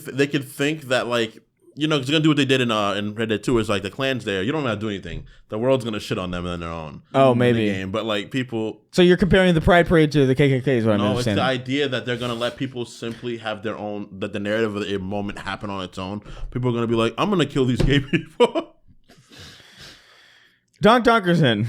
think that like because they're gonna do what they did in Red Dead 2. It's like the clan's there. You don't have to do anything. The world's gonna shit on them on their own. Oh, in maybe. the game. But like people. so you're comparing the pride parade to the KKK is what I'm No, it's the understanding. idea that they're gonna let people simply have their own. That the narrative of the moment happen on its own. People are gonna be like, I'm gonna kill these gay people. Donk Donkerson,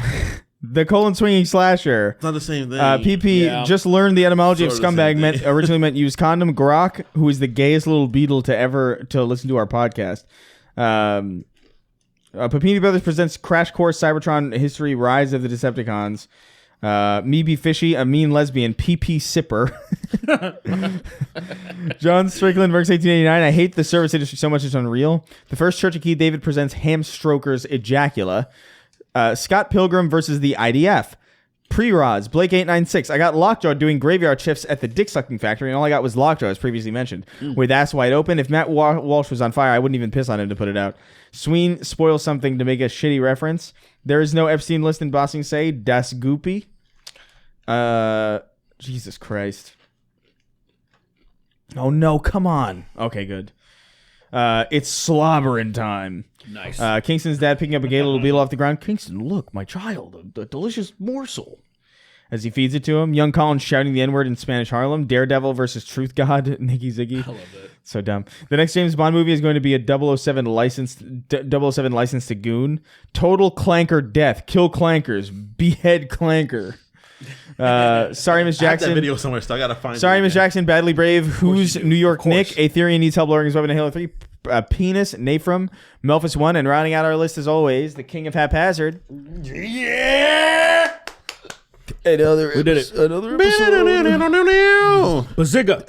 the colon swinging slasher. It's not the same thing. PP Yeah. just learned the etymology of Sort of the scumbag same thing. originally meant use condom. Grok, who is the gayest little beetle to listen to our podcast. Papini Brothers presents Crash Course Cybertron History Rise of the Decepticons. Me Be Fishy, a mean lesbian, PP Sipper. John Strickland works 1889. I hate the service industry so much it's unreal. The First Church of Keith David presents Ham Stroker's Ejacula. Scott Pilgrim versus the IDF. Pre-Rods, Blake 896. I got Lockjaw doing graveyard shifts at the dick sucking factory, and all I got was Lockjaw, as previously mentioned. With ass wide open, if Matt Walsh was on fire, I wouldn't even piss on him to put it out. Sween spoils something to make a shitty reference. There is no Epstein list in Bossing Say. Das Goopy. Jesus Christ. Oh no, come on. Okay, good. It's slobbering time. nice. Kingston's dad picking up a gay little beetle off the ground. Kingston, look, my child, a delicious morsel. As he feeds it to him, young Colin shouting the N-word in Spanish Harlem. Daredevil versus Truth God, Nikki Ziggy. I love that. So dumb. The next James Bond movie is going to be a 007 licensed to goon. Total clanker death. Kill clankers. Behead clanker. Sorry, Miss I have that Jackson. video somewhere, so I gotta find. Sorry, it Miss again. Jackson. Badly Brave. Who's New York Nick? Aetherian needs help lowering his weapon in Halo 3. Penis. Nafram. Melphis 1. And rounding out our list as always, the king of haphazard. Yeah. Another We did it. Another episode. Bazziga.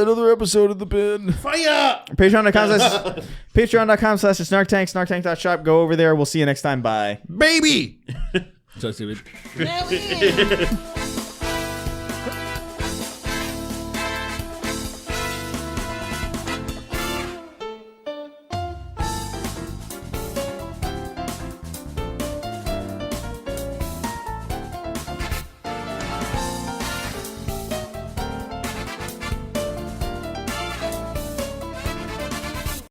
Another episode of the bin. Fire! Patreon.com/snarktank, snarktank.shop. Go over there. We'll see you next time. Bye. Baby! So, Steven.